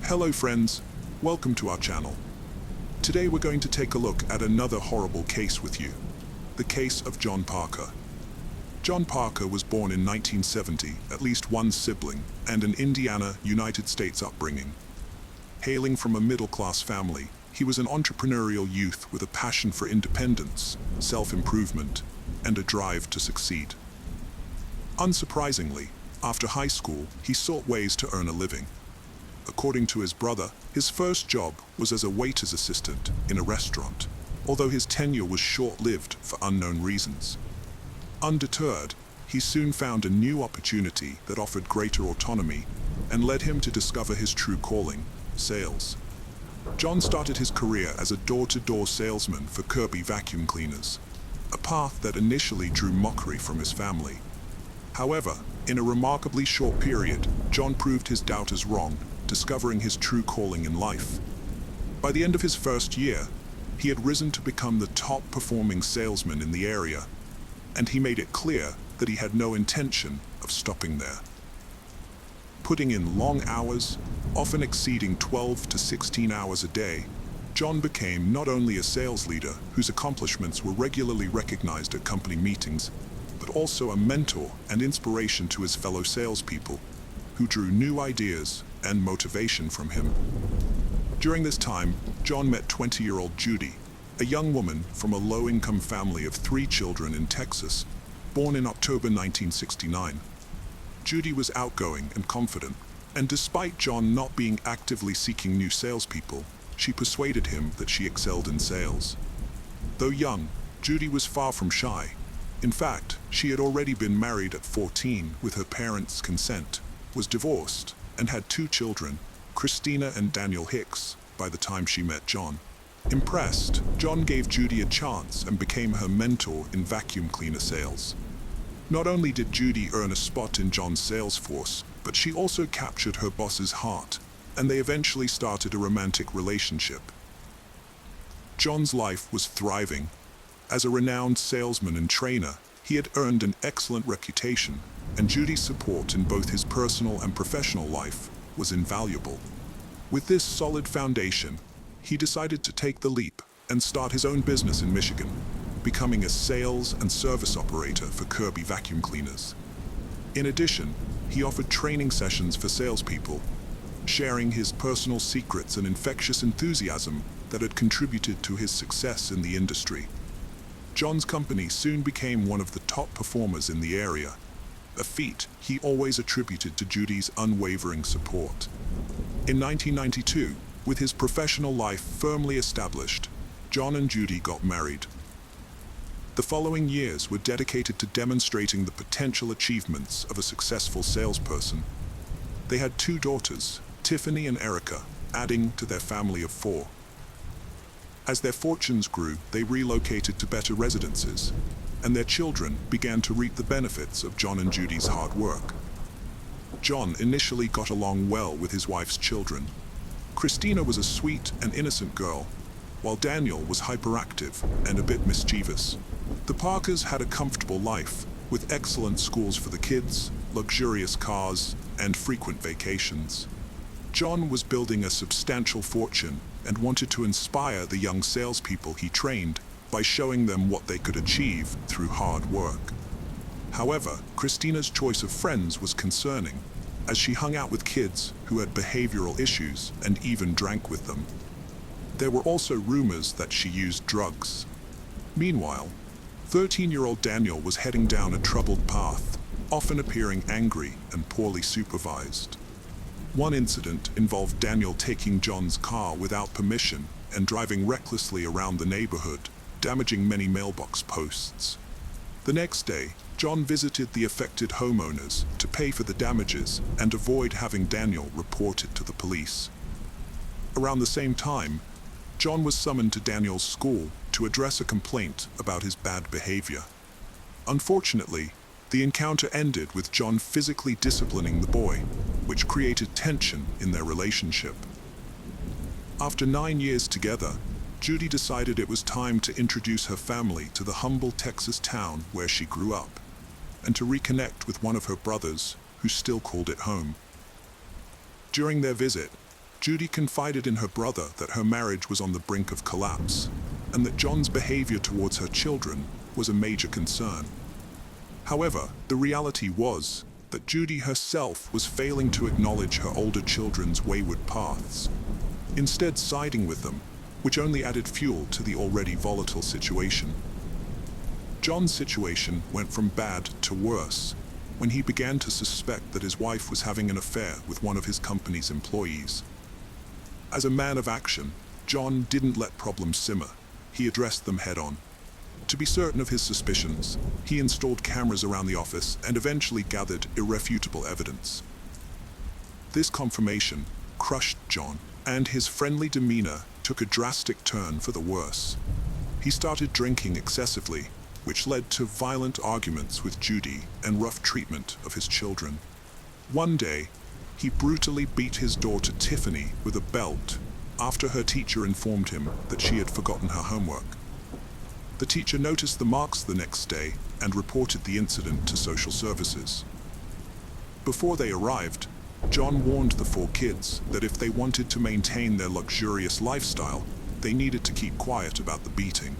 Hello friends, welcome to our channel. Today we're going to take a look at another horrible case with you. The case of John Parker. John Parker was born in 1970, at least one sibling, and an Indiana, United States upbringing. Hailing from a middle-class family, he was an entrepreneurial youth with a passion for independence, self-improvement, and a drive to succeed. Unsurprisingly, after high school, he sought ways to earn a living. According to his brother, his first job was as a waiter's assistant in a restaurant, although his tenure was short-lived for unknown reasons. Undeterred, he soon found a new opportunity that offered greater autonomy and led him to discover his true calling, sales. John started his career as a door-to-door salesman for Kirby vacuum cleaners, a path that initially drew mockery from his family. However, in a remarkably short period, John proved his doubters wrong, discovering his true calling in life. By the end of his first year, he had risen to become the top-performing salesman in the area, and he made it clear that he had no intention of stopping there. Putting in long hours, often exceeding 12 to 16 hours a day, John became not only a sales leader whose accomplishments were regularly recognized at company meetings, but also a mentor and inspiration to his fellow salespeople, who drew new ideas and motivation from him. During this time, John met 20-year-old Judy, a young woman from a low-income family of 3 children in Texas, born in October 1969. Judy was outgoing and confident, and despite John not being actively seeking new salespeople, she persuaded him that she excelled in sales. Though young, Judy was far from shy. In fact, she had already been married at 14 with her parents' consent, was divorced, and had 2 children, Christina and Daniel Hicks, by the time she met John. Impressed, John gave Judy a chance and became her mentor in vacuum cleaner sales. Not only did Judy earn a spot in John's sales force, but she also captured her boss's heart, and they eventually started a romantic relationship. John's life was thriving. As a renowned salesman and trainer, he had earned an excellent reputation, and Judy's support in both his personal and professional life was invaluable. With this solid foundation, he decided to take the leap and start his own business in Michigan, becoming a sales and service operator for Kirby vacuum cleaners. In addition, he offered training sessions for salespeople, sharing his personal secrets and infectious enthusiasm that had contributed to his success in the industry. John's company soon became one of the top performers in the area, a feat he always attributed to Judy's unwavering support. In 1992, with his professional life firmly established, John and Judy got married. The following years were dedicated to demonstrating the potential achievements of a successful salesperson. They had 2 daughters, Tiffany and Erica, adding to their family of 4. As their fortunes grew, they relocated to better residences, and their children began to reap the benefits of John and Judy's hard work. John initially got along well with his wife's children. Christina was a sweet and innocent girl, while Daniel was hyperactive and a bit mischievous. The Parkers had a comfortable life, with excellent schools for the kids, luxurious cars, and frequent vacations. John was building a substantial fortune and wanted to inspire the young salespeople he trained by showing them what they could achieve through hard work. However, Christina's choice of friends was concerning, as she hung out with kids who had behavioral issues and even drank with them. There were also rumors that she used drugs. Meanwhile, 13-year-old Daniel was heading down a troubled path, often appearing angry and poorly supervised. One incident involved Daniel taking John's car without permission and driving recklessly around the neighborhood, damaging many mailbox posts. The next day, John visited the affected homeowners to pay for the damages and avoid having Daniel reported to the police. Around the same time, John was summoned to Daniel's school to address a complaint about his bad behavior. Unfortunately, the encounter ended with John physically disciplining the boy, which created tension in their relationship. After 9 years together, Judy decided it was time to introduce her family to the humble Texas town where she grew up, and to reconnect with one of her brothers who still called it home. During their visit, Judy confided in her brother that her marriage was on the brink of collapse, and that John's behavior towards her children was a major concern. However, the reality was that Judy herself was failing to acknowledge her older children's wayward paths, instead siding with them, which only added fuel to the already volatile situation. John's situation went from bad to worse when he began to suspect that his wife was having an affair with one of his company's employees. As a man of action, John didn't let problems simmer. He addressed them head-on. To be certain of his suspicions, he installed cameras around the office and eventually gathered irrefutable evidence. This confirmation crushed John, and his friendly demeanor took a drastic turn for the worse. He started drinking excessively, which led to violent arguments with Judy and rough treatment of his children. One day, he brutally beat his daughter Tiffany with a belt after her teacher informed him that she had forgotten her homework. The teacher noticed the marks the next day and reported the incident to social services. Before they arrived, John warned the four kids that if they wanted to maintain their luxurious lifestyle, they needed to keep quiet about the beating.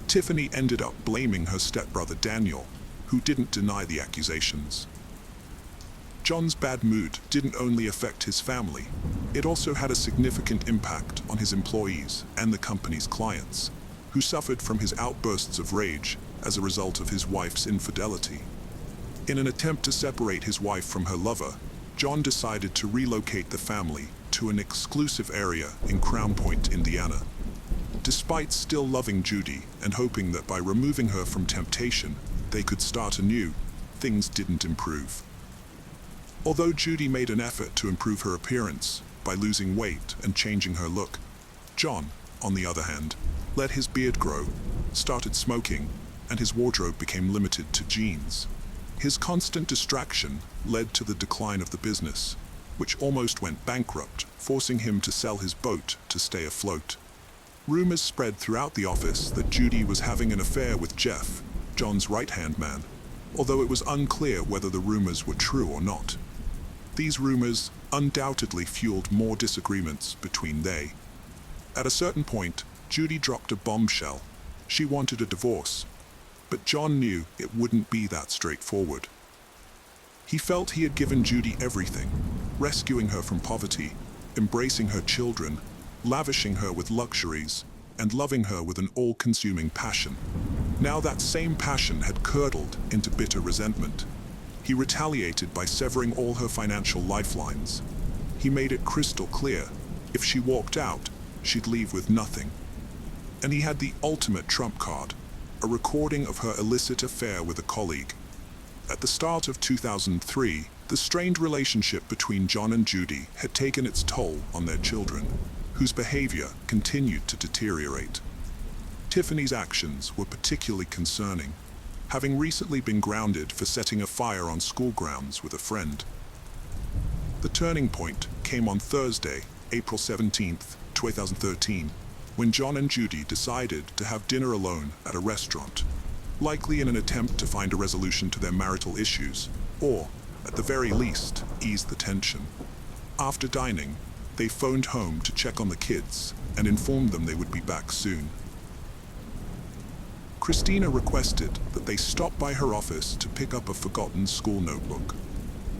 Tiffany ended up blaming her stepbrother Daniel, who didn't deny the accusations. John's bad mood didn't only affect his family, it also had a significant impact on his employees and the company's clients, who suffered from his outbursts of rage as a result of his wife's infidelity. In an attempt to separate his wife from her lover, John decided to relocate the family to an exclusive area in Crown Point, Indiana. Despite still loving Judy and hoping that by removing her from temptation, they could start anew, things didn't improve. Although Judy made an effort to improve her appearance by losing weight and changing her look, John, on the other hand, let his beard grow, started smoking, and his wardrobe became limited to jeans. His constant distraction led to the decline of the business, which almost went bankrupt, forcing him to sell his boat to stay afloat. Rumors spread throughout the office that Judy was having an affair with Jeff, John's right-hand man, although it was unclear whether the rumors were true or not. These rumors undoubtedly fueled more disagreements between they. At a certain point, Judy dropped a bombshell. She wanted a divorce, but John knew it wouldn't be that straightforward. He felt he had given Judy everything, rescuing her from poverty, embracing her children, lavishing her with luxuries, and loving her with an all-consuming passion. Now that same passion had curdled into bitter resentment. He retaliated by severing all her financial lifelines. He made it crystal clear, if she walked out, she'd leave with nothing. And he had the ultimate trump card, a recording of her illicit affair with a colleague. At the start of 2003, the strained relationship between John and Judy had taken its toll on their children, whose behavior continued to deteriorate. Tiffany's actions were particularly concerning, having recently been grounded for setting a fire on school grounds with a friend. The turning point came on Thursday, April 17, 2013, when John and Judy decided to have dinner alone at a restaurant, likely in an attempt to find a resolution to their marital issues, or, at the very least, ease the tension. After dining, they phoned home to check on the kids and informed them they would be back soon. Christina requested that they stop by her office to pick up a forgotten school notebook.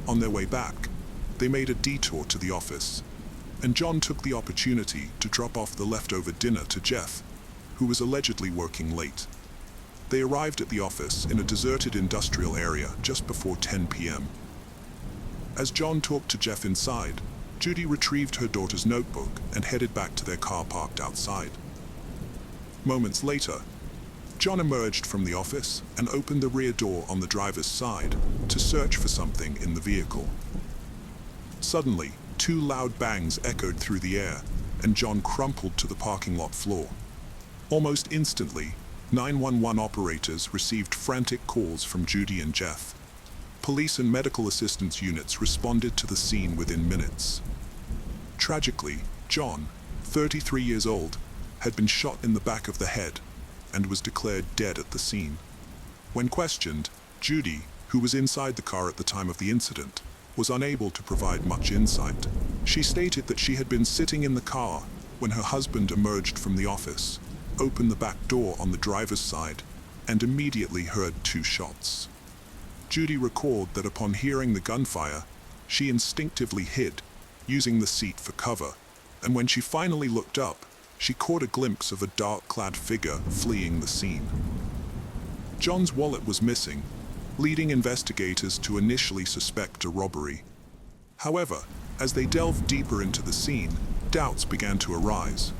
On their way back, they made a detour to the office, and John took the opportunity to drop off the leftover dinner to Jeff, who was allegedly working late. They arrived at the office in a deserted industrial area just before 10 p.m. As John talked to Jeff inside, Judy retrieved her daughter's notebook and headed back to their car parked outside. Moments later, John emerged from the office and opened the rear door on the driver's side to search for something in the vehicle. Suddenly, two loud bangs echoed through the air, and John crumpled to the parking lot floor. Almost instantly, 911 operators received frantic calls from Judy and Jeff. Police and medical assistance units responded to the scene within minutes. Tragically, John, 33 years old, had been shot in the back of the head and was declared dead at the scene. When questioned, Judy, who was inside the car at the time of the incident, was unable to provide much insight. She stated that she had been sitting in the car when her husband emerged from the office, opened the back door on the driver's side, and immediately heard 2 shots. Judy recalled that upon hearing the gunfire, she instinctively hid, using the seat for cover, and when she finally looked up, she caught a glimpse of a dark-clad figure fleeing the scene. John's wallet was missing, leading investigators to initially suspect a robbery. However, as they delved deeper into the scene, doubts began to arise.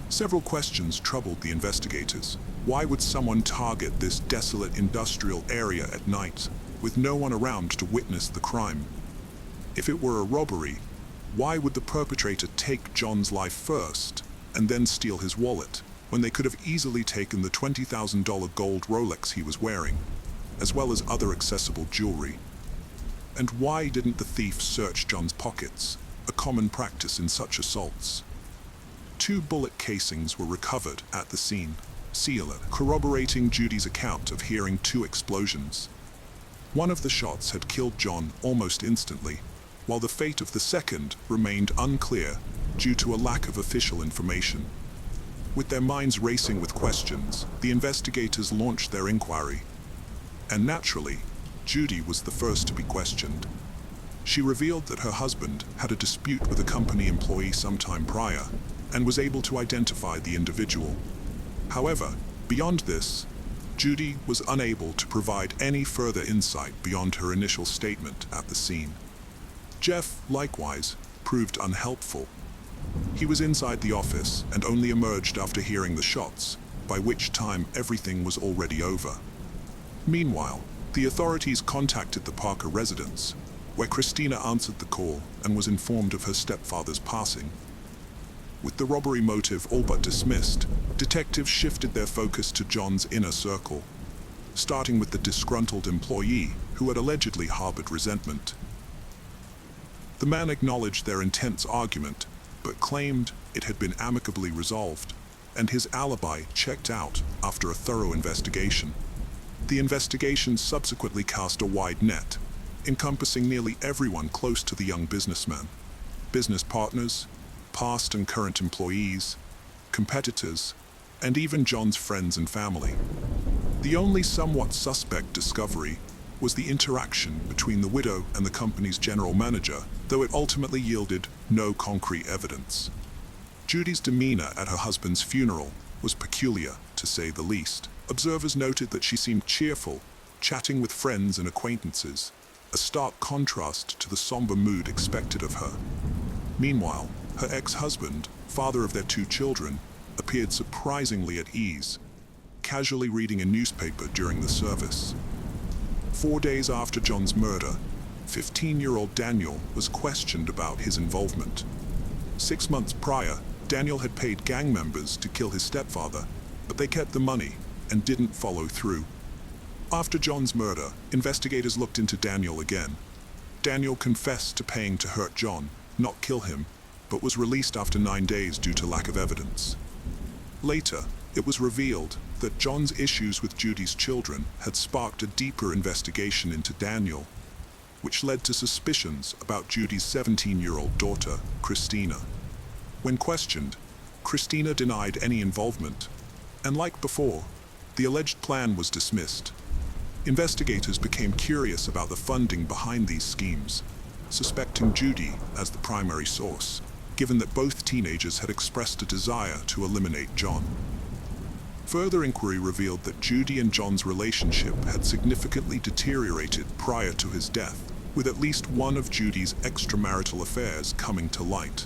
Several questions troubled the investigators. Why would someone target this desolate industrial area at night, with no one around to witness the crime? If it were a robbery, why would the perpetrator take John's life first and then steal his wallet, when they could have easily taken the $20,000 gold Rolex he was wearing, as well as other accessible jewelry? And why didn't the thief search John's pockets, a common practice in such assaults? 2 bullet casings were recovered at the scene, corroborating Judy's account of hearing 2 explosions. One of the shots had killed John almost instantly, while the fate of the second remained unclear due to a lack of official information. With their minds racing with questions, the investigators launched their inquiry. And naturally, Judy was the first to be questioned. She revealed that her husband had a dispute with a company employee sometime prior and was able to identify the individual. However, beyond this, Judy was unable to provide any further insight beyond her initial statement at the scene. Jeff, likewise, proved unhelpful. He was inside the office and only emerged after hearing the shots, by which time everything was already over. Meanwhile, the authorities contacted the Parker residence, where Christina answered the call and was informed of her stepfather's passing. With the robbery motive all but dismissed, detectives shifted their focus to John's inner circle, starting with the disgruntled employee who had allegedly harbored resentment. The man acknowledged their intense argument, but claimed it had been amicably resolved, and his alibi checked out after a thorough investigation. The investigation subsequently cast a wide net, encompassing nearly everyone close to the young businessman: business partners, past and current employees, competitors, and even John's friends and family. The only somewhat suspect discovery was the interaction between the widow and the company's general manager, though it ultimately yielded no concrete evidence. Judy's demeanor at her husband's funeral was peculiar, to say the least. Observers noted that she seemed cheerful, chatting with friends and acquaintances, a stark contrast to the somber mood expected of her. Meanwhile, her ex-husband, father of their 2 children, appeared surprisingly at ease, casually reading a newspaper during the service. 4 days after John's murder, 15-year-old Daniel was questioned about his involvement. 6 months prior, Daniel had paid gang members to kill his stepfather, but they kept the money and didn't follow through. After John's murder, investigators looked into Daniel again. Daniel confessed to paying to hurt John, not kill him, but was released after 9 days due to lack of evidence. Later, it was revealed that John's issues with Judy's children had sparked a deeper investigation into Daniel, which led to suspicions about Judy's 17-year-old daughter, Christina. When questioned, Christina denied any involvement, and like before, the alleged plan was dismissed. Investigators became curious about the funding behind these schemes, suspecting Judy as the primary source, given that both teenagers had expressed a desire to eliminate John. Further inquiry revealed that Judy and John's relationship had significantly deteriorated prior to his death, with at least one of Judy's extramarital affairs coming to light.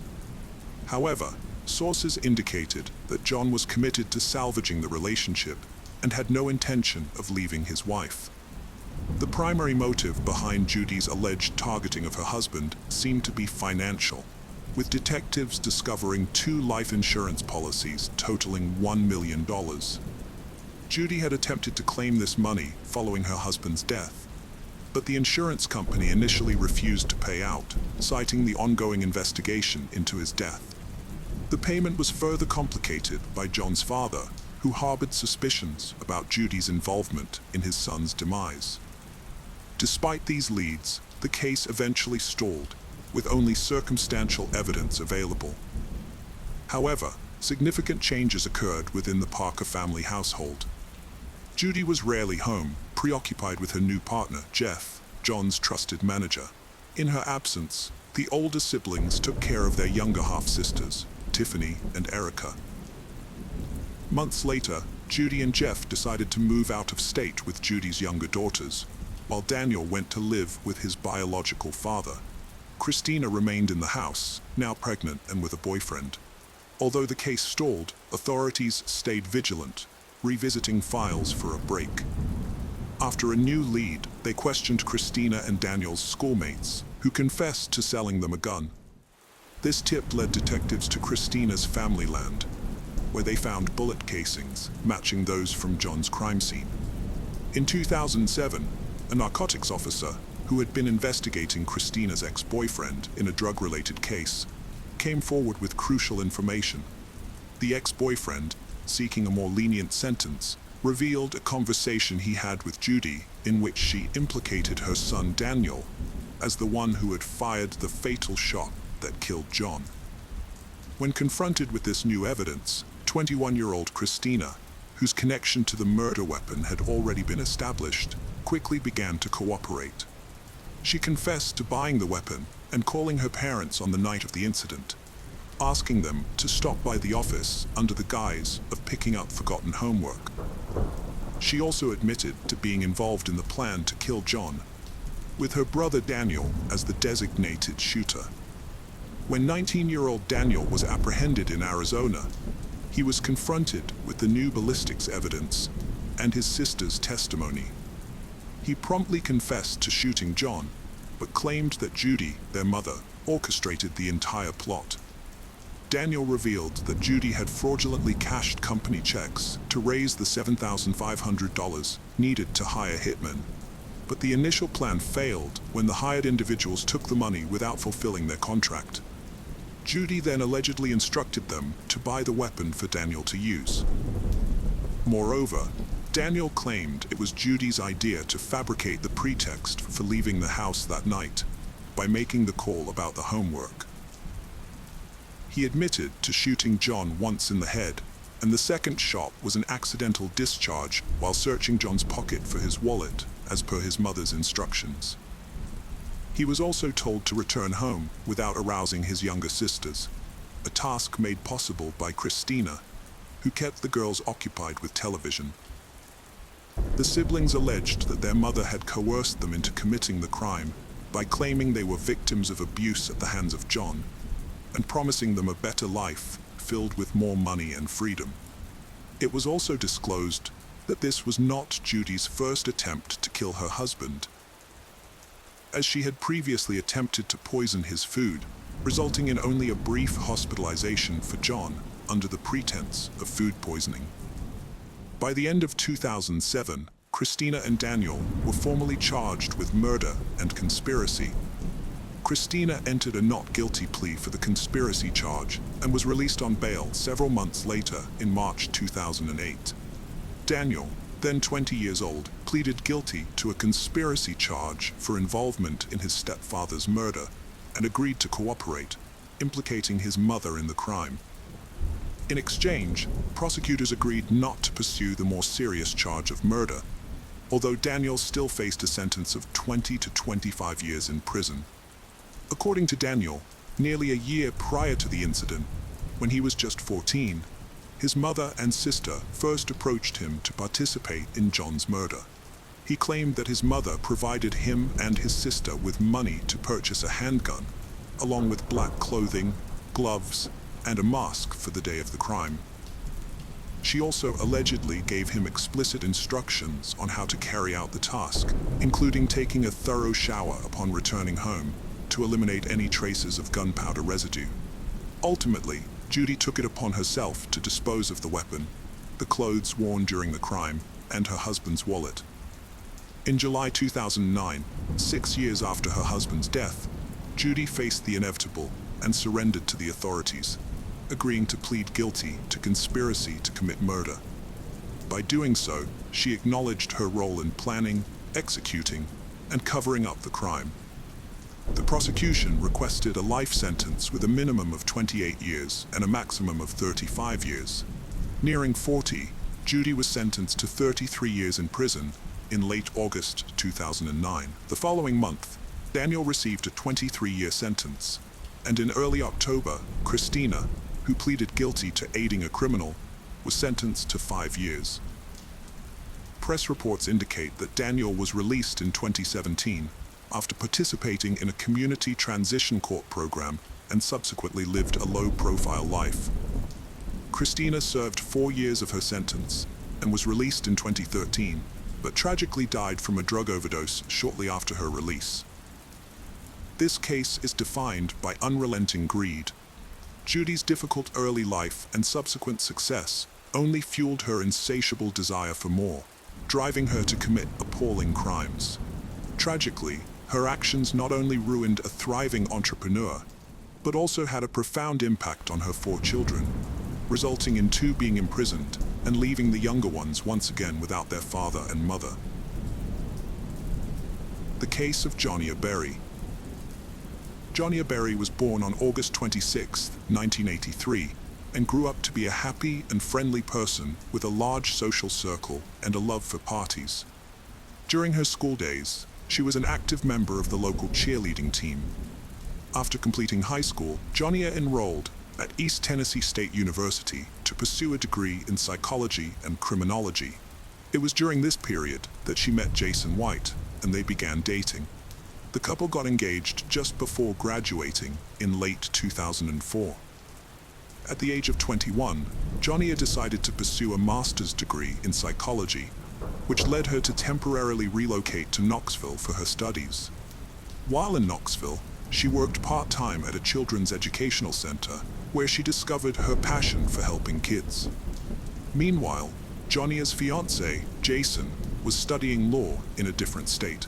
However, sources indicated that John was committed to salvaging the relationship and had no intention of leaving his wife. The primary motive behind Judy's alleged targeting of her husband seemed to be financial, with detectives discovering 2 life insurance policies totaling $1 million. Judy had attempted to claim this money following her husband's death, but the insurance company initially refused to pay out, citing the ongoing investigation into his death. The payment was further complicated by John's father, who harbored suspicions about Judy's involvement in his son's demise. Despite these leads, the case eventually stalled, with only circumstantial evidence available. However, significant changes occurred within the Parker family household. Judy was rarely home, preoccupied with her new partner, Jeff, John's trusted manager. In her absence, the older siblings took care of their younger half-sisters, Tiffany and Erica. Months later, Judy and Jeff decided to move out of state with Judy's younger daughters, while Daniel went to live with his biological father. Christina remained in the house, now pregnant and with a boyfriend. Although the case stalled, authorities stayed vigilant, revisiting files for a break. After a new lead, they questioned Christina and Daniel's schoolmates, who confessed to selling them a gun. This tip led detectives to Christina's family land, where they found bullet casings matching those from John's crime scene. In 2007, a narcotics officer, who had been investigating Christina's ex-boyfriend in a drug-related case, came forward with crucial information. The ex-boyfriend, seeking a more lenient sentence, revealed a conversation he had with Judy in which she implicated her son Daniel as the one who had fired the fatal shot that killed John. When confronted with this new evidence, 21-year-old Christina, whose connection to the murder weapon had already been established, quickly began to cooperate. She confessed to buying the weapon and calling her parents on the night of the incident, asking them to stop by the office under the guise of picking up forgotten homework. She also admitted to being involved in the plan to kill John, with her brother Daniel as the designated shooter. When 19-year-old Daniel was apprehended in Arizona, he was confronted with the new ballistics evidence and his sister's testimony. He promptly confessed to shooting John, but claimed that Judy, their mother, orchestrated the entire plot. Daniel revealed that Judy had fraudulently cashed company checks to raise the $7,500 needed to hire hitmen. But the initial plan failed when the hired individuals took the money without fulfilling their contract. Judy then allegedly instructed them to buy the weapon for Daniel to use. Moreover, Daniel claimed it was Judy's idea to fabricate the pretext for leaving the house that night by making the call about the homework. He admitted to shooting John once in the head, and the second shot was an accidental discharge while searching John's pocket for his wallet, as per his mother's instructions. He was also told to return home without arousing his younger sisters, a task made possible by Christina, who kept the girls occupied with television. The siblings alleged that their mother had coerced them into committing the crime by claiming they were victims of abuse at the hands of John, and promising them a better life filled with more money and freedom. It was also disclosed that this was not Judy's first attempt to kill her husband, as she had previously attempted to poison his food, resulting in only a brief hospitalization for John under the pretense of food poisoning. By the end of 2007, Christina and Daniel were formally charged with murder and conspiracy. Christina entered a not guilty plea for the conspiracy charge and was released on bail several months later in March 2008. Daniel, then 20 years old, pleaded guilty to a conspiracy charge for involvement in his stepfather's murder and agreed to cooperate, implicating his mother in the crime. In exchange, prosecutors agreed not to pursue the more serious charge of murder, although Daniel still faced a sentence of 20 to 25 years in prison. According to Daniel, nearly a year prior to the incident, when he was just 14, his mother and sister first approached him to participate in John's murder. He claimed that his mother provided him and his sister with money to purchase a handgun, along with black clothing, gloves, and a mask for the day of the crime. She also allegedly gave him explicit instructions on how to carry out the task, including taking a thorough shower upon returning home to eliminate any traces of gunpowder residue. Ultimately, Judy took it upon herself to dispose of the weapon, the clothes worn during the crime, and her husband's wallet. In July 2009, 6 years after her husband's death, Judy faced the inevitable and surrendered to the authorities, agreeing to plead guilty to conspiracy to commit murder. By doing so, she acknowledged her role in planning, executing, and covering up the crime. The prosecution requested a life sentence with a minimum of 28 years and a maximum of 35 years. Nearing 40, Judy was sentenced to 33 years in prison in late August 2009. The following month, Daniel received a 23-year sentence, and in early October, Christina, who pleaded guilty to aiding a criminal, was sentenced to 5 years. Press reports indicate that Daniel was released in 2017 after participating in a community transition court program and subsequently lived a low-profile life. Christina served 4 years of her sentence and was released in 2013, but tragically died from a drug overdose shortly after her release. This case is defined by unrelenting greed. Judy's difficult early life and subsequent success only fueled her insatiable desire for more, driving her to commit appalling crimes. Tragically, her actions not only ruined a thriving entrepreneur, but also had a profound impact on her 4 children, resulting in 2 being imprisoned and leaving the younger ones once again without their father and mother. The case of Jonia Berry. Jonia Berry was born on August 26, 1983, and grew up to be a happy and friendly person with a large social circle and a love for parties. During her school days, she was an active member of the local cheerleading team. After completing high school, Jonia enrolled at East Tennessee State University to pursue a degree in psychology and criminology. It was during this period that she met Jason White, and they began dating. The couple got engaged just before graduating in late 2004. At the age of 21, Jonia decided to pursue a master's degree in psychology, which led her to temporarily relocate to Knoxville for her studies. While in Knoxville, she worked part-time at a children's educational center, where she discovered her passion for helping kids. Meanwhile, Jonia's fiancé, Jason, was studying law in a different state.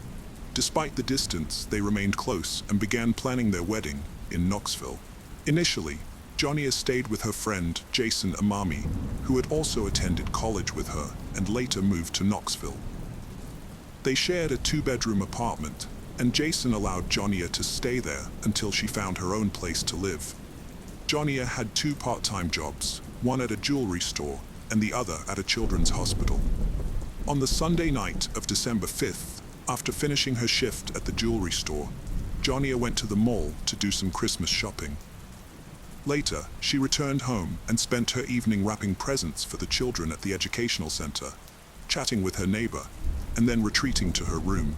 Despite the distance, they remained close and began planning their wedding in Knoxville. Initially, Jonia stayed with her friend, Jason Amami, who had also attended college with her and later moved to Knoxville. They shared a 2-bedroom apartment, and Jason allowed Jonia to stay there until she found her own place to live. Jonia had 2 part-time jobs, one at a jewelry store and the other at a children's hospital. On the Sunday night of December 5th, after finishing her shift at the jewelry store, Jonia went to the mall to do some Christmas shopping. Later, she returned home and spent her evening wrapping presents for the children at the educational center, chatting with her neighbor, and then retreating to her room.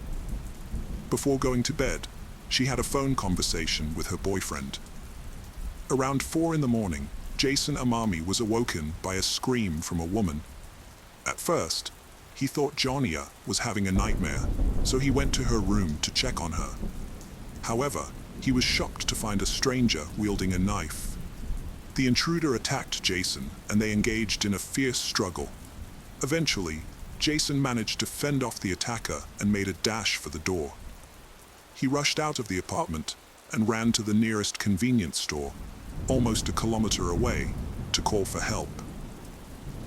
Before going to bed, she had a phone conversation with her boyfriend. Around 4 in the morning, Jason Amami was awoken by a scream from a woman. At first, he thought Jonia was having a nightmare, so he went to her room to check on her. However, he was shocked to find a stranger wielding a knife. The intruder attacked Jason, and they engaged in a fierce struggle. Eventually, Jason managed to fend off the attacker and made a dash for the door. He rushed out of the apartment and ran to the nearest convenience store, almost a kilometer away, to call for help.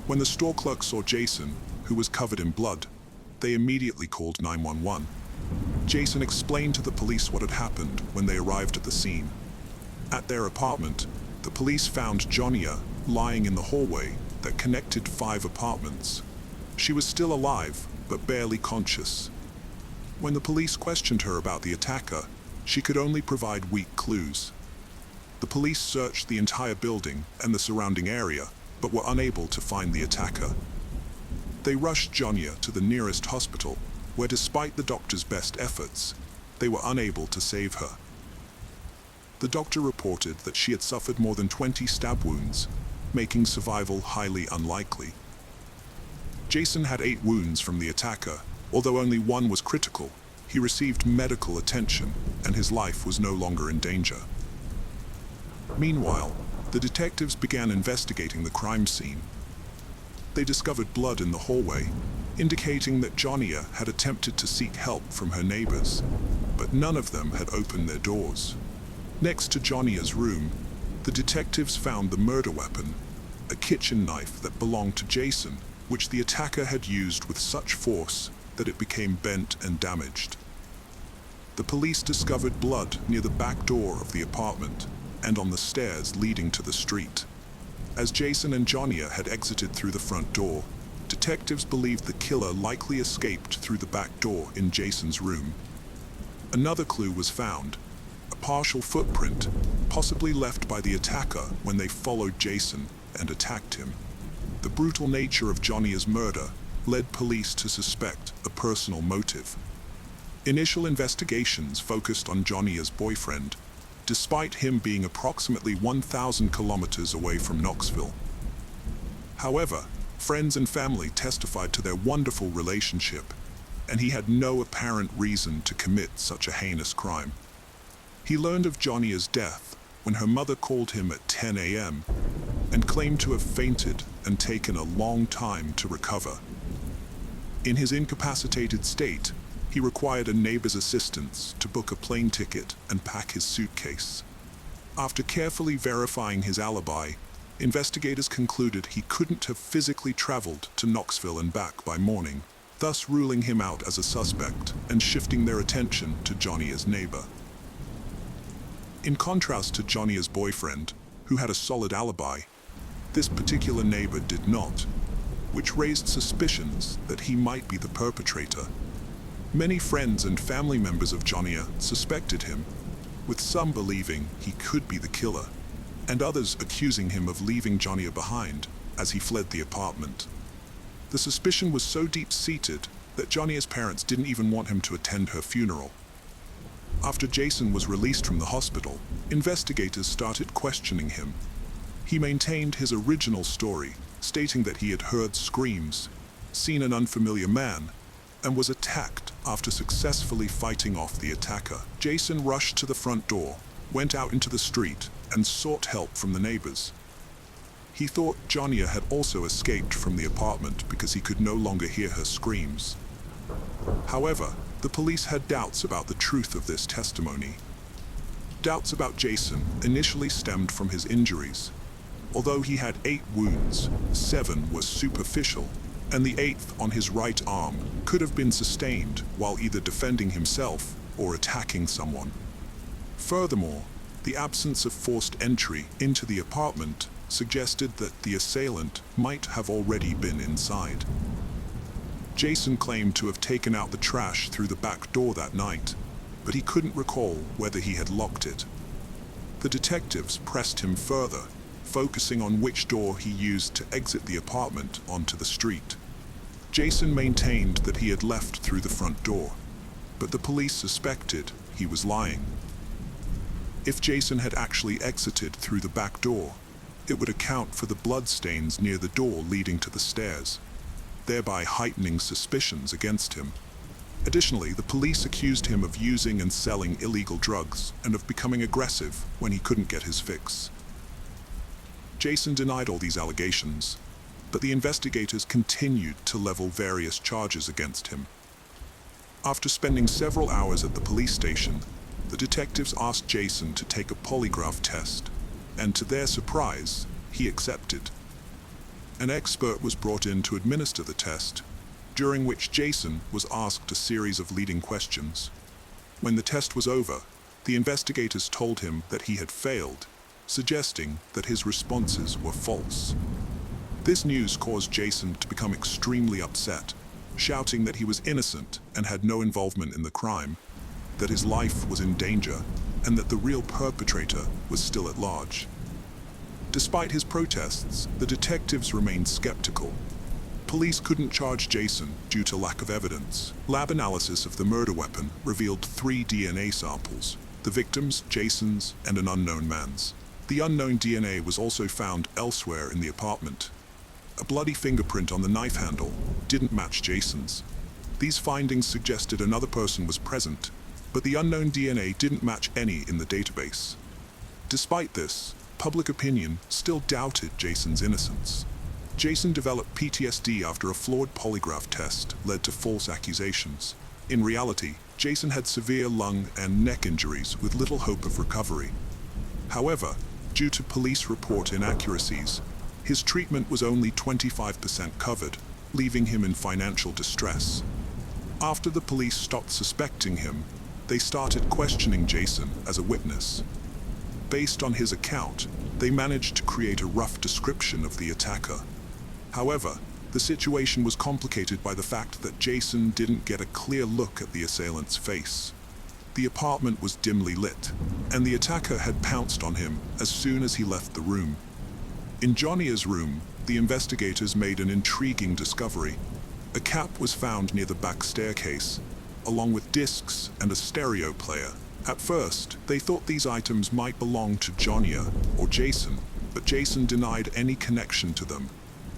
When the store clerk saw Jason, who was covered in blood, they immediately called 911. Jason explained to the police what had happened when they arrived at the scene. At their apartment, the police found Jonia lying in the hallway that connected 5 apartments. She was still alive, but barely conscious. When the police questioned her about the attacker, she could only provide weak clues. The police searched the entire building and the surrounding area, but were unable to find the attacker. They rushed Jonia to the nearest hospital, where despite the doctor's best efforts, they were unable to save her. The doctor reported that she had suffered more than 20 stab wounds, making survival highly unlikely. Jason had 8 wounds from the attacker. Although only 1 was critical, he received medical attention and his life was no longer in danger. Meanwhile, the detectives began investigating the crime scene. They discovered blood in the hallway, indicating that Jonia had attempted to seek help from her neighbors, but none of them had opened their doors. Next to Jonia's room, the detectives found the murder weapon, a kitchen knife that belonged to Jason, which the attacker had used with such force that it became bent and damaged. the police discovered blood near the back door of the apartment and on the stairs leading to the street. As Jason and Jonia had exited through the front door, detectives believed the killer likely escaped through the back door in Jason's room. Another clue was found, a partial footprint, possibly left by the attacker when they followed Jason and attacked him. The brutal nature of Jonia's murder led police to suspect a personal motive. Initial investigations focused on Jonia's boyfriend, despite him being approximately 1,000 kilometers away from Knoxville. However, friends and family testified to their wonderful relationship, and he had no apparent reason to commit such a heinous crime. He learned of Jonia's death when her mother called him at 10 a.m. and claimed to have fainted and taken a long time to recover. In his incapacitated state, he required a neighbor's assistance to book a plane ticket and pack his suitcase. After carefully verifying his alibi, investigators concluded he couldn't have physically traveled to Knoxville and back by morning, thus ruling him out as a suspect and shifting their attention to Jonia's neighbor. In contrast to Jonia's boyfriend, who had a solid alibi, this particular neighbor did not, which raised suspicions that he might be the perpetrator. Many friends and family members of Jonia suspected him, with some believing he could be the killer, and others accusing him of leaving Jonia behind as he fled the apartment. The suspicion was so deep-seated that Jonia's parents didn't even want him to attend her funeral. After Jason was released from the hospital, investigators started questioning him. He maintained his original story, stating that he had heard screams, seen an unfamiliar man, and was attacked after successfully fighting off the attacker. Jason rushed to the front door, went out into the street, and sought help from the neighbors. He thought Jonia had also escaped from the apartment because he could no longer hear her screams. However, the police had doubts about the truth of this testimony. Doubts about Jason initially stemmed from his injuries. Although he had 8 wounds, 7 were superficial, and the 8th on his right arm could have been sustained while either defending himself or attacking someone. Furthermore, the absence of forced entry into the apartment suggested that the assailant might have already been inside. Jason claimed to have taken out the trash through the back door that night, but he couldn't recall whether he had locked it. The detectives pressed him further, focusing on which door he used to exit the apartment onto the street. Jason maintained that he had left through the front door, but the police suspected he was lying. If Jason had actually exited through the back door, it would account for the bloodstains near the door leading to the stairs, thereby heightening suspicions against him. Additionally, the police accused him of using and selling illegal drugs and of becoming aggressive when he couldn't get his fix. Jason denied all these allegations, but the investigators continued to level various charges against him. After spending several hours at the police station, the detectives asked Jason to take a polygraph test, and to their surprise, he accepted. An expert was brought in to administer the test, during which Jason was asked a series of leading questions. When the test was over, the investigators told him that he had failed, suggesting that his responses were false. This news caused Jason to become extremely upset, shouting that he was innocent and had no involvement in the crime, that his life was in danger, and that the real perpetrator was still at large. Despite his protests, the detectives remained skeptical. Police couldn't charge Jason due to lack of evidence. Lab analysis of the murder weapon revealed 3 DNA samples, the victim's, Jason's, and an unknown man's. The unknown DNA was also found elsewhere in the apartment. A bloody fingerprint on the knife handle didn't match Jason's. These findings suggested another person was present, but the unknown DNA didn't match any in the database. Despite this, public opinion still doubted Jason's innocence. Jason developed PTSD after a flawed polygraph test led to false accusations. In reality, Jason had severe lung and neck injuries with little hope of recovery. However, due to police report inaccuracies, his treatment was only 25% covered, leaving him in financial distress. After the police stopped suspecting him, They started questioning Jason as a witness. Based on his account, they managed to create a rough description of the attacker. However, the situation was complicated by the fact that Jason didn't get a clear look at the assailant's face. The apartment was dimly lit, and the attacker had pounced on him as soon as he left the room. In Jonia's room, the investigators made an intriguing discovery. A cap was found near the back staircase, along with discs and a stereo player. At first, they thought these items might belong to Jonia or Jason, but Jason denied any connection to them,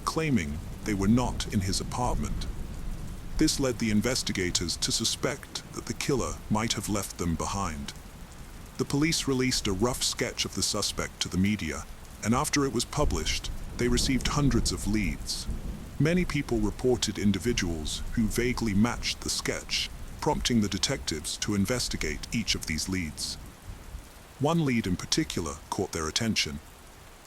claiming they were not in his apartment. This led the investigators to suspect that the killer might have left them behind. The police released a rough sketch of the suspect to the media, and after it was published, they received hundreds of leads. Many people reported individuals who vaguely matched the sketch, prompting the detectives to investigate each of these leads. One lead in particular caught their attention: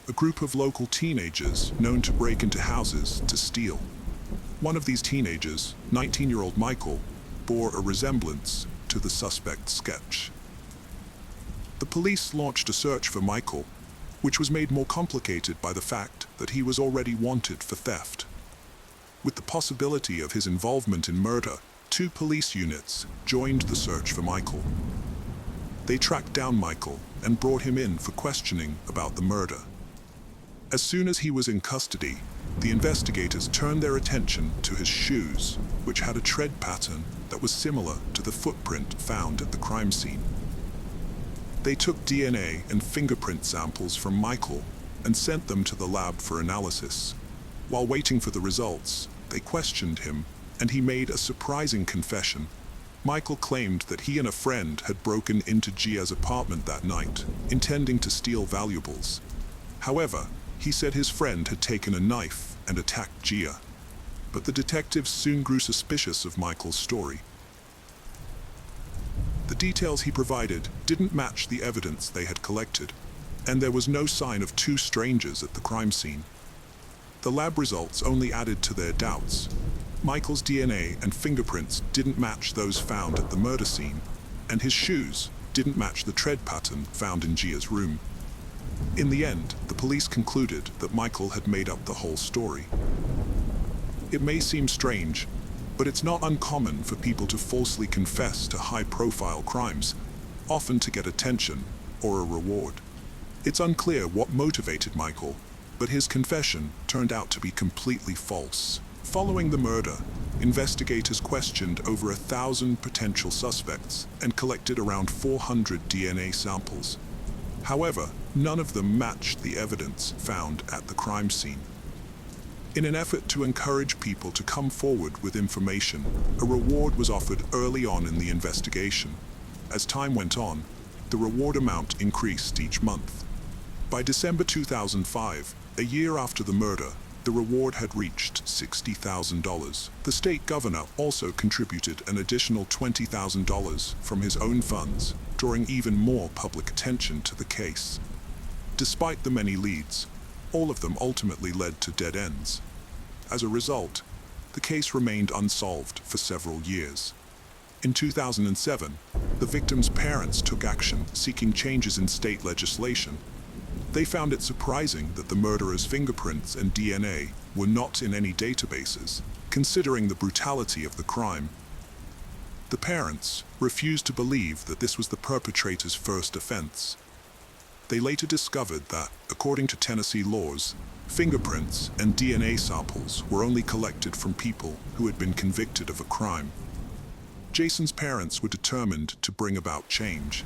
a group of local teenagers known to break into houses to steal. One of these teenagers, 19-year-old Michael, bore a resemblance to the suspect's sketch. The police launched a search for Michael, which was made more complicated by the fact that he was already wanted for theft. With the possibility of his involvement in murder, 2 police units joined the search for Michael. They tracked down Michael and brought him in for questioning about the murder. As soon as he was in custody, the investigators turned their attention to his shoes, which had a tread pattern that was similar to the footprint found at the crime scene. They took DNA and fingerprint samples from Michael and sent them to the lab for analysis. While waiting for the results, they questioned him, and he made a surprising confession. Michael claimed that he and a friend had broken into Gia's apartment that night, intending to steal valuables. However, he said his friend had taken a knife and attacked Gia. But the detectives soon grew suspicious of Michael's story. The details he provided didn't match the evidence they had collected, and there was no sign of 2 strangers at the crime scene. The lab results only added to their doubts. Michael's DNA and fingerprints didn't match those found at the murder scene, and his shoes didn't match the tread pattern found in Gia's room. In the end, the police concluded that Michael had made up the whole story. It may seem strange, but it's not uncommon for people to falsely confess to high-profile crimes, often to get attention or a reward. It's unclear what motivated Michael, but his confession turned out to be completely false. Following the murder, investigators questioned over 1,000 potential suspects and collected around 400 DNA samples. However, none of them matched the evidence found at the crime scene. In an effort to encourage people to come forward with information, a reward was offered early on in the investigation. As time went on, the reward amount increased each month. By December 2005, a year after the murder, the reward had reached $60,000. The state governor also contributed an additional $20,000 from his own funds, drawing even more public attention to the case. Despite the many leads, all of them ultimately led to dead ends. As a result, the case remained unsolved for several years. In 2007, the victims' parents took action seeking changes in state legislation. They found it surprising that the murderer's fingerprints and DNA were not in any databases, considering the brutality of the crime. The parents refused to believe that this was the perpetrator's first offense. They later discovered that, according to Tennessee laws, fingerprints and DNA samples were only collected from people who had been convicted of a crime. Jason's parents were determined to bring about change.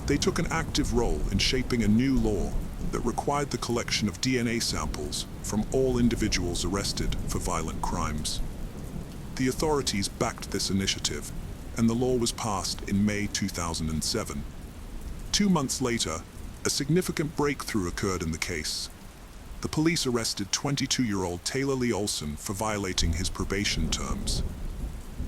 They took an active role in shaping a new law that required the collection of DNA samples from all individuals arrested for violent crimes. The authorities backed this initiative, and the law was passed in May 2007. 2 months later, a significant breakthrough occurred in the case. The police arrested 22-year-old Taylor Lee Olson for violating his probation terms.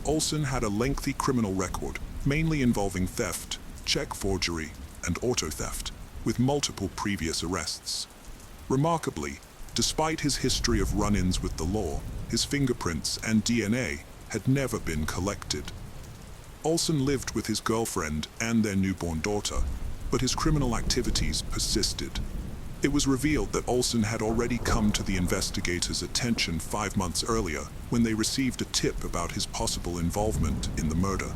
Olson had a lengthy criminal record, mainly involving theft, check forgery, and auto theft, with multiple previous arrests. Remarkably, despite his history of run-ins with the law, his fingerprints and DNA had never been collected. Olson lived with his girlfriend and their newborn daughter, but his criminal activities persisted. It was revealed that Olson had already come to the investigators' attention 5 months earlier when they received a tip about his possible involvement in the murder.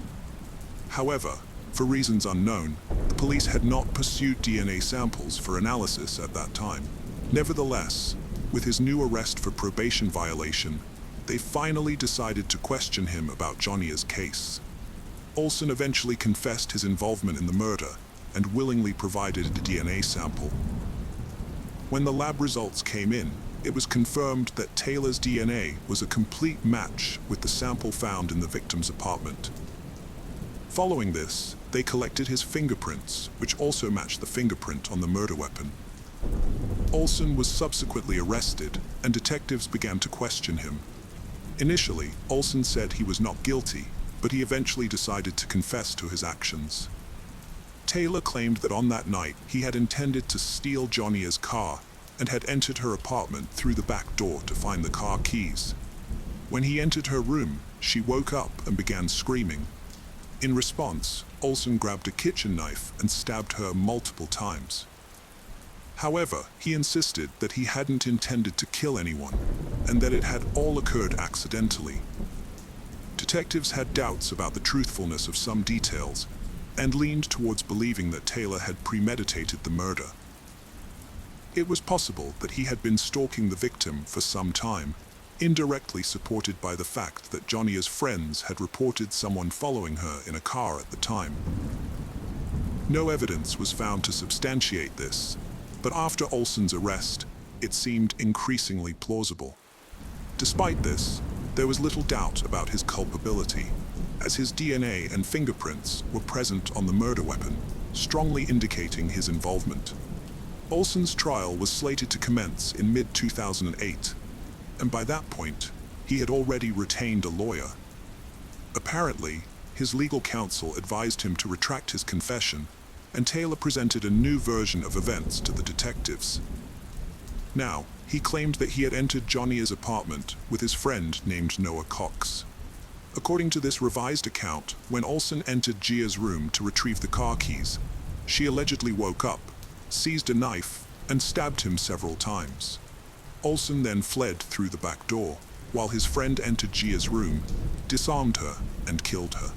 However, for reasons unknown, the police had not pursued DNA samples for analysis at that time. Nevertheless, with his new arrest for probation violation, they finally decided to question him about Jonia's case. Olson eventually confessed his involvement in the murder and willingly provided a DNA sample. When the lab results came in, it was confirmed that Taylor's DNA was a complete match with the sample found in the victim's apartment. Following this, they collected his fingerprints, which also matched the fingerprint on the murder weapon. Olson was subsequently arrested, and detectives began to question him. Initially, Olson said he was not guilty, but he eventually decided to confess to his actions. Taylor claimed that on that night he had intended to steal Jonia's car and had entered her apartment through the back door to find the car keys. When he entered her room, she woke up and began screaming. In response, Olson grabbed a kitchen knife and stabbed her multiple times. However, he insisted that he hadn't intended to kill anyone and that it had all occurred accidentally. Detectives had doubts about the truthfulness of some details and leaned towards believing that Taylor had premeditated the murder. It was possible that he had been stalking the victim for some time, indirectly supported by the fact that Jonia's friends had reported someone following her in a car at the time. No evidence was found to substantiate this, but after Olson's arrest, it seemed increasingly plausible. Despite this, there was little doubt about his culpability, as his DNA and fingerprints were present on the murder weapon, strongly indicating his involvement. Olson's trial was slated to commence in mid-2008, and by that point, he had already retained a lawyer. Apparently, his legal counsel advised him to retract his confession, and Taylor presented a new version of events to the detectives. Now, he claimed that he had entered Jonia's apartment with his friend named Noah Cox. According to this revised account, when Olson entered Gia's room to retrieve the car keys, she allegedly woke up, seized a knife, and stabbed him several times. Olson then fled through the back door, while his friend entered Gia's room, disarmed her, and killed her.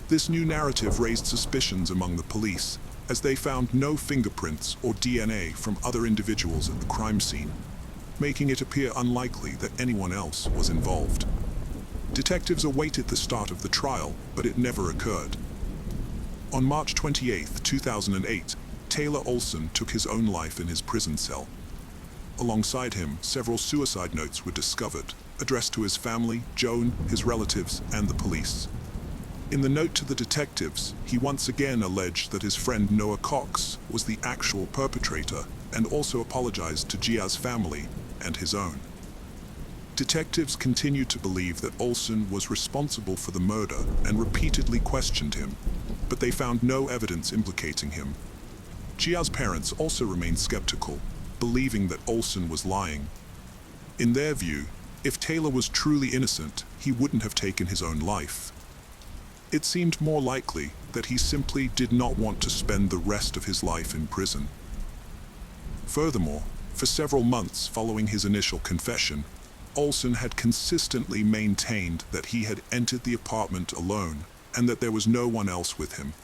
This new narrative raised suspicions among the police, as they found no fingerprints or DNA from other individuals at the crime scene, making it appear unlikely that anyone else was involved. Detectives awaited the start of the trial, but it never occurred. On March 28, 2008, Taylor Olson took his own life in his prison cell. Alongside him, several suicide notes were discovered, addressed to his family, Joan, his relatives, and the police. In the note to the detectives, he once again alleged that his friend Noah Cox was the actual perpetrator and also apologized to Gia's family and his own. Detectives continued to believe that Olson was responsible for the murder and repeatedly questioned him, but they found no evidence implicating him. Gia's parents also remained skeptical, believing that Olson was lying. In their view, if Taylor was truly innocent, he wouldn't have taken his own life. It seemed more likely that he simply did not want to spend the rest of his life in prison. Furthermore, for several months following his initial confession, Olson had consistently maintained that he had entered the apartment alone and that there was no one else with him.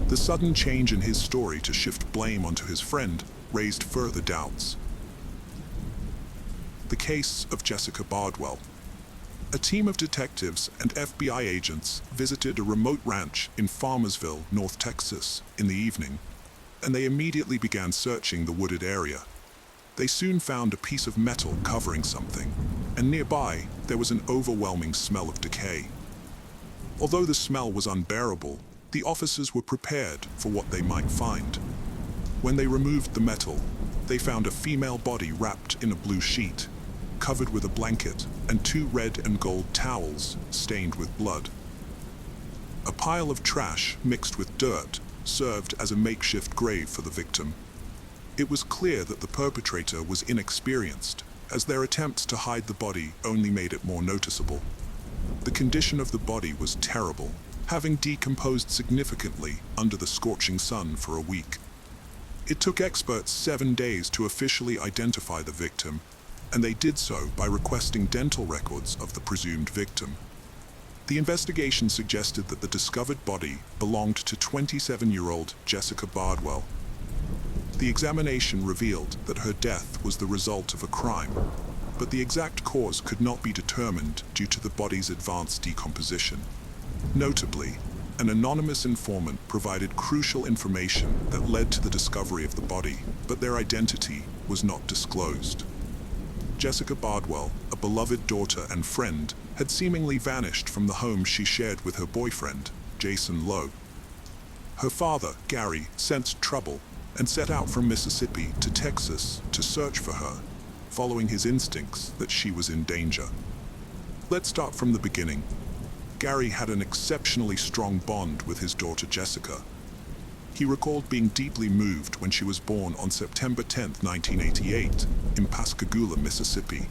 The sudden change in his story to shift blame onto his friend raised further doubts. The case of Jessica Bardwell. A team of detectives and FBI agents visited a remote ranch in Farmersville, North Texas, in the evening, and they immediately began searching the wooded area. They soon found a piece of metal covering something, and nearby there was an overwhelming smell of decay. Although the smell was unbearable, the officers were prepared for what they might find. When they removed the metal, they found a female body wrapped in a blue sheet, covered with a blanket and 2 red and gold towels stained with blood. A pile of trash mixed with dirt served as a makeshift grave for the victim. It was clear that the perpetrator was inexperienced, as their attempts to hide the body only made it more noticeable. The condition of the body was terrible, having decomposed significantly under the scorching sun for a week. It took experts 7 days to officially identify the victim, and they did so by requesting dental records of the presumed victim. The investigation suggested that the discovered body belonged to 27-year-old Jessica Bardwell. The examination revealed that her death was the result of a crime, but the exact cause could not be determined due to the body's advanced decomposition. Notably, an anonymous informant provided crucial information that led to the discovery of the body, but their identity was not disclosed. Jessica Bardwell, a beloved daughter and friend, had seemingly vanished from the home she shared with her boyfriend, Jason Lowe. Her father, Gary, sensed trouble and set out from Mississippi to Texas to search for her, following his instincts that she was in danger. Let's start from the beginning. Gary had an exceptionally strong bond with his daughter Jessica. He recalled being deeply moved when she was born on September 10, 1988, in Pascagoula, Mississippi.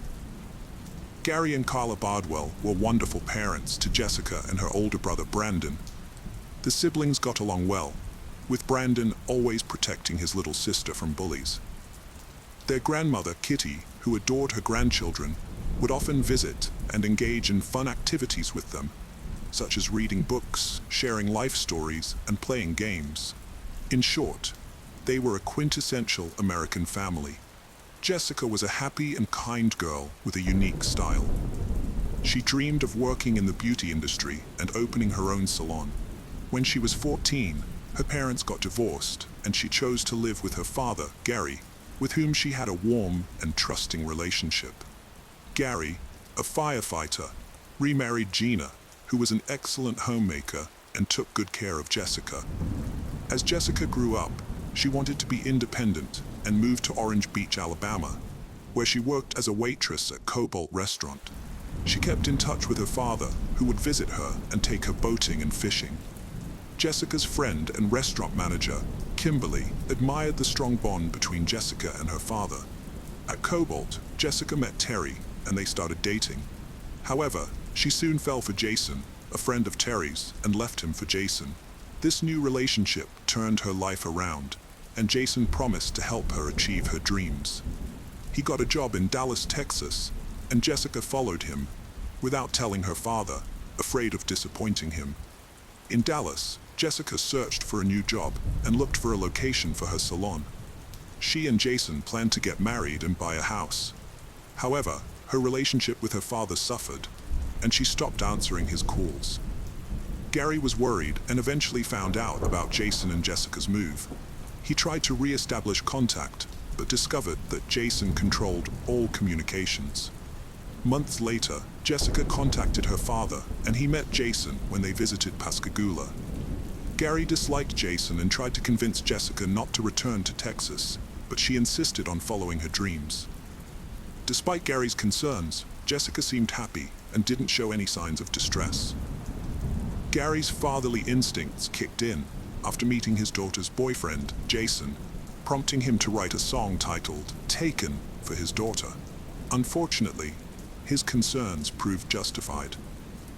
Gary and Carla Bardwell were wonderful parents to Jessica and her older brother Brandon. The siblings got along well, with Brandon always protecting his little sister from bullies. Their grandmother, Kitty, who adored her grandchildren, would often visit and engage in fun activities with them, such as reading books, sharing life stories, and playing games. In short, they were a quintessential American family. Jessica was a happy and kind girl with a unique style. She dreamed of working in the beauty industry and opening her own salon. When she was 14, her parents got divorced, and she chose to live with her father, Gary, with whom she had a warm and trusting relationship. Gary, a firefighter, remarried Gina, who was an excellent homemaker and took good care of Jessica. As Jessica grew up, she wanted to be independent and moved to Orange Beach, Alabama, where she worked as a waitress at Cobalt Restaurant. She kept in touch with her father, who would visit her and take her boating and fishing. Jessica's friend and restaurant manager, Kimberly, admired the strong bond between Jessica and her father. At Cobalt, Jessica met Terry, and they started dating. However, she soon fell for Jason, a friend of Terry's, and left him for Jason. This new relationship turned her life around, and Jason promised to help her achieve her dreams. He got a job in Dallas, Texas, and Jessica followed him, without telling her father, afraid of disappointing him. In Dallas, Jessica searched for a new job and looked for a location for her salon. She and Jason planned to get married and buy a house. However, her relationship with her father suffered, and she stopped answering his calls. Gary was worried and eventually found out about Jason and Jessica's move. He tried to re-establish contact, but discovered that Jason controlled all communications. Months later, Jessica contacted her father, and he met Jason when they visited Pascagoula. Gary disliked Jason and tried to convince Jessica not to return to Texas, but she insisted on following her dreams. Despite Gary's concerns, Jessica seemed happy and didn't show any signs of distress. Gary's fatherly instincts kicked in after meeting his daughter's boyfriend, Jason, prompting him to write a song titled "Taken" for his daughter. Unfortunately, his concerns proved justified.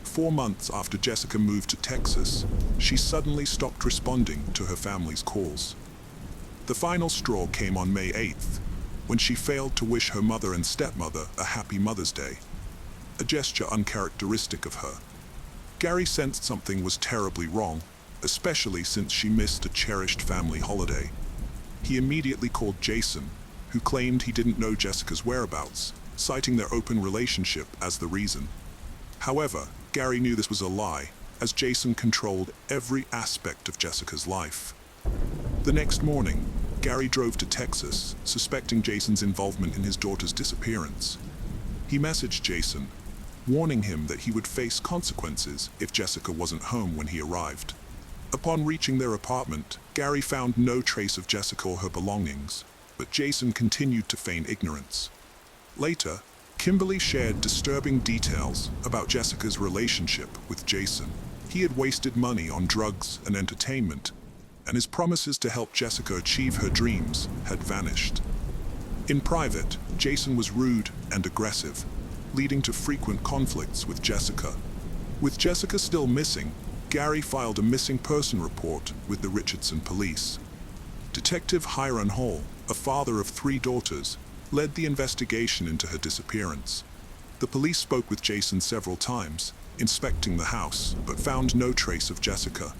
4 months after Jessica moved to Texas, she suddenly stopped responding to her family's calls. The final straw came on May 8th, when she failed to wish her mother and stepmother a happy Mother's Day, a gesture uncharacteristic of her. Gary sensed something was terribly wrong, especially since she missed a cherished family holiday. He immediately called Jason, who claimed he didn't know Jessica's whereabouts, citing their open relationship as the reason. However, Gary knew this was a lie, as Jason controlled every aspect of Jessica's life. The next morning, Gary drove to Texas, suspecting Jason's involvement in his daughter's disappearance. He messaged Jason, warning him that he would face consequences if Jessica wasn't home when he arrived. Upon reaching their apartment, Gary found no trace of Jessica or her belongings, but Jason continued to feign ignorance. Later, Kimberly shared disturbing details about Jessica's relationship with Jason. He had wasted money on drugs and entertainment, and his promises to help Jessica achieve her dreams had vanished. In private, Jason was rude and aggressive, leading to frequent conflicts with Jessica. With Jessica still missing, Gary filed a missing person report with the Richardson police. Detective Hiram Hall, a father of 3 daughters, led the investigation into her disappearance. The police spoke with Jason several times, inspecting the house, but found no trace of Jessica.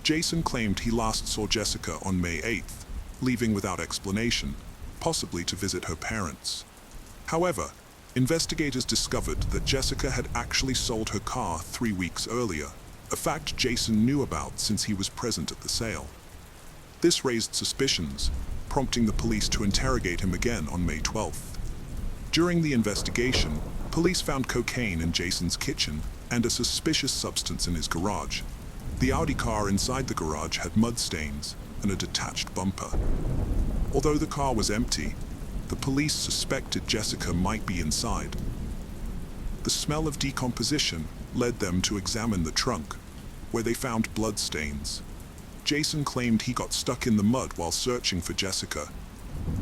Jason claimed he last saw Jessica on May 8th, leaving without explanation, possibly to visit her parents. However, investigators discovered that Jessica had actually sold her car 3 weeks earlier, a fact Jason knew about since he was present at the sale. This raised suspicions, prompting the police to interrogate him again on May 12th. During the investigation, police found cocaine in Jason's kitchen and a suspicious substance in his garage. The Audi car inside the garage had mud stains and a detached bumper. Although the car was empty, the police suspected Jessica might be inside. The smell of decomposition led them to examine the trunk, where they found blood stains. Jason claimed he got stuck in the mud while searching for Jessica,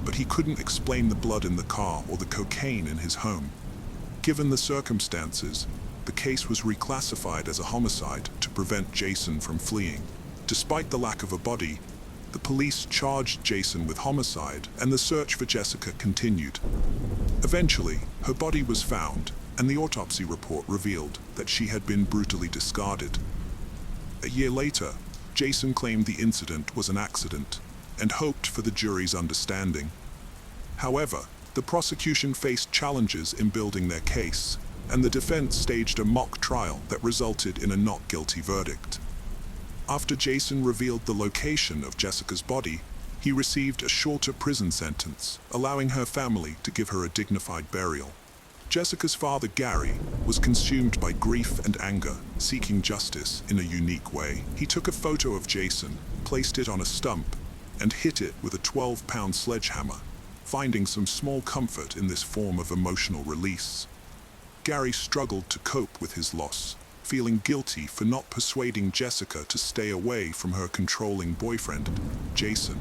but he couldn't explain the blood in the car or the cocaine in his home. Given the circumstances, the case was reclassified as a homicide to prevent Jason from fleeing. Despite the lack of a body, the police charged Jason with homicide and the search for Jessica continued. Eventually, her body was found, and the autopsy report revealed that she had been brutally discarded. A year later, Jason claimed the incident was an accident and hoped for the jury's understanding. However, the prosecution faced challenges in building their case, and the defense staged a mock trial that resulted in a not guilty verdict. After Jason revealed the location of Jessica's body, he received a shorter prison sentence, allowing her family to give her a dignified burial. Jessica's father, Gary, was consumed by grief and anger, seeking justice in a unique way. He took a photo of Jason, placed it on a stump, and hit it with a 12-pound sledgehammer, finding some small comfort in this form of emotional release. Gary struggled to cope with his loss, feeling guilty for not persuading Jessica to stay away from her controlling boyfriend, Jason.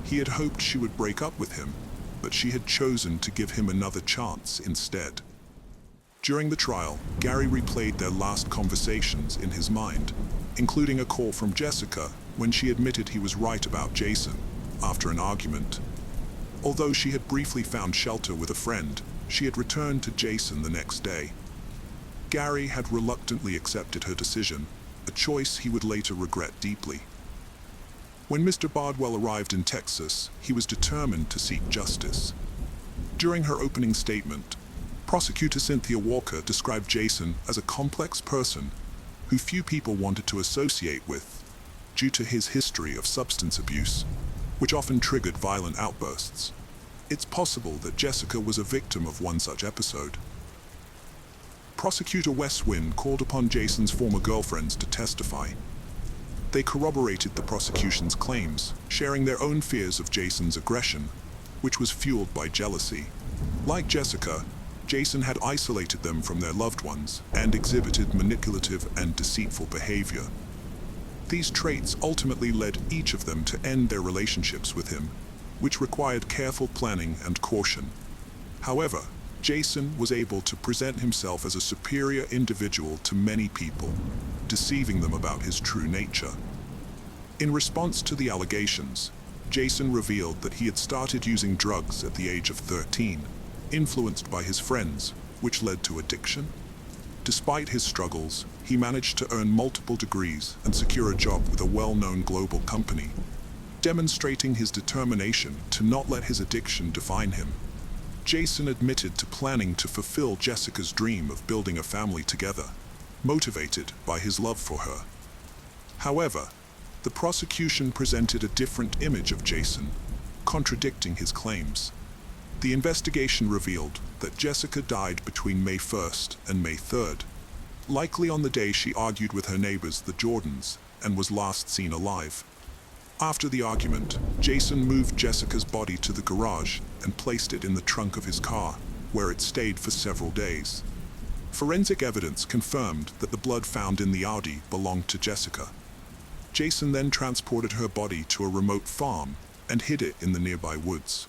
He had hoped she would break up with him, but she had chosen to give him another chance instead. During the trial, Gary replayed their last conversations in his mind, including a call from Jessica when she admitted he was right about Jason after an argument. Although she had briefly found shelter with a friend, she had returned to Jason the next day. Gary had reluctantly accepted her decision, a choice he would later regret deeply. When Mr. Bardwell arrived in Texas, he was determined to seek justice. During her opening statement, prosecutor Cynthia Walker described Jason as a complex person who few people wanted to associate with due to his history of substance abuse, which often triggered violent outbursts. It's possible that Jessica was a victim of one such episode. Prosecutor Wes Wynn called upon Jason's former girlfriends to testify. They corroborated the prosecution's claims, sharing their own fears of Jason's aggression, which was fueled by jealousy. Like Jessica, Jason had isolated them from their loved ones and exhibited manipulative and deceitful behavior. These traits ultimately led each of them to end their relationships with him, which required careful planning and caution. However, Jason was able to present himself as a superior individual to many people, deceiving them about his true nature. In response to the allegations, Jason revealed that he had started using drugs at the age of 13, influenced by his friends, which led to addiction. Despite his struggles, he managed to earn multiple degrees and secure a job with a well-known global company, demonstrating his determination to not let his addiction define him. Jason admitted to planning to fulfill Jessica's dream of building a family together, motivated by his love for her. However, the prosecution presented a different image of Jason, contradicting his claims. The investigation revealed that Jessica died between May 1st and May 3rd, likely on the day she argued with her neighbors, the Jordans, and was last seen alive. After the argument, Jason moved Jessica's body to the garage and placed it in the trunk of his car, where it stayed for several days. Forensic evidence confirmed that the blood found in the Audi belonged to Jessica. Jason then transported her body to a remote farm and hid it in the nearby woods.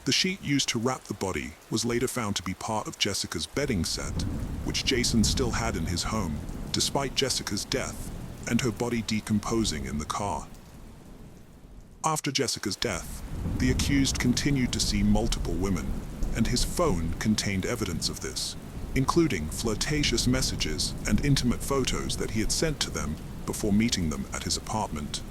The sheet used to wrap the body was later found to be part of Jessica's bedding set, which Jason still had in his home, despite Jessica's death and her body decomposing in the car. After Jessica's death, the accused continued to see multiple women, and his phone contained evidence of this, including flirtatious messages and intimate photos that he had sent to them before meeting them at his apartment.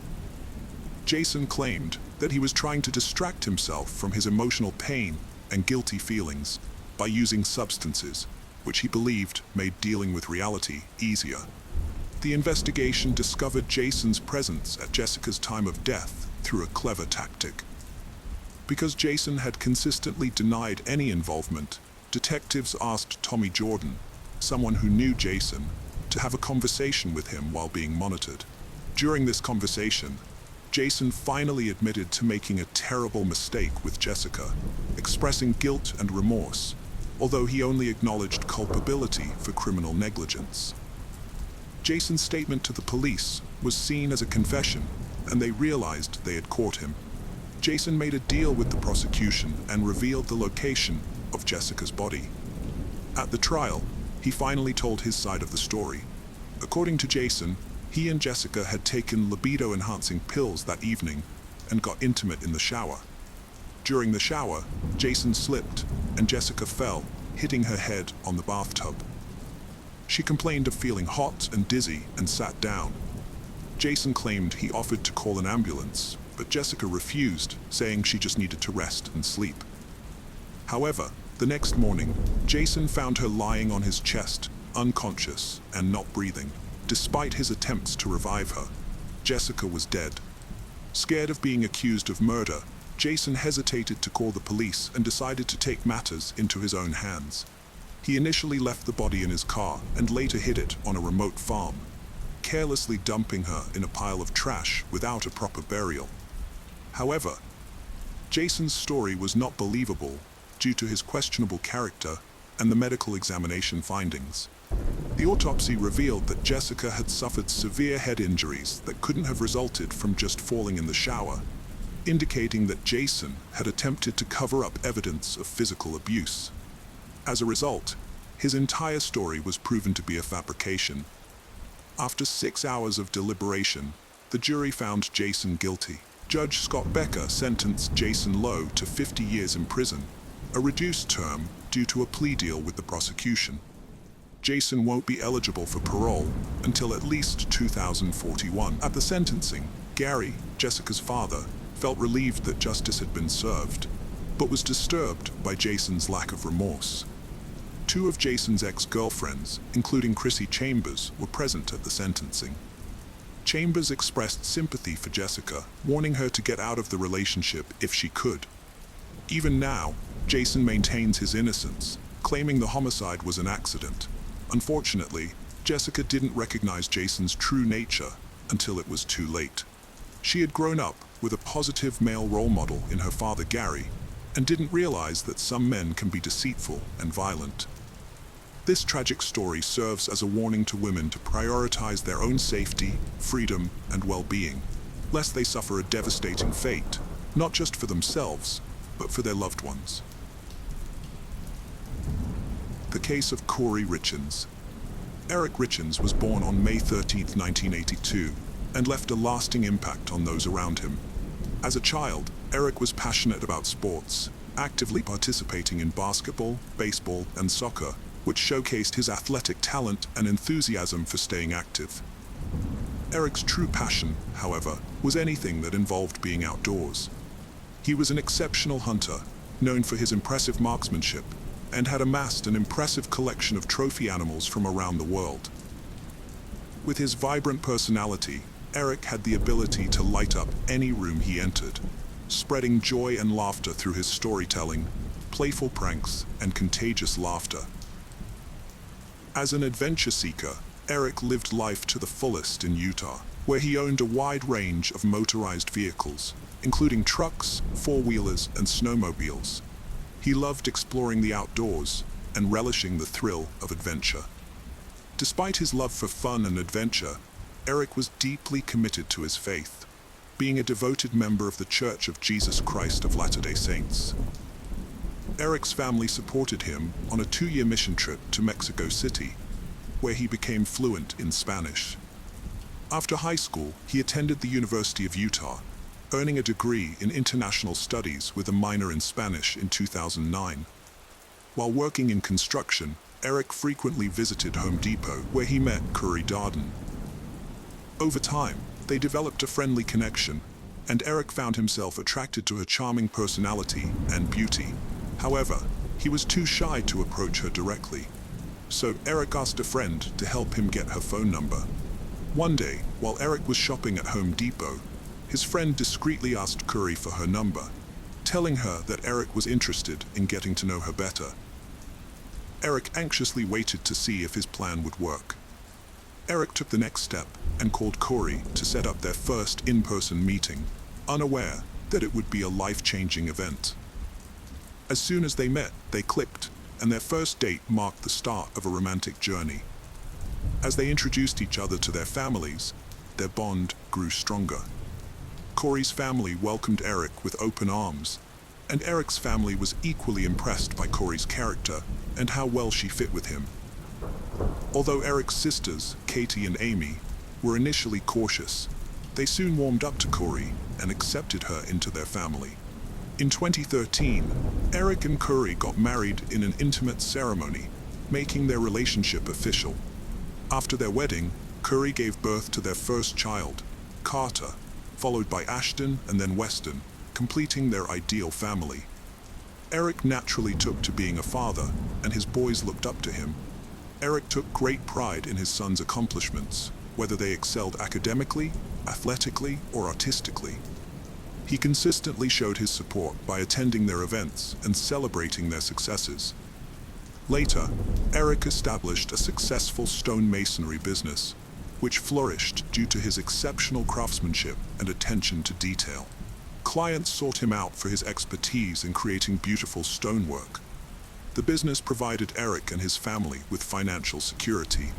Jason claimed that he was trying to distract himself from his emotional pain and guilty feelings by using substances, which he believed made dealing with reality easier. The investigation discovered Jason's presence at Jessica's time of death through a clever tactic. Because Jason had consistently denied any involvement, detectives asked Tommy Jordan, someone who knew Jason, to have a conversation with him while being monitored. During this conversation, Jason finally admitted to making a terrible mistake with Jessica, expressing guilt and remorse, although he only acknowledged culpability for criminal negligence. Jason's statement to the police was seen as a confession, and they realized they had caught him. Jason made a deal with the prosecution and revealed the location of Jessica's body. At the trial, he finally told his side of the story. According to Jason, he and Jessica had taken libido-enhancing pills that evening and got intimate in the shower. During the shower, Jason slipped and Jessica fell, hitting her head on the bathtub. She complained of feeling hot and dizzy and sat down. Jason claimed he offered to call an ambulance, but Jessica refused, saying she just needed to rest and sleep. However, the next morning, Jason found her lying on his chest, unconscious and not breathing. Despite his attempts to revive her, Jessica was dead. Scared of being accused of murder, Jason hesitated to call the police and decided to take matters into his own hands. He initially left the body in his car and later hid it on a remote farm, carelessly dumping her in a pile of trash without a proper burial. However, Jason's story was not believable due to his questionable character and the medical examination findings. The autopsy revealed that Jessica had suffered severe head injuries that couldn't have resulted from just falling in the shower, indicating that Jason had attempted to cover up evidence of physical abuse. As a result, his entire story was proven to be a fabrication. After 6 hours of deliberation, the jury found Jason guilty. Judge Scott Becker sentenced Jason Lowe to 50 years in prison, a reduced term due to a plea deal with the prosecution. Jason won't be eligible for parole until at least 2041. At the sentencing, Gary, Jessica's father, felt relieved that justice had been served, but was disturbed by Jason's lack of remorse. 2 of Jason's ex-girlfriends, including Chrissy Chambers, were present at the sentencing. Chambers expressed sympathy for Jessica, warning her to get out of the relationship if she could. Even now, Jason maintains his innocence, claiming the homicide was an accident. Unfortunately, Jessica didn't recognize Jason's true nature until it was too late. She had grown up with a positive male role model in her father Gary, and didn't realize that some men can be deceitful and violent. This tragic story serves as a warning to women to prioritize their own safety, freedom, and well-being, lest they suffer a devastating fate, not just for themselves, but for their loved ones. The case of Corey Richins. Eric Richins was born on May 13, 1982, and left a lasting impact on those around him. As a child, Eric was passionate about sports, actively participating in basketball, baseball, and soccer, which showcased his athletic talent and enthusiasm for staying active. Eric's true passion, however, was anything that involved being outdoors. He was an exceptional hunter, known for his impressive marksmanship, and had amassed an impressive collection of trophy animals from around the world. With his vibrant personality, Eric had the ability to light up any room he entered, spreading joy and laughter through his storytelling, playful pranks, and contagious laughter. As an adventure seeker, Eric lived life to the fullest in Utah, where he owned a wide range of motorized vehicles, including trucks, four-wheelers, and snowmobiles. He loved exploring the outdoors and relishing the thrill of adventure. Despite his love for fun and adventure, Eric was deeply committed to his faith, being a devoted member of the Church of Jesus Christ of Latter-day Saints. Eric's family supported him on a 2-year mission trip to Mexico City, where he became fluent in Spanish. After high school, he attended the University of Utah, earning a degree in international studies with a minor in Spanish in 2009. While working in construction, Eric frequently visited Home Depot, where he met Curry Darden. Over time, they developed a friendly connection, and Eric found himself attracted to her charming personality and beauty. However, he was too shy to approach her directly, so Eric asked a friend to help him get her phone number. One day, while Eric was shopping at Home Depot, his friend discreetly asked Curry for her number, telling her that Eric was interested in getting to know her better. Eric anxiously waited to see if his plan would work. Eric took the next step and called Curry to set up their first in-person meeting, unaware that it would be a life-changing event. As soon as they met, they clicked, and their first date marked the start of a romantic journey. As they introduced each other to their families, their bond grew stronger. Curry's family welcomed Eric with open arms, and Eric's family was equally impressed by Curry's character and how well she fit with him. Although Eric's sisters, Katie and Amy, were initially cautious, they soon warmed up to Curry and accepted her into their family. In 2013, Eric and Curry got married in an intimate ceremony, making their relationship official. After their wedding, Curry gave birth to their first child, Carter, followed by Ashton and then Weston, completing their ideal family. Eric naturally took to being a father, and his boys looked up to him. Eric took great pride in his sons' accomplishments, whether they excelled academically, athletically, or artistically. He consistently showed his support by attending their events and celebrating their successes. Later, Eric established a successful stonemasonry business, which flourished due to his exceptional craftsmanship and attention to detail. Clients sought him out for his expertise in creating beautiful stonework. The business provided Eric and his family with financial security.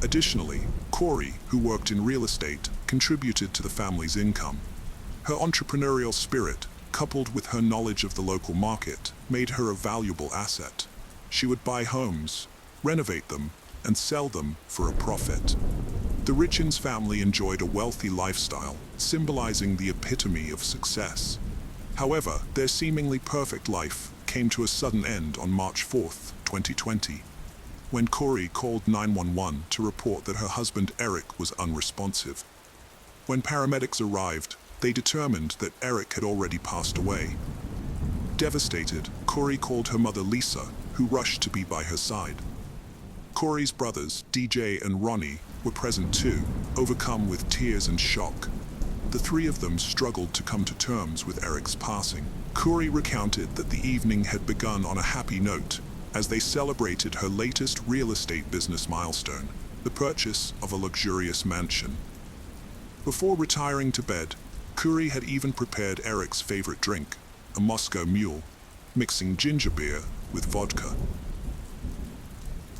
Additionally, Curry, who worked in real estate, contributed to the family's income. Her entrepreneurial spirit, coupled with her knowledge of the local market, made her a valuable asset. She would buy homes, renovate them, and sell them for a profit. The Richins family enjoyed a wealthy lifestyle, symbolizing the epitome of success. However, their seemingly perfect life came to a sudden end on March 4, 2020, when Curry called 911 to report that her husband Eric was unresponsive. When paramedics arrived, they determined that Eric had already passed away. Devastated, Curry called her mother Lisa, who rushed to be by her side. Curry's brothers, DJ and Ronnie, were present too, overcome with tears and shock. The three of them struggled to come to terms with Eric's passing. Curry recounted that the evening had begun on a happy note, as they celebrated her latest real estate business milestone, the purchase of a luxurious mansion. Before retiring to bed, Curry had even prepared Eric's favorite drink, a Moscow Mule, mixing ginger beer with vodka.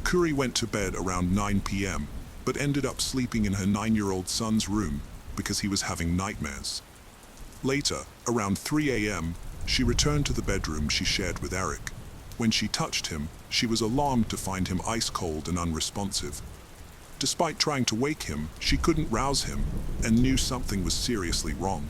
Curry went to bed around 9 p.m., but ended up sleeping in her 9-year-old son's room because he was having nightmares. Later, around 3 a.m., she returned to the bedroom she shared with Eric. When she touched him, she was alarmed to find him ice-cold and unresponsive. Despite trying to wake him, she couldn't rouse him and knew something was seriously wrong.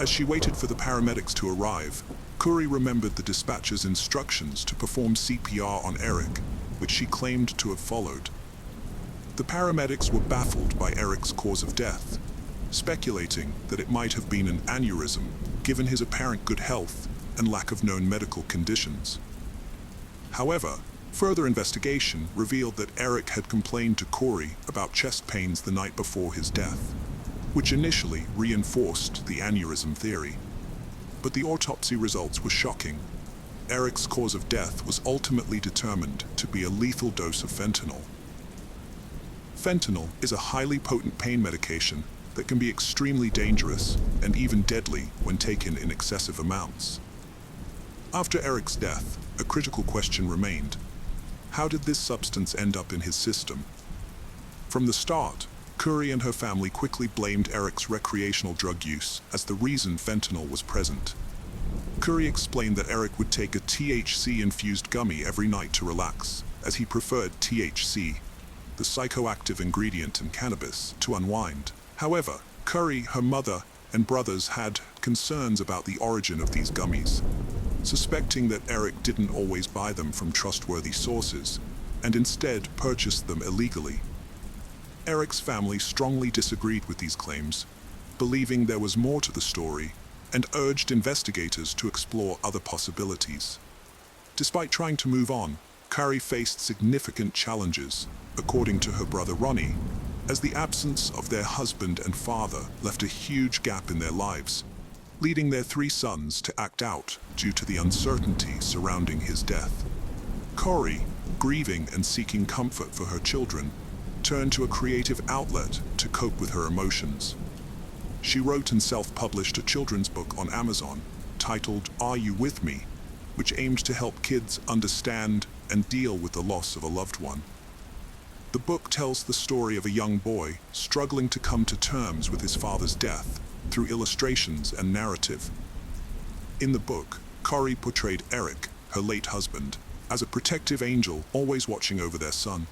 As she waited for the paramedics to arrive, Curry remembered the dispatcher's instructions to perform CPR on Eric, which she claimed to have followed. The paramedics were baffled by Eric's cause of death, speculating that it might have been an aneurysm, given his apparent good health and lack of known medical conditions. However, further investigation revealed that Eric had complained to Curry about chest pains the night before his death, which initially reinforced the aneurysm theory. But the autopsy results were shocking. Eric's cause of death was ultimately determined to be a lethal dose of fentanyl. Fentanyl is a highly potent pain medication that can be extremely dangerous and even deadly when taken in excessive amounts. After Eric's death, a critical question remained. How did this substance end up in his system? From the start, Curry and her family quickly blamed Eric's recreational drug use as the reason fentanyl was present. Curry explained that Eric would take a THC-infused gummy every night to relax, as he preferred THC, the psychoactive ingredient in cannabis, to unwind. However, Curry, her mother, and brothers had concerns about the origin of these gummies, suspecting that Eric didn't always buy them from trustworthy sources, and instead purchased them illegally. Eric's family strongly disagreed with these claims, believing there was more to the story, and urged investigators to explore other possibilities. Despite trying to move on, Curry faced significant challenges, according to her brother Ronnie, as the absence of their husband and father left a huge gap in their lives, leading their 3 sons to act out due to the uncertainty surrounding his death. Corey, grieving and seeking comfort for her children, turned to a creative outlet to cope with her emotions. She wrote and self-published a children's book on Amazon titled Are You With Me?, which aimed to help kids understand and deal with the loss of a loved one. The book tells the story of a young boy struggling to come to terms with his father's death through illustrations and narrative. In the book, Corey portrayed Eric, her late husband, as a protective angel always watching over their son.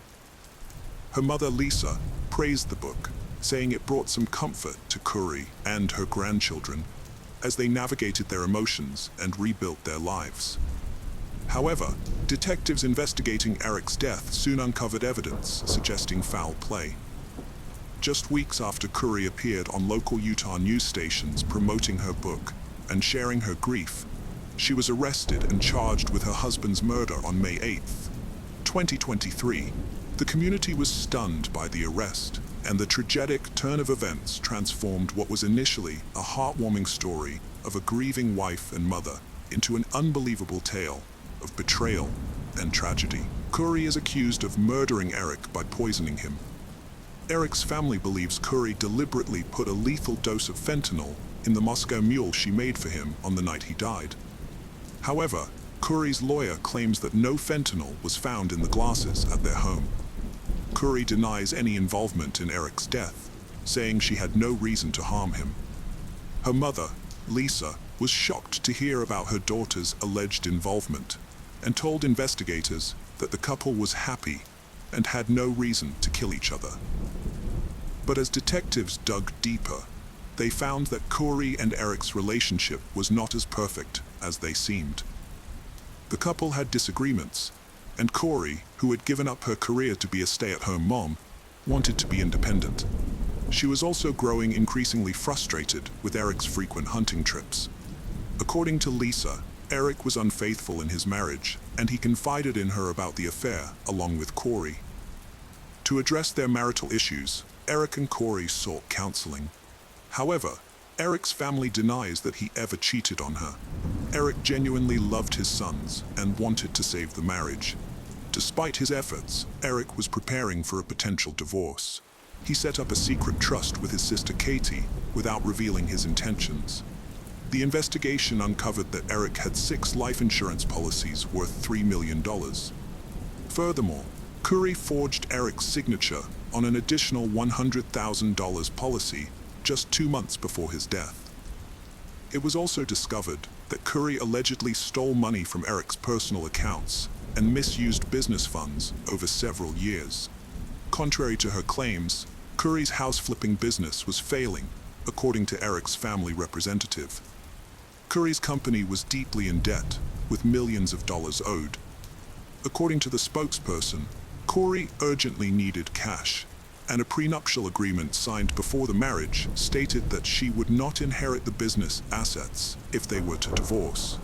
Her mother, Lisa, praised the book, saying it brought some comfort to Curry and her grandchildren as they navigated their emotions and rebuilt their lives. However, detectives investigating Eric's death soon uncovered evidence suggesting foul play. Just weeks after Curry appeared on local Utah news stations promoting her book and sharing her grief, she was arrested and charged with her husband's murder on May 8, 2023. The community was stunned by the arrest, and the tragic turn of events transformed what was initially a heartwarming story of a grieving wife and mother into an unbelievable tale of betrayal and tragedy. Curry is accused of murdering Eric by poisoning him. Eric's family believes Curry deliberately put a lethal dose of fentanyl in the Moscow Mule she made for him on the night he died. However, Curry's lawyer claims that no fentanyl was found in the glasses at their home. Curry denies any involvement in Eric's death, saying she had no reason to harm him. Her mother, Lisa, was shocked to hear about her daughter's alleged involvement and told investigators that the couple was happy and had no reason to kill each other. But as detectives dug deeper, they found that Curry and Eric's relationship was not as perfect as they seemed. The couple had disagreements, and Curry, who had given up her career to be a stay-at-home mom, wanted to be independent. She was also growing increasingly frustrated with Eric's frequent hunting trips. According to Lisa, Eric was unfaithful in his marriage, and he confided in her about the affair along with Curry. To address their marital issues, Eric and Curry sought counseling. However, Eric's family denies that he ever cheated on her. Eric genuinely loved his sons and wanted to save the marriage. Despite his efforts, Eric was preparing for a potential divorce. He set up a secret trust with his sister Katie without revealing his intentions. The investigation uncovered that Eric had 6 life insurance policies worth $3 million. Furthermore, Curry forged Eric's signature on an additional $100,000 policy just 2 months before his death. It was also discovered that Curry allegedly stole money from Eric's personal accounts and misused business funds over several years. Contrary to her claims, Curry's house-flipping business was failing, according to Eric's family representative. Curry's company was deeply in debt, with millions of dollars owed. According to the spokesperson, Curry urgently needed cash, and a prenuptial agreement signed before the marriage stated that she would not inherit the business assets if they were to divorce.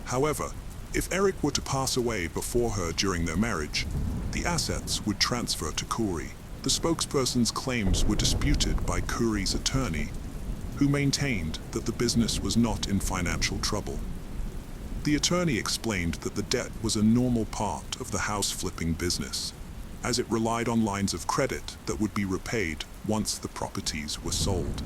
However, if Eric were to pass away before her during their marriage, the assets would transfer to Curry. The spokesperson's claims were disputed by Curry's attorney, who maintained that the business was not in financial trouble. The attorney explained that the debt was a normal part of the house-flipping business, as it relied on lines of credit that would be repaid once the properties were sold.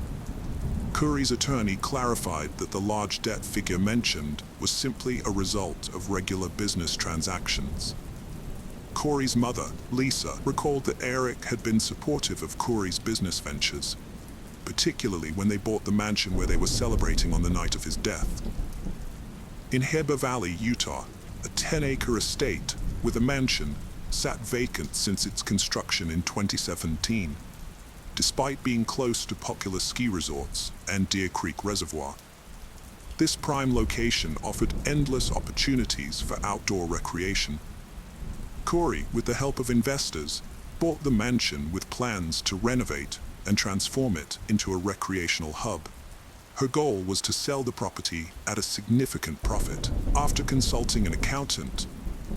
Curry's attorney clarified that the large debt figure mentioned was simply a result of regular business transactions. Curry's mother, Lisa, recalled that Eric had been supportive of Curry's business ventures, particularly when they bought the mansion where they were celebrating on the night of his death. In Heber Valley, Utah, a 10-acre estate with a mansion sat vacant since its construction in 2017, despite being close to popular ski resorts and Deer Creek Reservoir. This prime location offered endless opportunities for outdoor recreation. Corey, with the help of investors, bought the mansion with plans to renovate and transform it into a recreational hub. Her goal was to sell the property at a significant profit. After consulting an accountant,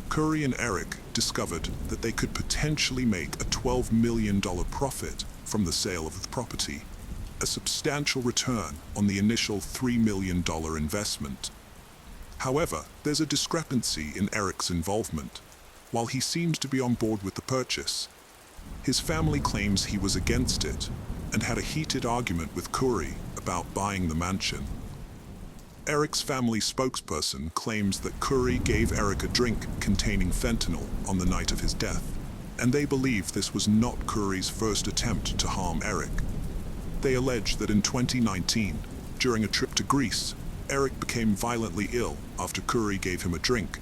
Corey and Eric discovered that they could potentially make a $12 million profit from the sale of the property, a substantial return on the initial $3 million investment. However, there's a discrepancy in Eric's involvement. While he seems to be on board with the purchase, his family claims he was against it and had a heated argument with Corey about buying the mansion. Eric's family spokesperson claims that Corey gave Eric a drink containing fentanyl on the night of his death, and they believe this was not Corey's first attempt to harm Eric. They allege that in 2019, during a trip to Greece, Eric became violently ill after Corey gave him a drink,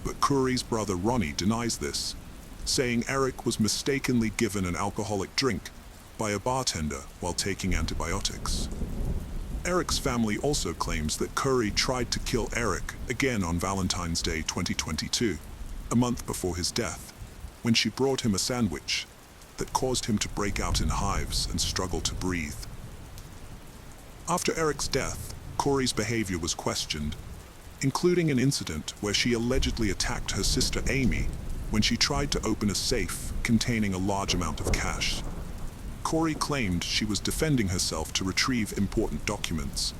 but Corey's brother Ronnie denies this, saying Eric was mistakenly given an alcoholic drink by a bartender while taking antibiotics. Eric's family also claims that Corey tried to kill Eric again on Valentine's Day 2022, a month before his death, when she brought him a sandwich that caused him to break out in hives and struggle to breathe. After Eric's death, Corey's behavior was questioned, including an incident where she allegedly attacked her sister Amy when she tried to open a safe containing a large amount of cash. Corey claimed she was defending herself to retrieve important documents,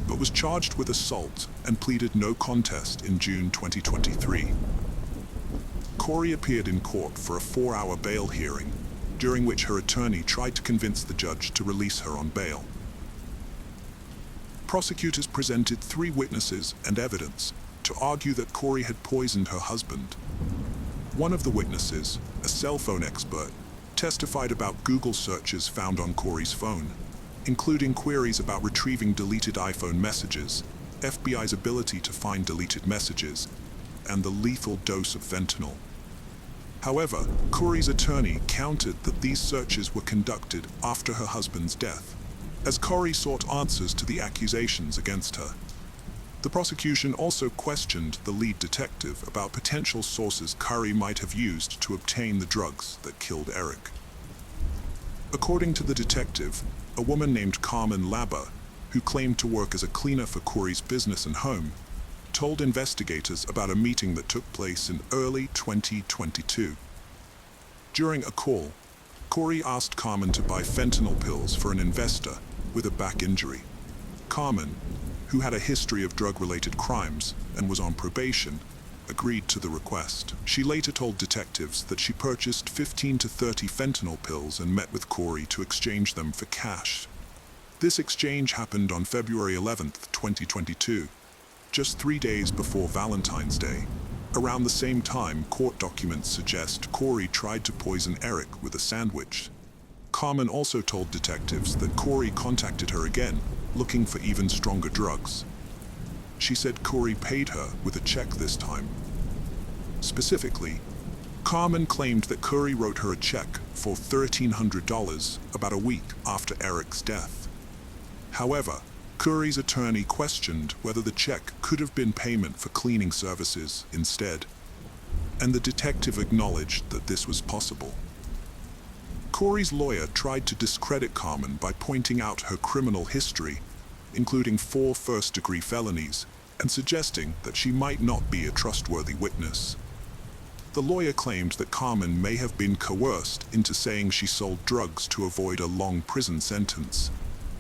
but was charged with assault and pleaded no contest in June 2023. Corey appeared in court for a 4-hour bail hearing, during which her attorney tried to convince the judge to release her on bail. Prosecutors presented 3 witnesses and evidence to argue that Corey had poisoned her husband. One of the witnesses, a cell phone expert, testified about Google searches found on Corey's phone, including queries about retrieving deleted iPhone messages, FBI's ability to find deleted messages, and the lethal dose of fentanyl. However, Corey's attorney countered that these searches were conducted after her husband's death, as Corey sought answers to the accusations against her. The prosecution also questioned the lead detective about potential sources Corey might have used to obtain the drugs that killed Eric. According to the detective, a woman named Carmen Labba, who claimed to work as a cleaner for Corey's business and home, told investigators about a meeting that took place in early 2022. During a call, Corey asked Carmen to buy fentanyl pills for an investor with a back injury. Carmen, who had a history of drug-related crimes and was on probation, agreed to the request. She later told detectives that she purchased 15 to 30 fentanyl pills and met with Corey to exchange them for cash. This exchange happened on February 11, 2022, just 3 days before Valentine's Day. Around the same time, court documents suggest Corey tried to poison Eric with a sandwich. Carmen also told detectives that Corey contacted her again, looking for even stronger drugs. She said Corey paid her with a check this time. Specifically, Carmen claimed that Corey wrote her a check for $1,300 about a week after Eric's death. However, Corey's attorney questioned whether the check could have been payment for cleaning services instead, and the detective acknowledged that this was possible. Corey's lawyer tried to discredit Carmen by pointing out her criminal history, including 4 first-degree felonies, and suggesting that she might not be a trustworthy witness. The lawyer claimed that Carmen may have been coerced into saying she sold drugs to avoid a long prison sentence,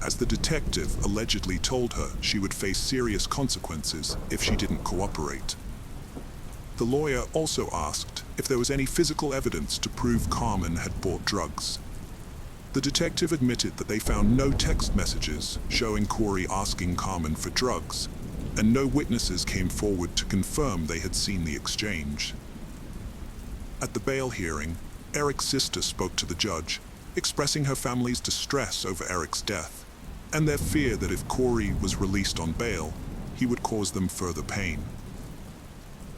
as the detective allegedly told her she would face serious consequences if she didn't cooperate. The lawyer also asked if there was any physical evidence to prove Carmen had bought drugs. The detective admitted that they found no text messages showing Corey asking Carmen for drugs, and no witnesses came forward to confirm they had seen the exchange. At the bail hearing, Eric's sister spoke to the judge, expressing her family's distress over Eric's death, and their fear that if Corey was released on bail, he would cause them further pain.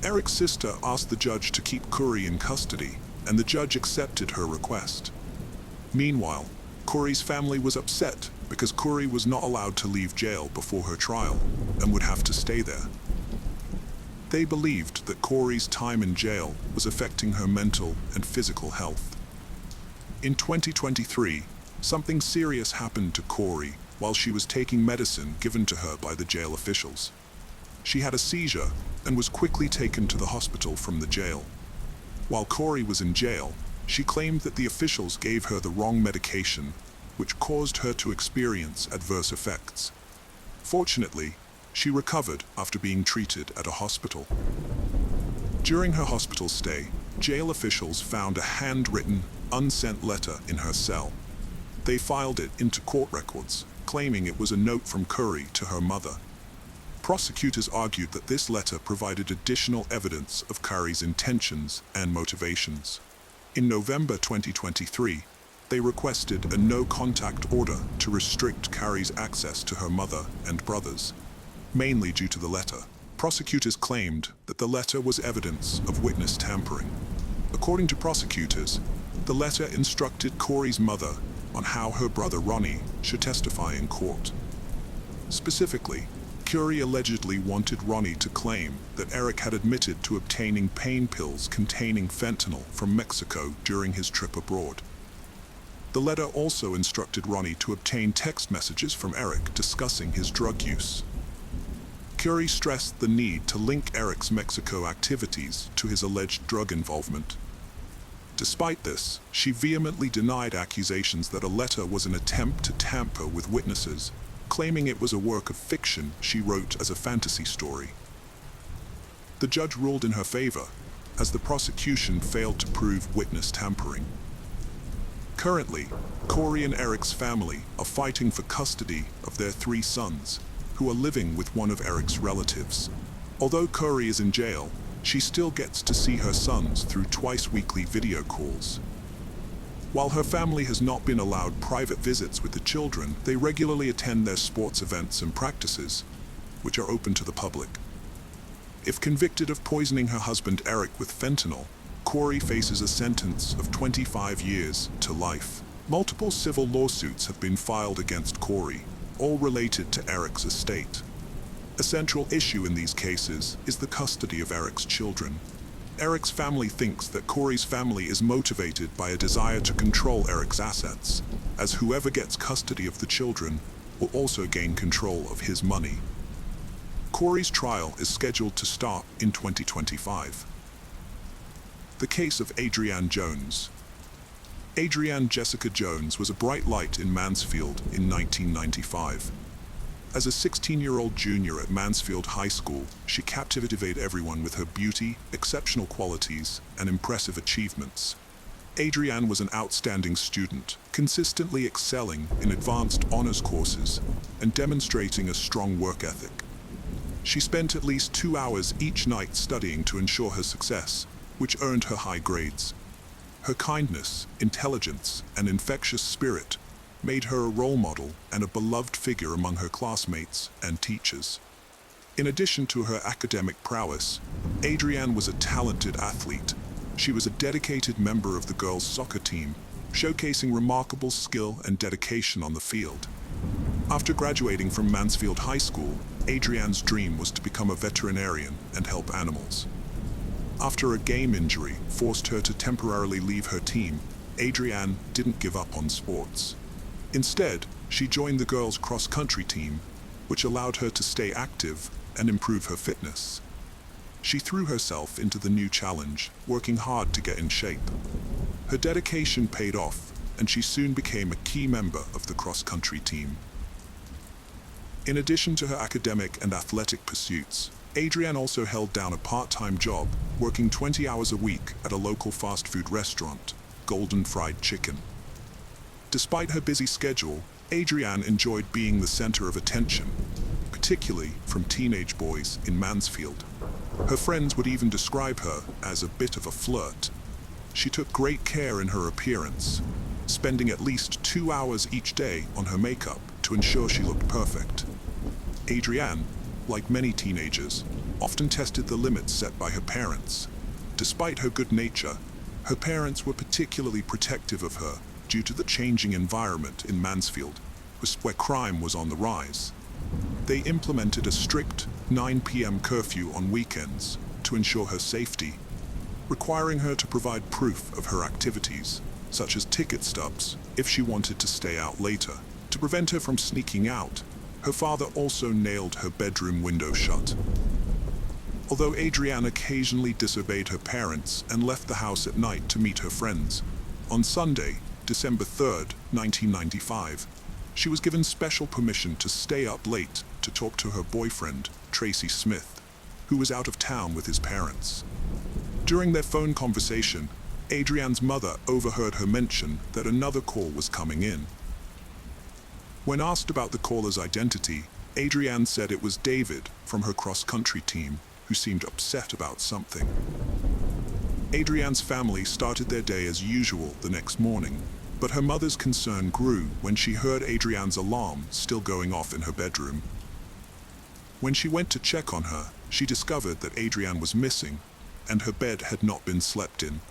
Eric's sister asked the judge to keep Corey in custody, and the judge accepted her request. Meanwhile, Corey's family was upset because Corey was not allowed to leave jail before her trial and would have to stay there. They believed that Corey's time in jail was affecting her mental and physical health. In 2023, something serious happened to Corey while she was taking medicine given to her by the jail officials. She had a seizure and was quickly taken to the hospital from the jail. While Corey was in jail, she claimed that the officials gave her the wrong medication, which caused her to experience adverse effects. Fortunately, she recovered after being treated at a hospital. During her hospital stay, jail officials found a handwritten, unsent letter in her cell. They filed it into court records, claiming it was a note from Corey to her mother. Prosecutors argued that this letter provided additional evidence of Corey's intentions and motivations. In November 2023, they requested a no-contact order to restrict Corey's access to her mother and brothers, mainly due to the letter. Prosecutors claimed that the letter was evidence of witness tampering. According to prosecutors, the letter instructed Corey's mother on how her brother Ronnie should testify in court. Specifically, Corey allegedly wanted Ronnie to claim that Eric had admitted to obtaining pain pills containing fentanyl from Mexico during his trip abroad. The letter also instructed Ronnie to obtain text messages from Eric discussing his drug use. Corey stressed the need to link Eric's Mexico activities to his alleged drug involvement. Despite this, she vehemently denied accusations that a letter was an attempt to tamper with witnesses, claiming it was a work of fiction she wrote as a fantasy story. The judge ruled in her favor, as the prosecution failed to prove witness tampering. Currently, Corey and Eric's family are fighting for custody of their 3 sons, who are living with one of Eric's relatives. Although Corey is in jail, she still gets to see her sons through twice-weekly video calls. While her family has not been allowed private visits with the children, they regularly attend their sports events and practices, which are open to the public. If convicted of poisoning her husband Eric with fentanyl, Corey faces a sentence of 25 years to life. Multiple civil lawsuits have been filed against Corey, all related to Eric's estate. A central issue in these cases is the custody of Eric's children. Eric's family thinks that Corey's family is motivated by a desire to control Eric's assets, as whoever gets custody of the children will also gain control of his money. Corey's trial is scheduled to start in 2025. The case of Adrienne Jones. Adrienne Jessica Jones was a bright light in Mansfield in 1995. As a 16-year-old junior at Mansfield High School, she captivated everyone with her beauty, exceptional qualities, and impressive achievements. Adrienne was an outstanding student, consistently excelling in advanced honors courses and demonstrating a strong work ethic. She spent at least 2 hours each night studying to ensure her success, which earned her high grades. Her kindness, intelligence, and infectious spirit made her a role model and a beloved figure among her classmates and teachers. In addition to her academic prowess, Adrienne was a talented athlete. She was a dedicated member of the girls' soccer team, showcasing remarkable skill and dedication on the field. After graduating from Mansfield High School, Adrienne's dream was to become a veterinarian and help animals. After a game injury forced her to temporarily leave her team, Adrienne didn't give up on sports. Instead, she joined the girls' cross-country team, which allowed her to stay active and improve her fitness. She threw herself into the new challenge, working hard to get in shape. Her dedication paid off, and she soon became a key member of the cross-country team. In addition to her academic and athletic pursuits, Adrienne also held down a part-time job, working 20 hours a week at a local fast food restaurant, Golden Fried Chicken. Despite her busy schedule, Adrienne enjoyed being the center of attention, particularly from teenage boys in Mansfield. Her friends would even describe her as a bit of a flirt. She took great care in her appearance, spending at least 2 hours each day on her makeup to ensure she looked perfect. Adrienne, like many teenagers, often tested the limits set by her parents. Despite her good nature, her parents were particularly protective of her due to the changing environment in Mansfield, where crime was on the rise. They implemented a strict 9 p.m. curfew on weekends to ensure her safety, requiring her to provide proof of her activities, such as ticket stubs, if she wanted to stay out later. To prevent her from sneaking out, her father also nailed her bedroom window shut. Although Adrienne occasionally disobeyed her parents and left the house at night to meet her friends, on Sunday, December 3rd, 1995, she was given special permission to stay up late to talk to her boyfriend, Tracy Smith, who was out of town with his parents. During their phone conversation, Adrienne's mother overheard her mention that another call was coming in. When asked about the caller's identity, Adrienne said it was David from her cross-country team, who seemed upset about something. Adrienne's family started their day as usual the next morning, but her mother's concern grew when she heard Adrienne's alarm still going off in her bedroom. When she went to check on her, she discovered that Adrienne was missing, and her bed had not been slept in.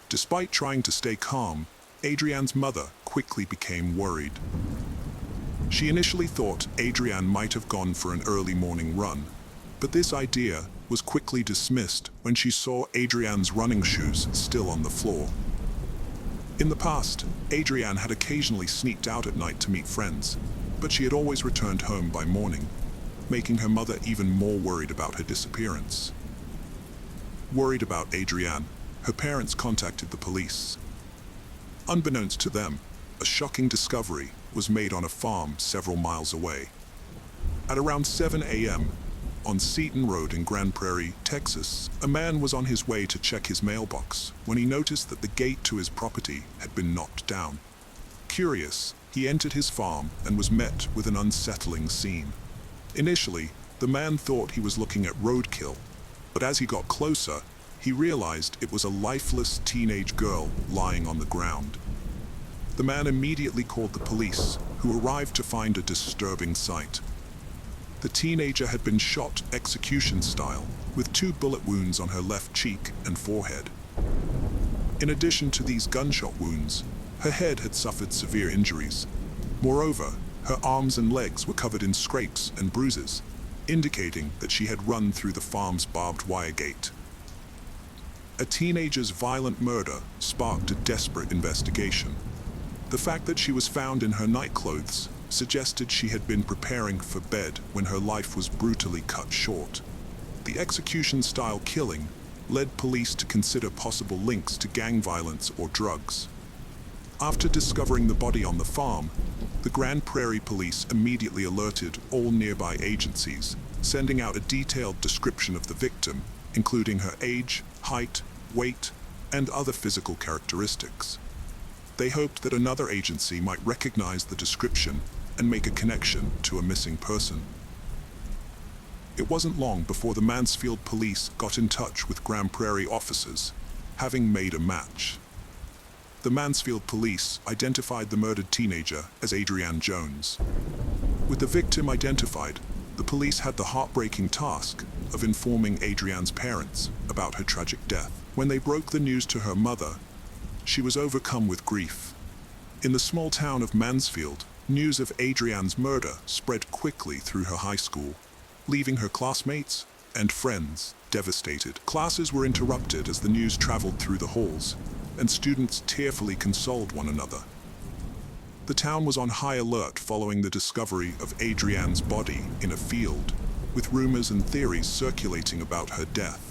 Despite trying to stay calm, Adrienne's mother quickly became worried. She initially thought Adrienne might have gone for an early morning run, but this idea was quickly dismissed when she saw Adrienne's running shoes still on the floor. In the past, Adrienne had occasionally sneaked out at night to meet friends, but she had always returned home by morning, making her mother even more worried about her disappearance. Worried about Adrienne, her parents contacted the police. Unbeknownst to them, a shocking discovery was made on a farm several miles away. At around 7 a.m., on Seaton Road in Grand Prairie, Texas, a man was on his way to check his mailbox when he noticed that the gate to his property had been knocked down. Curious, he entered his farm and was met with an unsettling scene. Initially, the man thought he was looking at roadkill, but as he got closer, he realized it was a lifeless teenage girl lying on the ground. The man immediately called the police, who arrived to find a disturbing sight. The teenager had been shot execution style, with 2 bullet wounds on her left cheek and forehead. In addition to these gunshot wounds, her head had suffered severe injuries. Moreover, her arms and legs were covered in scrapes and bruises, indicating that she had run through the farm's barbed wire gate. A teenager's violent murder sparked a desperate investigation. The fact that she was found in her nightclothes suggested she had been preparing for bed when her life was brutally cut short. The execution-style killing led police to consider possible links to gang violence or drugs. After discovering the body on the farm, the Grand Prairie Police immediately alerted all nearby agencies, sending out a detailed description of the victim, including her age, height, weight, and other physical characteristics. They hoped that another agency might recognize the description and make a connection to a missing person. It wasn't long before the Mansfield police got in touch with Grand Prairie officers, having made a match. The Mansfield police identified the murdered teenager as Adrienne Jones. With the victim identified, the police had the heartbreaking task of informing Adrienne's parents about her tragic death. When they broke the news to her mother, she was overcome with grief. In the small town of Mansfield, news of Adrienne's murder spread quickly through her high school, leaving her classmates and friends devastated. Classes were interrupted as the news traveled through the halls, and students tearfully consoled one another. The town was on high alert following the discovery of Adrienne's body in a field, with rumors and theories circulating about her death.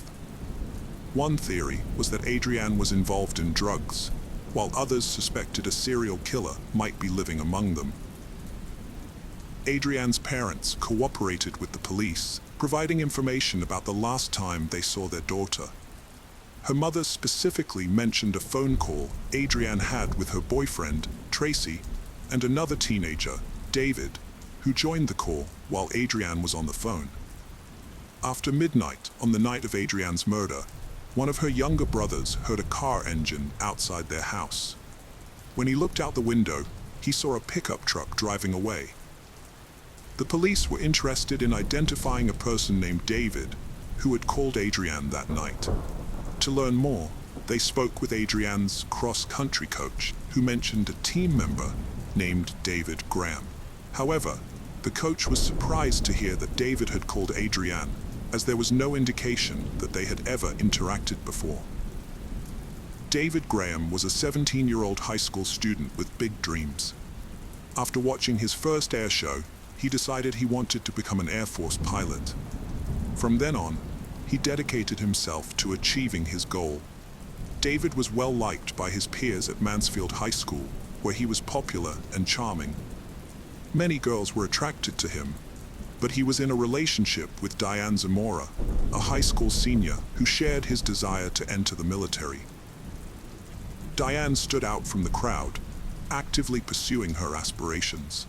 One theory was that Adrienne was involved in drugs, while others suspected a serial killer might be living among them. Adrienne's parents cooperated with the police, providing information about the last time they saw their daughter. Her mother specifically mentioned a phone call Adrienne had with her boyfriend, Tracy, and another teenager, David, who joined the call while Adrienne was on the phone. After midnight on the night of Adrienne's murder, one of her younger brothers heard a car engine outside their house. When he looked out the window, he saw a pickup truck driving away. The police were interested in identifying a person named David, who had called Adrienne that night. To learn more, they spoke with Adrienne's cross-country coach, who mentioned a team member named David Graham. However, the coach was surprised to hear that David had called Adrienne, as there was no indication that they had ever interacted before. David Graham was a 17-year-old high school student with big dreams. After watching his first air show, he decided he wanted to become an Air Force pilot. From then on, he dedicated himself to achieving his goal. David was well liked by his peers at Mansfield High School, where he was popular and charming. Many girls were attracted to him, but he was in a relationship with Diane Zamora, a high school senior who shared his desire to enter the military. Diane stood out from the crowd, actively pursuing her aspirations.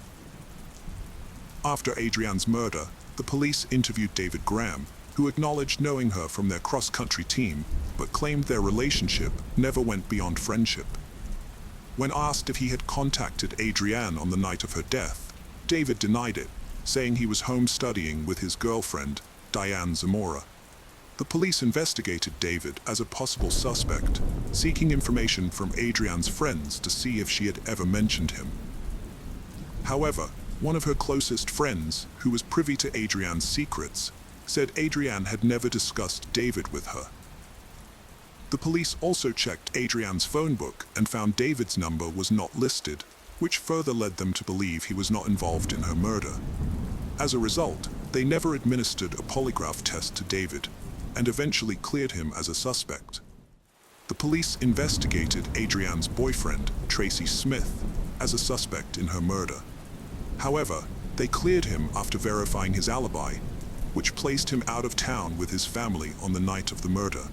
After Adrienne's murder, the police interviewed David Graham, who acknowledged knowing her from their cross-country team, but claimed their relationship never went beyond friendship. When asked if he had contacted Adrienne on the night of her death, David denied it, saying he was home studying with his girlfriend, Diane Zamora. The police investigated David as a possible suspect, seeking information from Adrienne's friends to see if she had ever mentioned him. However, one of her closest friends, who was privy to Adrienne's secrets, said Adrienne had never discussed David with her. The police also checked Adrienne's phone book and found David's number was not listed, which further led them to believe he was not involved in her murder. As a result, they never administered a polygraph test to David, and eventually cleared him as a suspect. The police investigated Adrienne's boyfriend, Tracy Smith, as a suspect in her murder. However, they cleared him after verifying his alibi, which placed him out of town with his family on the night of the murder.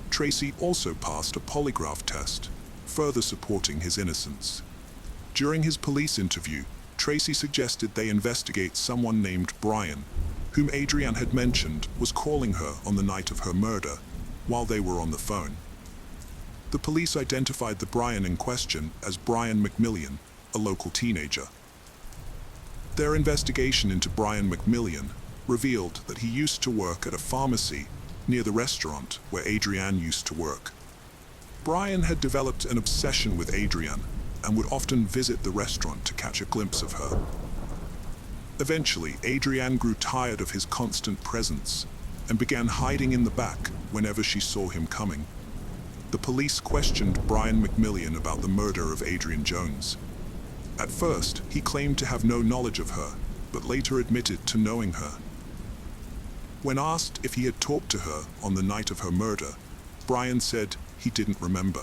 Tracy also passed a polygraph test, further supporting his innocence. During his police interview, Tracy suggested they investigate someone named Brian, whom Adrienne had mentioned was calling her on the night of her murder, while they were on the phone. The police identified the Brian in question as Brian McMillian, a local teenager. Their investigation into Brian McMillian revealed that he used to work at a pharmacy near the restaurant where Adrienne used to work. Brian had developed an obsession with Adrienne and would often visit the restaurant to catch a glimpse of her. Eventually, Adrienne grew tired of his constant presence and began hiding in the back whenever she saw him coming. The police questioned Brian McMillian about the murder of Adrienne Jones. At first, he claimed to have no knowledge of her, but later admitted to knowing her. When asked if he had talked to her on the night of her murder, Brian said he didn't remember.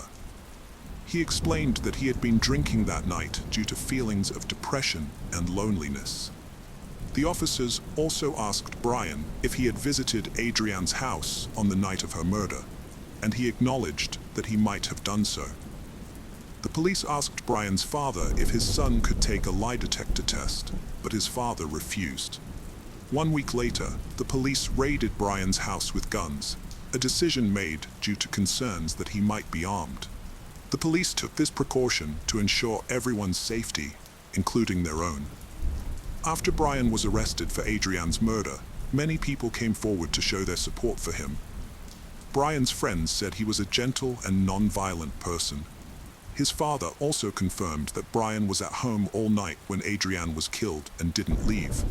He explained that he had been drinking that night due to feelings of depression and loneliness. The officers also asked Brian if he had visited Adrienne's house on the night of her murder, and he acknowledged that he might have done so. The police asked Brian's father if his son could take a lie detector test, but his father refused. 1 week later, the police raided Brian's house with guns, a decision made due to concerns that he might be armed. The police took this precaution to ensure everyone's safety, including their own. After Brian was arrested for Adrienne's murder, many people came forward to show their support for him. Brian's friends said he was a gentle and non-violent person. His father also confirmed that Brian was at home all night when Adrienne was killed and didn't leave.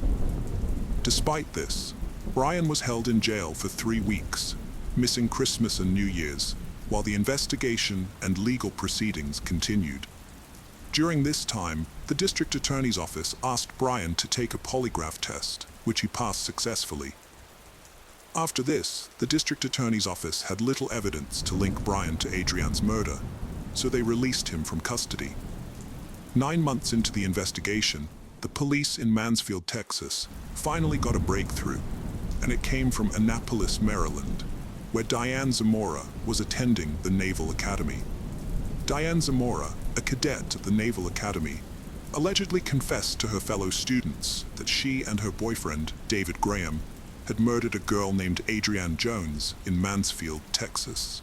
Despite this, Brian was held in jail for 3 weeks, missing Christmas and New Year's, while the investigation and legal proceedings continued. During this time, the district attorney's office asked Brian to take a polygraph test, which he passed successfully. After this, the district attorney's office had little evidence to link Brian to Adrienne's murder, so they released him from custody. 9 months into the investigation, the police in Mansfield, Texas, finally got a breakthrough, and it came from Annapolis, Maryland, where Diane Zamora was attending the Naval Academy. Diane Zamora, a cadet at the Naval Academy, allegedly confessed to her fellow students that she and her boyfriend, David Graham, had murdered a girl named Adrienne Jones in Mansfield, Texas.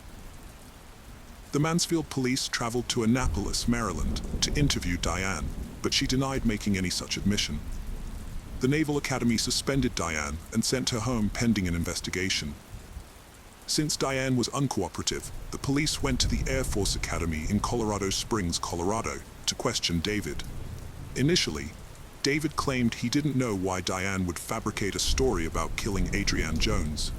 The Mansfield police traveled to Annapolis, Maryland, to interview Diane, but she denied making any such admission. The Naval Academy suspended Diane and sent her home pending an investigation. Since Diane was uncooperative, the police went to the Air Force Academy in Colorado Springs, Colorado, to question David. Initially, David claimed he didn't know why Diane would fabricate a story about killing Adrienne Jones.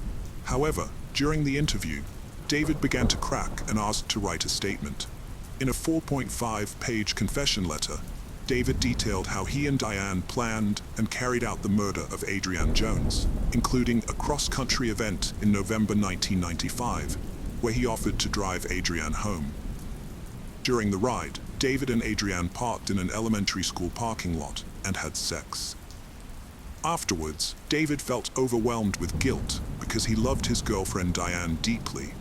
However, during the interview, David began to crack and asked to write a statement. In a 4.5-page confession letter, David detailed how he and Diane planned and carried out the murder of Adrienne Jones, including a cross-country event in November 1995, where he offered to drive Adrienne home. During the ride, David and Adrienne parked in an elementary school parking lot and had sex. Afterwards, David felt overwhelmed with guilt because he loved his girlfriend Diane deeply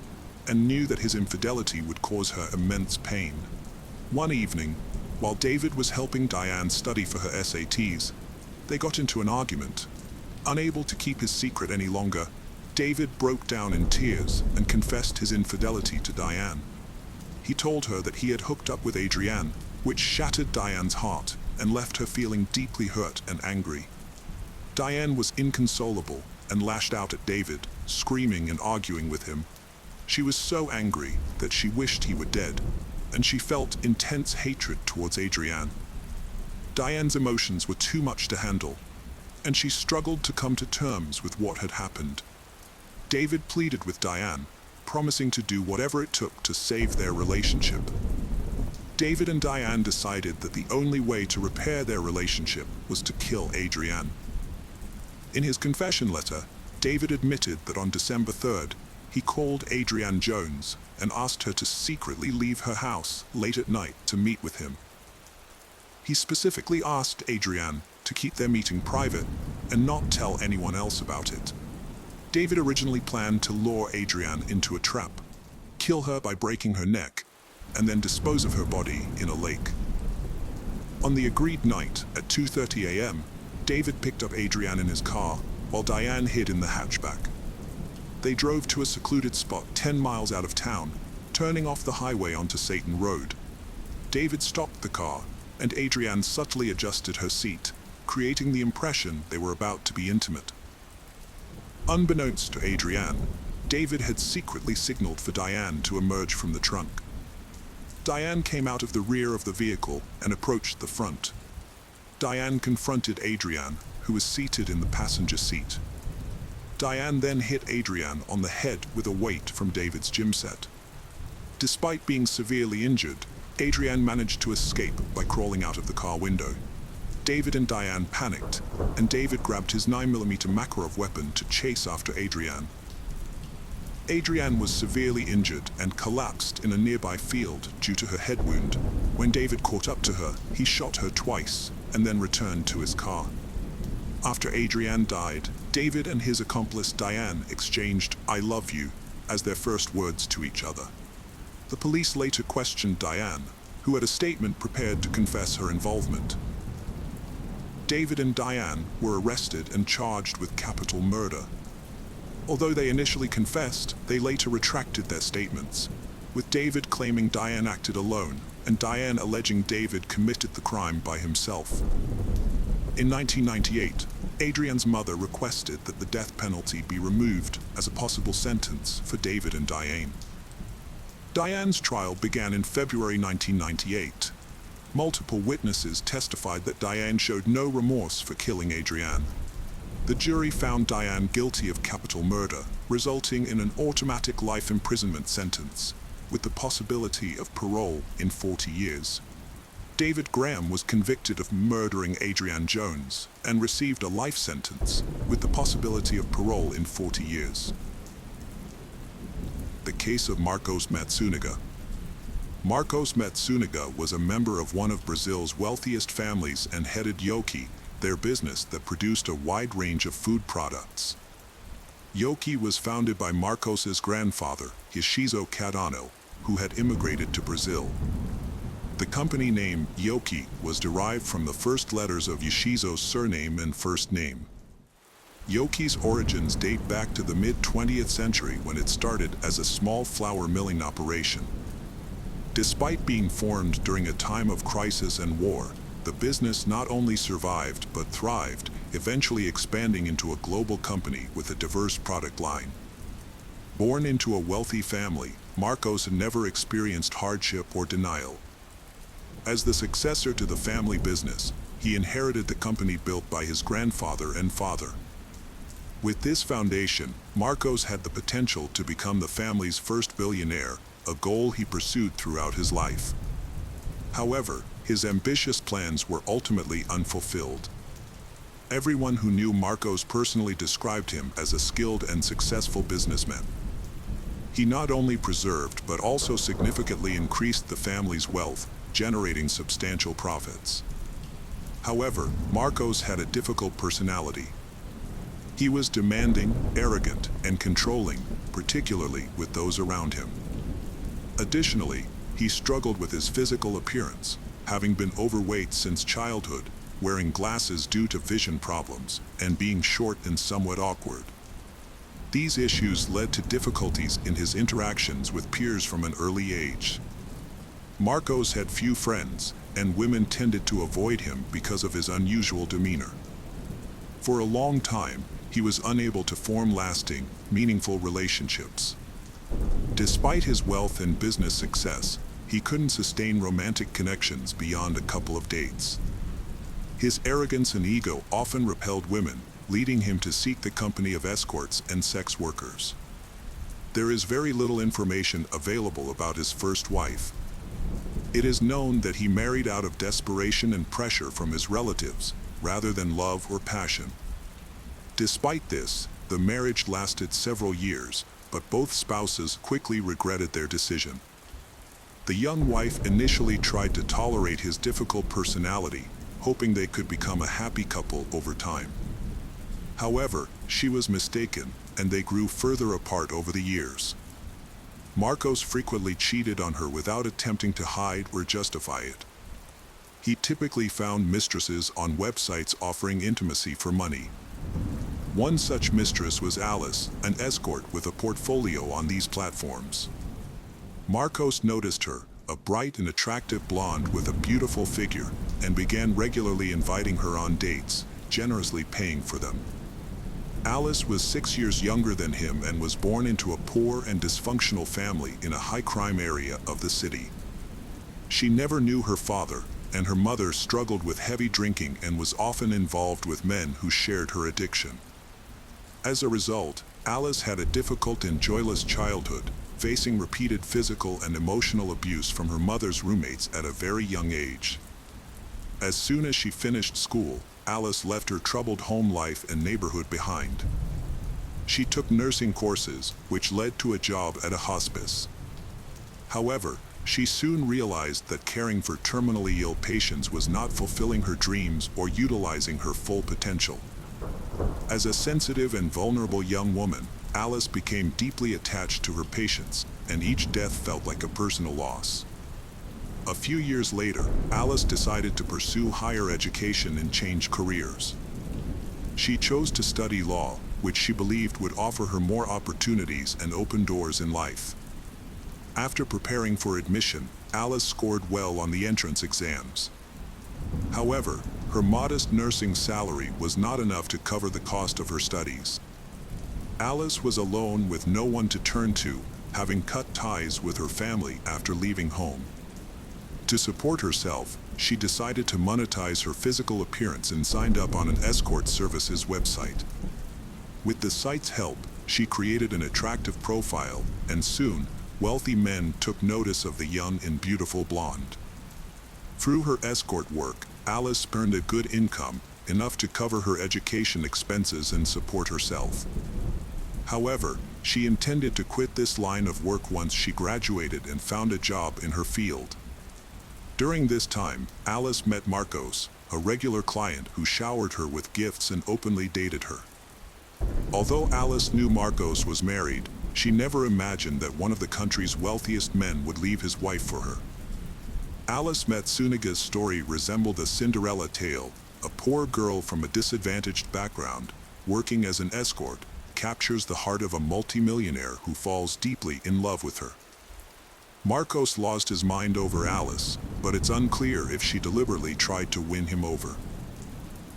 and knew that his infidelity would cause her immense pain. One evening, while David was helping Diane study for her SATs, they got into an argument. Unable to keep his secret any longer, David broke down in tears and confessed his infidelity to Diane. He told her that he had hooked up with Adrienne, which shattered Diane's heart and left her feeling deeply hurt and angry. Diane was inconsolable and lashed out at David, screaming and arguing with him. She was so angry that she wished he were dead, and she felt intense hatred towards Adrienne. Diane's emotions were too much to handle, and she struggled to come to terms with what had happened. David pleaded with Diane, promising to do whatever it took to save their relationship. David and Diane decided that the only way to repair their relationship was to kill Adrienne. In his confession letter, David admitted that on December 3rd, he called Adrienne Jones and asked her to secretly leave her house late at night to meet with him. He specifically asked Adrienne to keep their meeting private and not tell anyone else about it. David originally planned to lure Adrienne into a trap, kill her by breaking her neck, and then dispose of her body in a lake. On the agreed night at 2:30 a.m., David picked up Adrienne in his car while Diane hid in the hatchback. They drove to a secluded spot 10 miles out of town, turning off the highway onto Satan Road. David stopped the car, and Adrienne subtly adjusted her seat, creating the impression they were about to be intimate. Unbeknownst to Adrienne, David had secretly signaled for Diane to emerge from the trunk. Diane came out of the rear of the vehicle and approached the front. Diane confronted Adrienne, who was seated in the passenger seat. Diane then hit Adrienne on the head with a weight from David's gym set. Despite being severely injured, Adrienne managed to escape by crawling out of the car window. David and Diane panicked, and David grabbed his 9mm Makarov weapon to chase after Adrienne. Adrienne was severely injured and collapsed in a nearby field due to her head wound. When David caught up to her, he shot her twice and then returned to his car. After Adrienne died, David and his accomplice Diane exchanged "I love you" as their first words to each other. The police later questioned Diane, who had a statement prepared to confess her involvement. David and Diane were arrested and charged with capital murder. Although they initially confessed, they later retracted their statements, with David claiming Diane acted alone and Diane alleging David committed the crime by himself. In 1998, Adrienne's mother requested that the death penalty be removed as a possible sentence for David and Diane. Diane's trial began in February 1998. Multiple witnesses testified that Diane showed no remorse for killing Adrienne. The jury found Diane guilty of capital murder, resulting in an automatic life imprisonment sentence, with the possibility of parole in 40 years. David Graham was convicted of murdering Adrienne Jones and received a life sentence, with the possibility of parole in 40 years. The case of Marcos Matsunaga. Marcos Matsunaga was a member of one of Brazil's wealthiest families and headed Yoki, their business that produced a wide range of food products. Yoki was founded by Marcos's grandfather, Yoshizo Cardano, who had immigrated to Brazil. The company name Yoki was derived from the first letters of Yoshizo's surname and first name. Yoki's origins date back to the mid-20th century when it started as a small flour milling operation. Despite being formed during a time of crisis and war, the business not only survived but thrived, eventually expanding into a global company with a diverse product line. Born into a wealthy family, Marcos had never experienced hardship or denial. As the successor to the family business, he inherited the company built by his grandfather and father. With this foundation, Marcos had the potential to become the family's first billionaire, a goal he pursued throughout his life. However, his ambitious plans were ultimately unfulfilled. Everyone who knew Marcos personally described him as a skilled and successful businessman. He not only preserved but also significantly increased the family's wealth, generating substantial profits. However, Marcos had a difficult personality. He was demanding, arrogant, and controlling, particularly with those around him. Additionally, he struggled with his physical appearance, having been overweight since childhood, wearing glasses due to vision problems, and being short and somewhat awkward. These issues led to difficulties in his interactions with peers from an early age. Marcos had few friends, and women tended to avoid him because of his unusual demeanor. For a long time, he was unable to form lasting, meaningful relationships. Despite his wealth and business success, he couldn't sustain romantic connections beyond a couple of dates. His arrogance and ego often repelled women, leading him to seek the company of escorts and sex workers. There is very little information available about his first wife. It is known that he married out of desperation and pressure from his relatives, rather than love or passion. Despite this, the marriage lasted several years, but both spouses quickly regretted their decision. The young wife initially tried to tolerate his difficult personality, hoping they could become a happy couple over time. However, she was mistaken, and they grew further apart over the years. Marcos frequently cheated on her without attempting to hide or justify it. He typically found mistresses on websites offering intimacy for money. One such mistress was Alice, an escort with a portfolio on these platforms. Marcos noticed her, a bright and attractive blonde with a beautiful figure, and began regularly inviting her on dates, generously paying for them. Alice was 6 years younger than him and was born into a poor and dysfunctional family in a high-crime area of the city. She never knew her father, and her mother struggled with heavy drinking and was often involved with men who shared her addiction. As a result, Alice had a difficult and joyless childhood, facing repeated physical and emotional abuse from her mother's roommates at a very young age. As soon as she finished school, Alice left her troubled home life and neighborhood behind. She took nursing courses, which led to a job at a hospice. However, she soon realized that caring for terminally ill patients was not fulfilling her dreams or utilizing her full potential. As a sensitive and vulnerable young woman, Alice became deeply attached to her patients, and each death felt like a personal loss. A few years later, Alice decided to pursue higher education and change careers. She chose to study law, which she believed would offer her more opportunities and open doors in life. After preparing for admission, Alice scored well on the entrance exams. However, her modest nursing salary was not enough to cover the cost of her studies. Alice was alone with no one to turn to, having cut ties with her family after leaving home. To support herself, she decided to monetize her physical appearance and signed up on an escort services website. With the site's help, she created an attractive profile, and soon, wealthy men took notice of the young and beautiful blonde. Through her escort work, Alice earned a good income, enough to cover her education expenses and support herself. However, she intended to quit this line of work once she graduated and found a job in her field. During this time, Alice met Marcos, a regular client who showered her with gifts and openly dated her. Although Alice knew Marcos was married, she never imagined that one of the country's wealthiest men would leave his wife for her. Alice Matsunage's story resembled a Cinderella tale. A poor girl from a disadvantaged background, working as an escort, captures the heart of a multimillionaire who falls deeply in love with her. Marcos lost his mind over Alice, but it's unclear if she deliberately tried to win him over.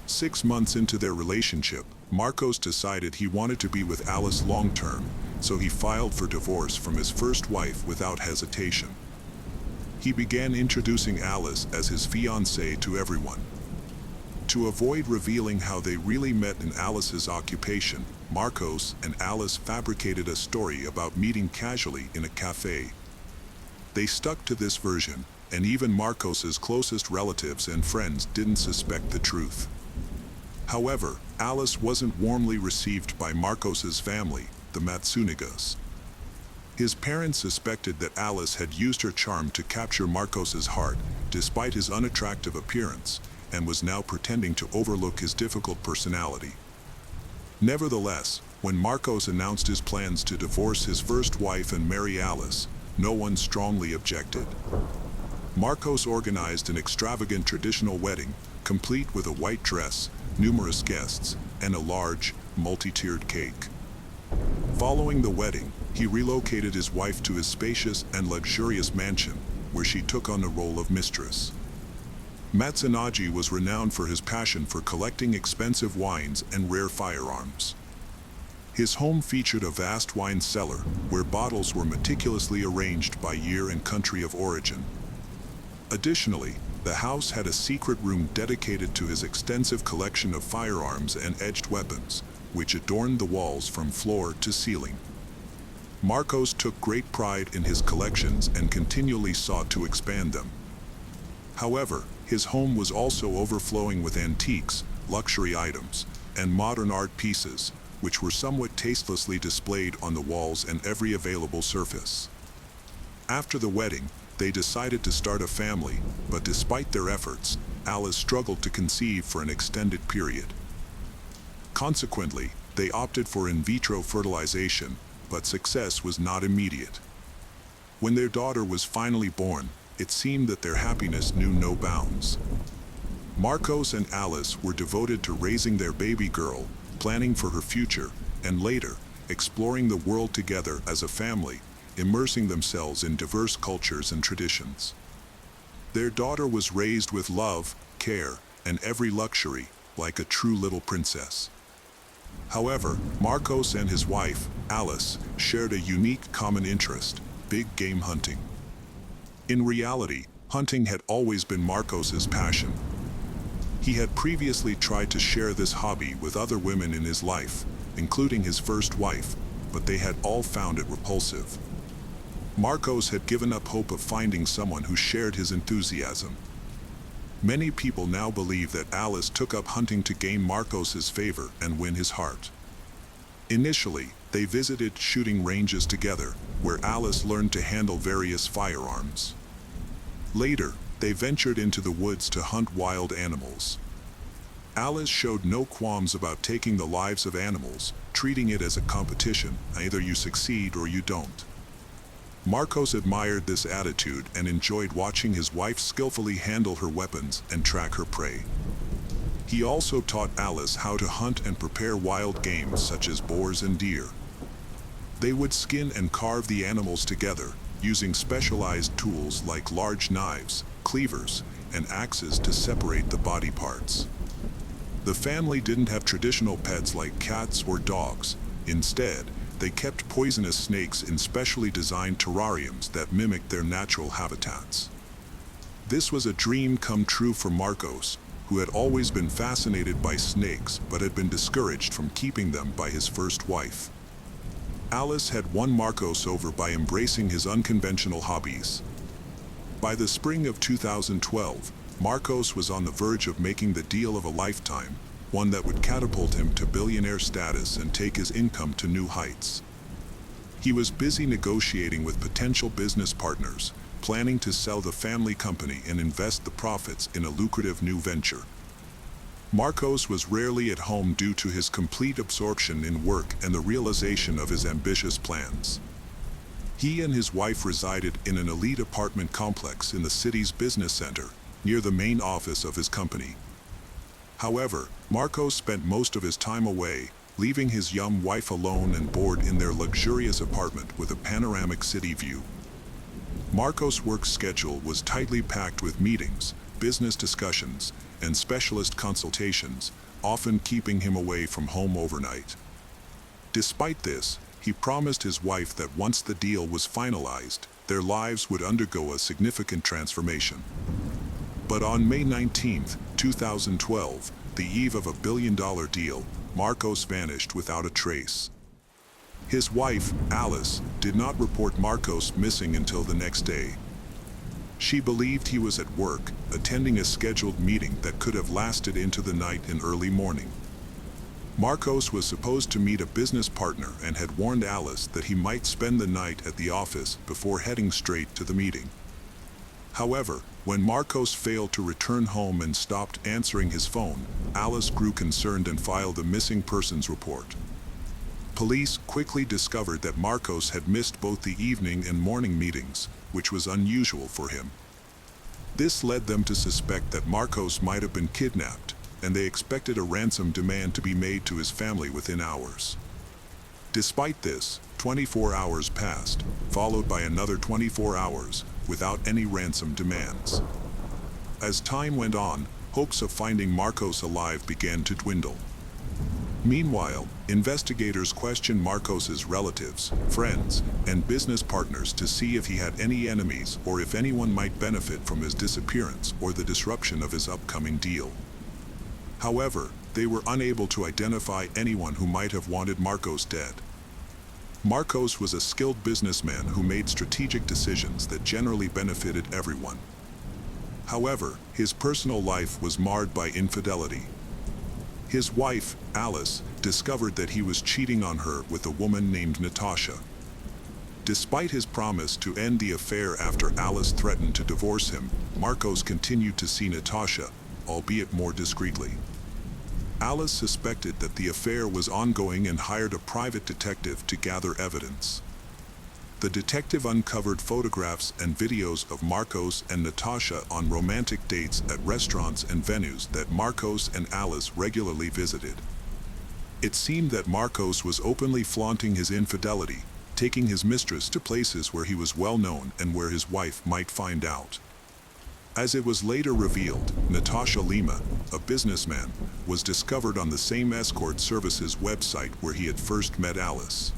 6 months into their relationship, Marcos decided he wanted to be with Alice long-term, so he filed for divorce from his first wife without hesitation. He began introducing Alice as his fiancée to everyone. To avoid revealing how they really met in Alice's occupation, Marcos and Alice fabricated a story about meeting casually in a cafe. They stuck to this version, and even Marcos's closest relatives and friends didn't suspect the truth. However, Alice wasn't warmly received by Marcos's family, the Matsunigas. His parents suspected that Alice had used her charm to capture Marcos's heart, despite his unattractive appearance, and was now pretending to overlook his difficult personality. Nevertheless, when Marcos announced his plans to divorce his first wife and marry Alice, no one strongly objected. Marcos organized an extravagant traditional wedding, complete with a white dress, numerous guests, and a large, multi-tiered cake. Following the wedding, he relocated his wife to his spacious and luxurious mansion, where she took on the role of mistress. Matsunaji was renowned for his passion for collecting expensive wines and rare firearms. His home featured a vast wine cellar, where bottles were meticulously arranged by year and country of origin. Additionally, the house had a secret room dedicated to his extensive collection of firearms and edged weapons, which adorned the walls from floor to ceiling. Marcos took great pride in his collections and continually sought to expand them. However, his home was also overflowing with antiques, luxury items, and modern art pieces, which were somewhat tastelessly displayed on the walls and every available surface. After the wedding, they decided to start a family, but despite their efforts, Alice struggled to conceive for an extended period. Consequently, they opted for in vitro fertilization, but success was not immediate. When their daughter was finally born, it seemed that their happiness knew no bounds. Marcos and Alice were devoted to raising their baby girl, planning for her future, and later, exploring the world together as a family, immersing themselves in diverse cultures and traditions. Their daughter was raised with love, care, and every luxury, like a true little princess. However, Marcos and his wife, Alice, shared a unique common interest: big game hunting. In reality, hunting had always been Marcos's passion. He had previously tried to share this hobby with other women in his life, including his first wife, but they had all found it repulsive. Marcos had given up hope of finding someone who shared his enthusiasm. Many people now believe that Alice took up hunting to gain Marcos's favor and win his heart. Initially, they visited shooting ranges together, where Alice learned to handle various firearms. Later, they ventured into the woods to hunt wild animals. Alice showed no qualms about taking the lives of animals, treating it as a competition: either you succeed or you don't. Marcos admired this attitude and enjoyed watching his wife skillfully handle her weapons and track her prey. He also taught Alice how to hunt and prepare wild game such as boars and deer. They would skin and carve the animals together, using specialized tools like large knives, cleavers, and axes to separate the body parts. The family didn't have traditional pets like cats or dogs. Instead, they kept poisonous snakes in specially designed terrariums that mimicked their natural habitats. This was a dream come true for Marcos, who had always been fascinated by snakes but had been discouraged from keeping them by his first wife. Alice had won Marcos over by embracing his unconventional hobbies. By the spring of 2012, Marcos was on the verge of making the deal of a lifetime, one that would catapult him to billionaire status and take his income to new heights. He was busy negotiating with potential business partners, planning to sell the family company and invest the profits in a lucrative new venture. Marcos was rarely at home due to his complete absorption in work and the realization of his ambitious plans. He and his wife resided in an elite apartment complex in the city's business center, near the main office of his company. However, Marcos spent most of his time away, leaving his young wife alone and bored in their luxurious apartment with a panoramic city view. Marcos' work schedule was tightly packed with meetings, business discussions, and specialist consultations, often keeping him away from home overnight. Despite this, he promised his wife that once the deal was finalized, their lives would undergo a significant transformation. But on May 19, 2012, the eve of a billion-dollar deal, Marcos vanished without a trace. His wife, Alice, did not report Marcos missing until the next day. She believed he was at work, attending a scheduled meeting that could have lasted into the night and early morning. Marcos was supposed to meet a business partner and had warned Alice that he might spend the night at the office before heading straight to the meeting. However, when Marcos failed to return home and stopped answering his phone, Alice grew concerned and filed a missing persons report. Police quickly discovered that Marcos had missed both the evening and morning meetings, which was unusual for him. This led them to suspect that Marcos might have been kidnapped, and they expected a ransom demand to be made to his family within hours. Despite this, 24 hours passed, followed by another 24 hours, without any ransom demands. As time went on, hopes of finding Marcos alive began to dwindle. Meanwhile, investigators questioned Marcos's relatives, friends, and business partners to see if he had any enemies or if anyone might benefit from his disappearance or the disruption of his upcoming deal. However, they were unable to identify anyone who might have wanted Marcos dead. Marcos was a skilled businessman who made strategic decisions that generally benefited everyone. However, his personal life was marred by infidelity. His wife, Alice, discovered that he was cheating on her with a woman named Natasha. Despite his promise to end the affair after Alice threatened to divorce him, Marcos continued to see Natasha, albeit more discreetly. Alice suspected that the affair was ongoing and hired a private detective to gather evidence. The detective uncovered photographs and videos of Marcos and Natasha on romantic dates at restaurants and venues that Marcos and Alice regularly visited. It seemed that Marcos was openly flaunting his infidelity, taking his mistress to places where he was well known and where his wife might find out. As it was later revealed, Natasha Lima, a businessman, was discovered on the same escort services website where he had first met Alice.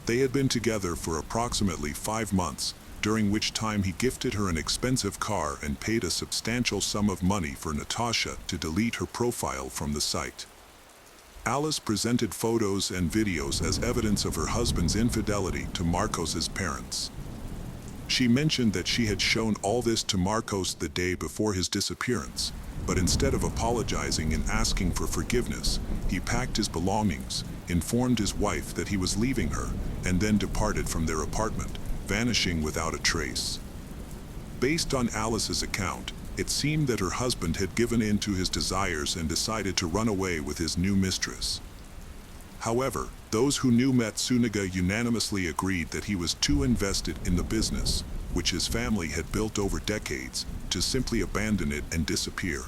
They had been together for approximately 5 months, during which time he gifted her an expensive car and paid a substantial sum of money for Natasha to delete her profile from the site. Alice presented photos and videos as evidence of her husband's infidelity to Marcos's parents. She mentioned that she had shown all this to Marcos the day before his disappearance, but instead of apologizing and asking for forgiveness, he packed his belongings, informed his wife that he was leaving her, and then departed from their apartment, vanishing without a trace. Based on Alice's account, it seemed that her husband had given in to his desires and decided to run away with his new mistress. However, those who knew Matsunaga unanimously agreed that he was too invested in the business, which his family had built over decades, to simply abandon it and disappear.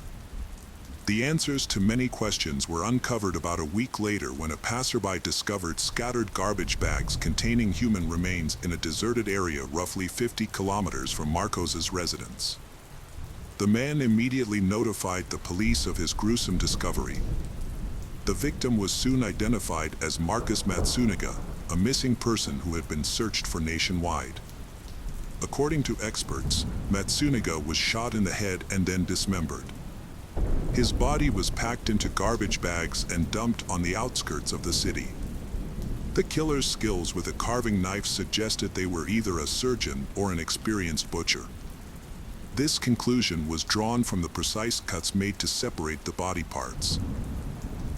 The answers to many questions were uncovered about a week later when a passerby discovered scattered garbage bags containing human remains in a deserted area roughly 50 kilometers from Marcos's residence. The man immediately notified the police of his gruesome discovery. The victim was soon identified as Marcus Matsunaga, a missing person who had been searched for nationwide. According to experts, Matsunaga was shot in the head and then dismembered. His body was packed into garbage bags and dumped on the outskirts of the city. The killer's skills with a carving knife suggested they were either a surgeon or an experienced butcher. This conclusion was drawn from the precise cuts made to separate the body parts.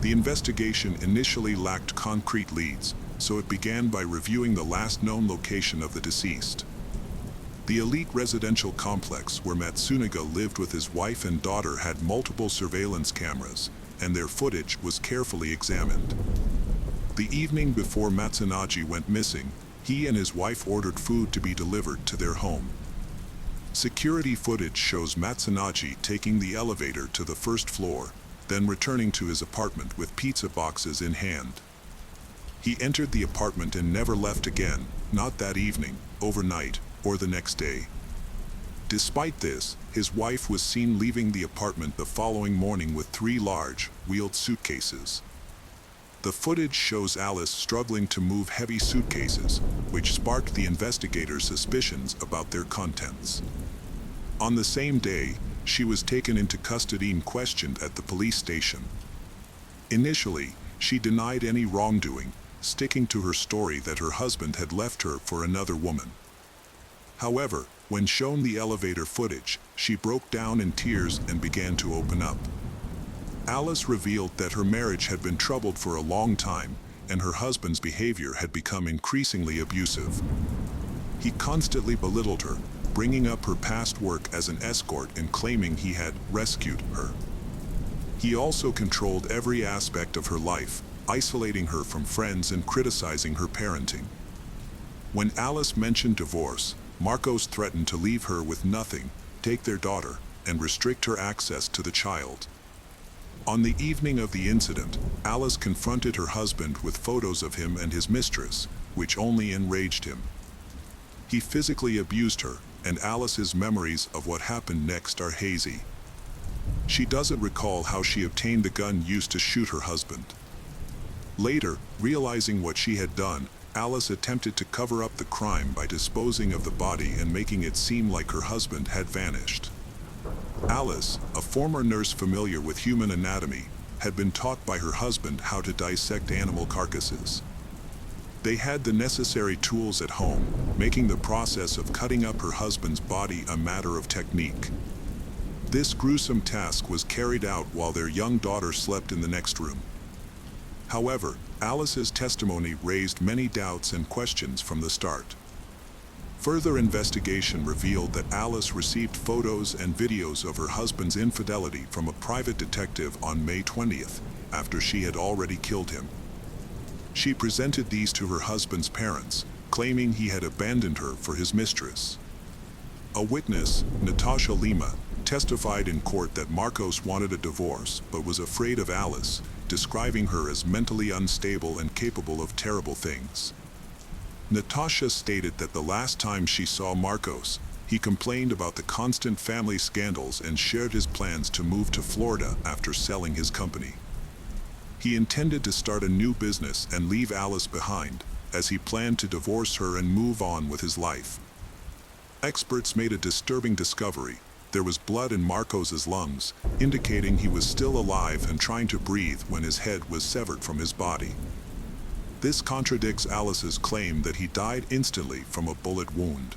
The investigation initially lacked concrete leads, so it began by reviewing the last known location of the deceased. The elite residential complex where Matsunaga lived with his wife and daughter had multiple surveillance cameras, and their footage was carefully examined. The evening before Matsunaga went missing, he and his wife ordered food to be delivered to their home. Security footage shows Matsunaga taking the elevator to the first floor, then returning to his apartment with pizza boxes in hand. He entered the apartment and never left again, not that evening, overnight, or the next day. Despite this, his wife was seen leaving the apartment the following morning with 3 large, wheeled suitcases. The footage shows Alice struggling to move heavy suitcases, which sparked the investigators' suspicions about their contents. On the same day, she was taken into custody and questioned at the police station. Initially, she denied any wrongdoing, sticking to her story that her husband had left her for another woman. However, when shown the elevator footage, she broke down in tears and began to open up. Alice revealed that her marriage had been troubled for a long time, and her husband's behavior had become increasingly abusive. He constantly belittled her, bringing up her past work as an escort and claiming he had rescued her. He also controlled every aspect of her life, isolating her from friends and criticizing her parenting. When Alice mentioned divorce, Marcos threatened to leave her with nothing, take their daughter, and restrict her access to the child. On the evening of the incident, Alice confronted her husband with photos of him and his mistress, which only enraged him. He physically abused her, and Alice's memories of what happened next are hazy. She doesn't recall how she obtained the gun used to shoot her husband. Later, realizing what she had done, Alice attempted to cover up the crime by disposing of the body and making it seem like her husband had vanished. Alice, a former nurse familiar with human anatomy, had been taught by her husband how to dissect animal carcasses. They had the necessary tools at home, making the process of cutting up her husband's body a matter of technique. This gruesome task was carried out while their young daughter slept in the next room. However, Alice's testimony raised many doubts and questions from the start. Further investigation revealed that Alice received photos and videos of her husband's infidelity from a private detective on May 20th, after she had already killed him. She presented these to her husband's parents, claiming he had abandoned her for his mistress. A witness, Natasha Lima, testified in court that Marcos wanted a divorce but was afraid of Alice, describing her as mentally unstable and capable of terrible things. Natasha stated that the last time she saw Marcos, he complained about the constant family scandals and shared his plans to move to Florida after selling his company. He intended to start a new business and leave Alice behind, as he planned to divorce her and move on with his life. Experts made a disturbing discovery. There was blood in Marcos's lungs, indicating he was still alive and trying to breathe when his head was severed from his body. This contradicts Alice's claim that he died instantly from a bullet wound.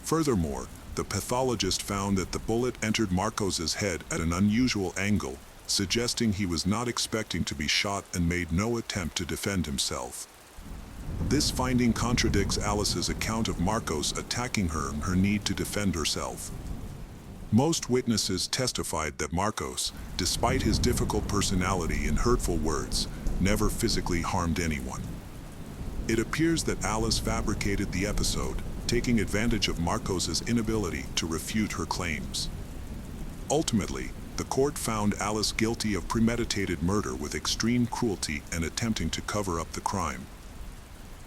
Furthermore, the pathologist found that the bullet entered Marcos's head at an unusual angle, suggesting he was not expecting to be shot and made no attempt to defend himself. This finding contradicts Alice's account of Marcos attacking her and her need to defend herself. Most witnesses testified that Marcos, despite his difficult personality and hurtful words, never physically harmed anyone. It appears that Alice fabricated the episode, taking advantage of Marcos's inability to refute her claims. Ultimately, the court found Alice guilty of premeditated murder with extreme cruelty and attempting to cover up the crime.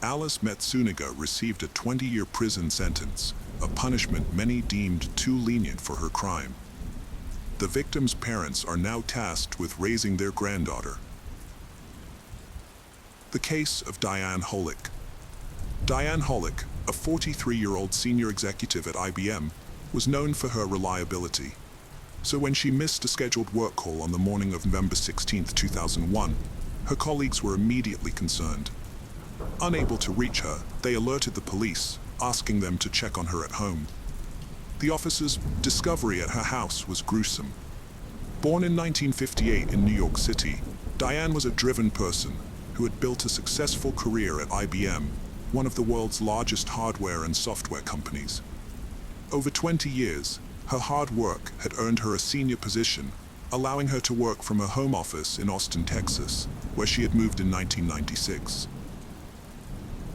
Alice Metsuniga received a 20-year prison sentence, a punishment many deemed too lenient for her crime. The victim's parents are now tasked with raising their granddaughter. The case of Diane Holick. Diane Holick, a 43-year-old senior executive at IBM, was known for her reliability. So when she missed a scheduled work call on the morning of November 16, 2001, her colleagues were immediately concerned. Unable to reach her, they alerted the police, asking them to check on her at home. The officers' discovery at her house was gruesome. Born in 1958 in New York City, Diane was a driven person who had built a successful career at IBM, one of the world's largest hardware and software companies. Over 20 years, her hard work had earned her a senior position, allowing her to work from her home office in Austin, Texas, where she had moved in 1996.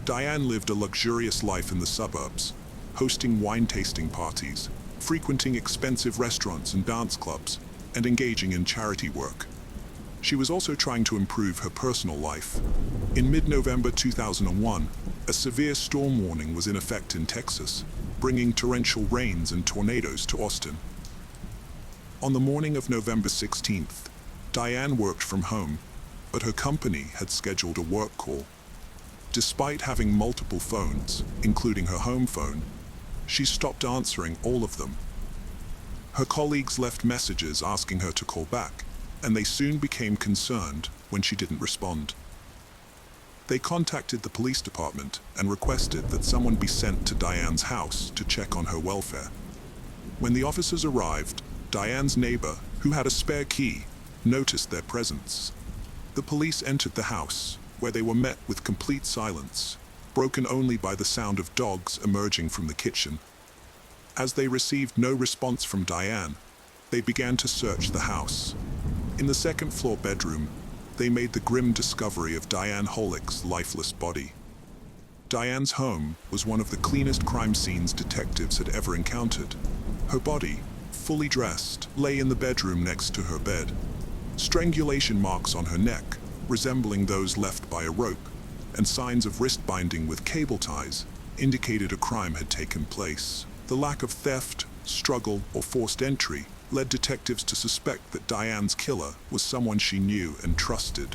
Diane lived a luxurious life in the suburbs, hosting wine-tasting parties, frequenting expensive restaurants and dance clubs, and engaging in charity work. She was also trying to improve her personal life. In mid-November 2001, A severe storm warning was in effect in Texas, bringing torrential rains and tornadoes to Austin. On the morning of November 16th, Diane worked from home, but her company had scheduled a work call. Despite having multiple phones, including her home phone, she stopped answering all of them. Her colleagues left messages asking her to call back, and they soon became concerned when she didn't respond. They contacted the police department and requested that someone be sent to Diane's house to check on her welfare. When the officers arrived, Diane's neighbor, who had a spare key, noticed their presence. The police entered the house, where they were met with complete silence, broken only by the sound of dogs emerging from the kitchen. As they received no response from Diane, they began to search the house. In the second-floor bedroom, they made the grim discovery of Diane Holick's lifeless body. Diane's home was one of the cleanest crime scenes detectives had ever encountered. Her body, fully dressed, lay in the bedroom next to her bed. Strangulation marks on her neck, resembling those left by a rope, and signs of wrist binding with cable ties, indicated a crime had taken place. The lack of theft, struggle, or forced entry led detectives to suspect that Diane's killer was someone she knew and trusted.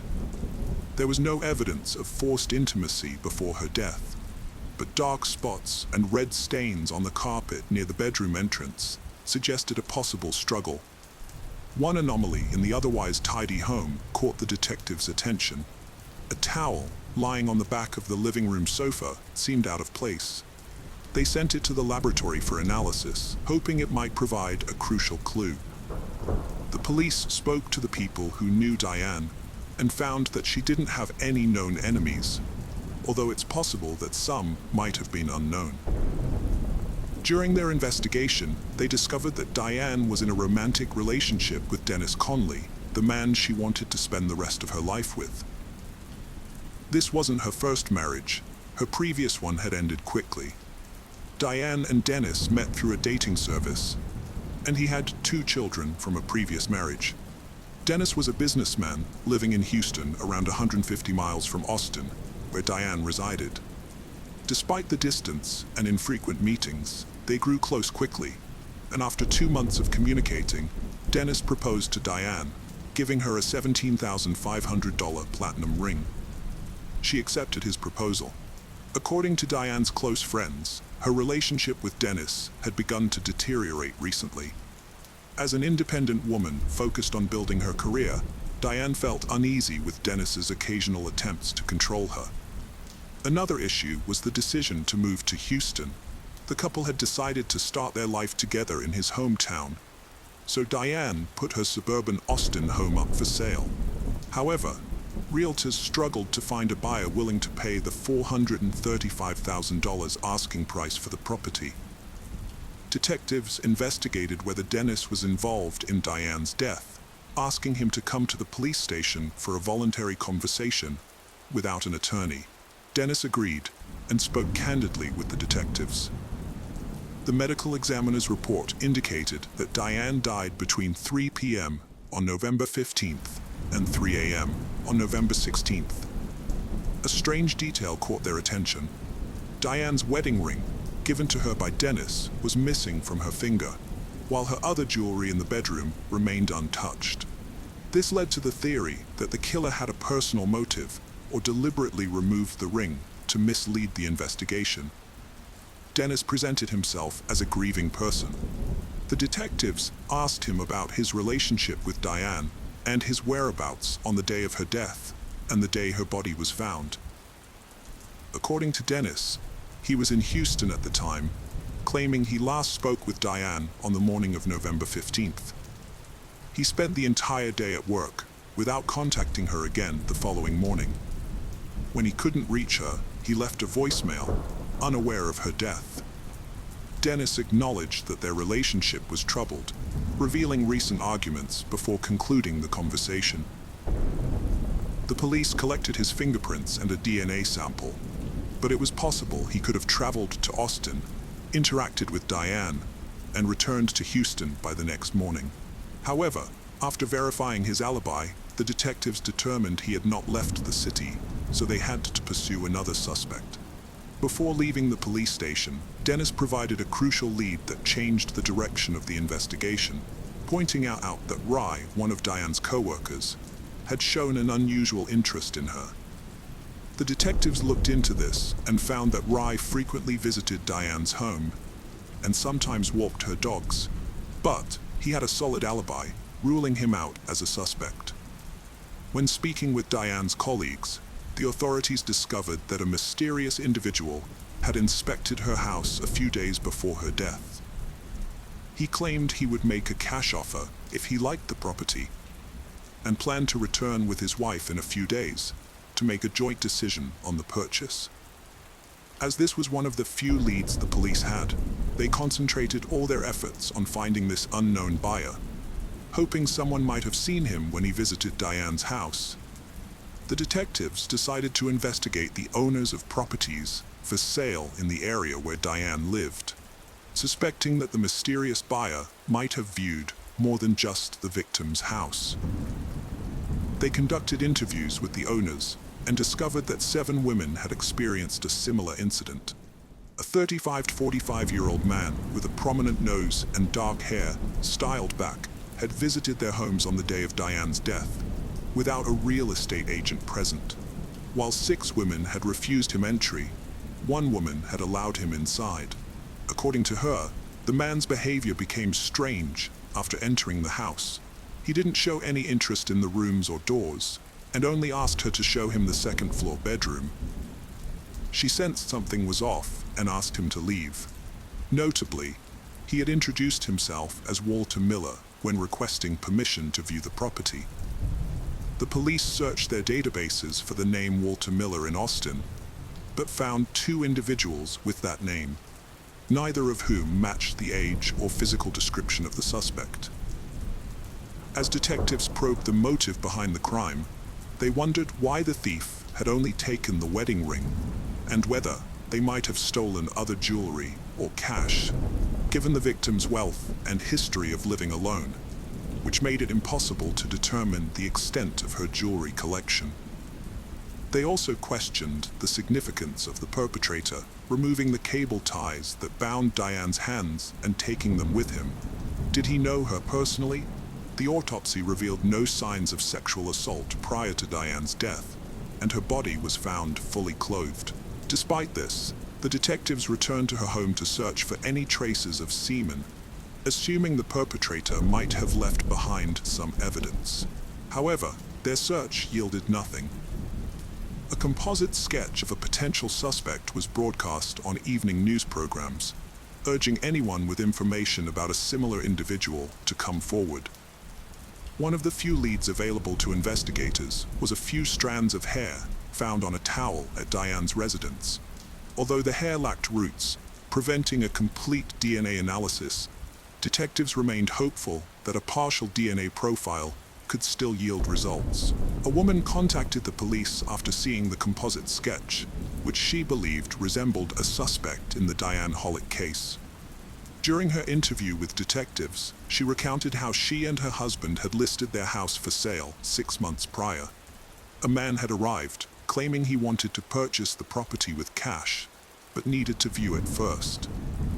There was no evidence of forced intimacy before her death, but dark spots and red stains on the carpet near the bedroom entrance suggested a possible struggle. One anomaly in the otherwise tidy home caught the detectives' attention. A towel lying on the back of the living room sofa seemed out of place. They sent it to the laboratory for analysis, hoping it might provide a crucial clue. The police spoke to the people who knew Diane and found that she didn't have any known enemies, although it's possible that some might have been unknown. During their investigation, they discovered that Diane was in a romantic relationship with Dennis Conley, the man she wanted to spend the rest of her life with. This wasn't her first marriage. Her previous one had ended quickly. Diane and Dennis met through a dating service, and he had 2 children from a previous marriage. Dennis was a businessman living in Houston, around 150 miles from Austin, where Diane resided. Despite the distance and infrequent meetings, they grew close quickly, and after 2 months of communicating, Dennis proposed to Diane, giving her a $17,500 platinum ring. She accepted his proposal. According to Diane's close friends, her relationship with Dennis had begun to deteriorate recently. As an independent woman focused on building her career, Diane felt uneasy with Dennis's occasional attempts to control her. Another issue was the decision to move to Houston. The couple had decided to start their life together in his hometown, so Diane put her suburban Austin home up for sale. However, realtors struggled to find a buyer willing to pay the $435,000 asking price for the property. Detectives investigated whether Dennis was involved in Diane's death, asking him to come to the police station for a voluntary conversation without an attorney. Dennis agreed and spoke candidly with the detectives. The medical examiner's report indicated that Diane died between 3 p.m. on November 15th and 3 a.m. on November 16th. A strange detail caught their attention. Diane's wedding ring, given to her by Dennis, was missing from her finger, while her other jewelry in the bedroom remained untouched. This led to the theory that the killer had a personal motive or deliberately removed the ring to mislead the investigation. Dennis presented himself as a grieving person. The detectives asked him about his relationship with Diane and his whereabouts on the day of her death and the day her body was found. According to Dennis, he was in Houston at the time, claiming he last spoke with Diane on the morning of November 15th. He spent the entire day at work, without contacting her again the following morning. When he couldn't reach her, he left a voicemail, unaware of her death. Dennis acknowledged that their relationship was troubled, revealing recent arguments before concluding the conversation. The police collected his fingerprints and a DNA sample, but it was possible he could have traveled to Austin, interacted with Diane, and returned to Houston by the next morning. However, after verifying his alibi, the detectives determined he had not left the city, so they had to pursue another suspect. Before leaving the police station, Dennis provided a crucial lead that changed the direction of the investigation, pointing out that Rye, one of Diane's co-workers, had shown an unusual interest in her. The detectives looked into this and found that Rye frequently visited Diane's home and sometimes walked her dogs, but he had a solid alibi, ruling him out as a suspect. When speaking with Diane's colleagues, the authorities discovered that a mysterious individual had inspected her house a few days before her death. He claimed he would make a cash offer if he liked the property, and planned to return with his wife in a few days to make a joint decision on the purchase. As this was one of the few leads the police had, they concentrated all their efforts on finding this unknown buyer, hoping someone might have seen him when he visited Diane's house. The detectives decided to investigate the owners of properties for sale in the area where Diane lived, suspecting that the mysterious buyer might have viewed more than just the victim's house. They conducted interviews with the owners and discovered that 7 women had experienced a similar incident. A 35 to 45-year-old man with a prominent nose and dark hair styled back had visited their homes on the day of Diane's death, without a real estate agent present. While 6 women had refused him entry, 1 woman had allowed him inside. According to her, the man's behavior became strange after entering the house. He didn't show any interest in the rooms or doors, and only asked her to show him the second-floor bedroom. She sensed something was off and asked him to leave. Notably, he had introduced himself as Walter Miller when requesting permission to view the property. The police searched their databases for the name Walter Miller in Austin, but found 2 individuals with that name, neither of whom matched the age or physical description of the suspect. As detectives probed the motive behind the crime, they wondered why the thief had only taken the wedding ring, and whether they might have stolen other jewelry or cash, given the victim's wealth and history of living alone, which made it impossible to determine the extent of her jewelry collection. They also questioned the significance of the perpetrator removing the cable ties that bound Diane's hands and taking them with him. Did he know her personally? The autopsy revealed no signs of sexual assault prior to Diane's death, and her body was found fully clothed. Despite this, the detectives returned to her home to search for any traces of semen, assuming the perpetrator might have left behind some evidence. However, their search yielded nothing. A composite sketch of a potential suspect was broadcast on evening news programs, urging anyone with information about a similar individual to come forward. One of the few leads available to investigators was a few strands of hair found on a towel at Diane's residence. Although the hair lacked roots, preventing a complete DNA analysis, detectives remained hopeful that a partial DNA profile could still yield results. A woman contacted the police after seeing the composite sketch, which she believed resembled a suspect in the Diane Hollick case. During her interview with detectives, she recounted how she and her husband had listed their house for sale 6 months prior. A man had arrived, claiming he wanted to purchase the property with cash, but needed to view it first.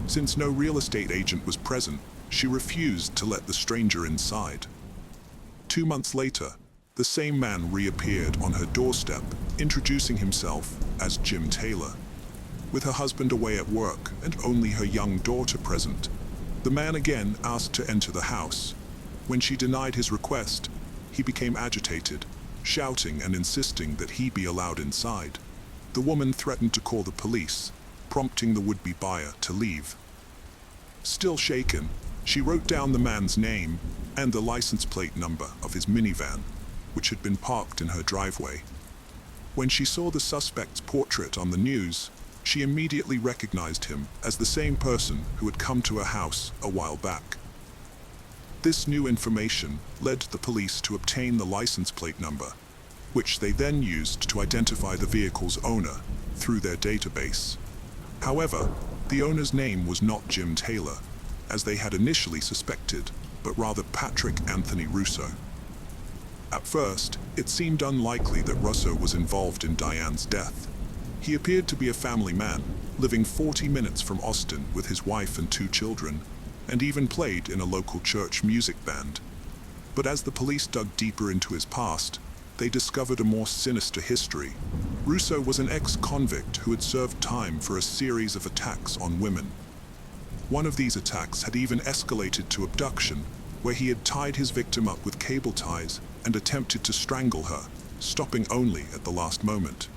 Since no real estate agent was present, she refused to let the stranger inside. 2 months later, the same man reappeared on her doorstep, introducing himself as Jim Taylor. With her husband away at work and only her young daughter present, the man again asked to enter the house. When she denied his request, he became agitated, shouting and insisting that he be allowed inside. The woman threatened to call the police, prompting the would-be buyer to leave. Still shaken, she wrote down the man's name and the license plate number of his minivan, which had been parked in her driveway. When she saw the suspect's portrait on the news, she immediately recognized him as the same person who had come to her house a while back. This new information led the police to obtain the license plate number, which they then used to identify the vehicle's owner through their database. However, the owner's name was not Jim Taylor, as they had initially suspected, but rather Patrick Anthony Russo. At first, it seemed unlikely that Russo was involved in Diane's death. He appeared to be a family man, living 40 minutes from Austin with his wife and 2 children, and even played in a local church music band. But as the police dug deeper into his past, they discovered a more sinister history. Russo was an ex-convict who had served time for a series of attacks on women. One of these attacks had even escalated to abduction, where he had tied his victim up with cable ties and attempted to strangle her, stopping only at the last moment.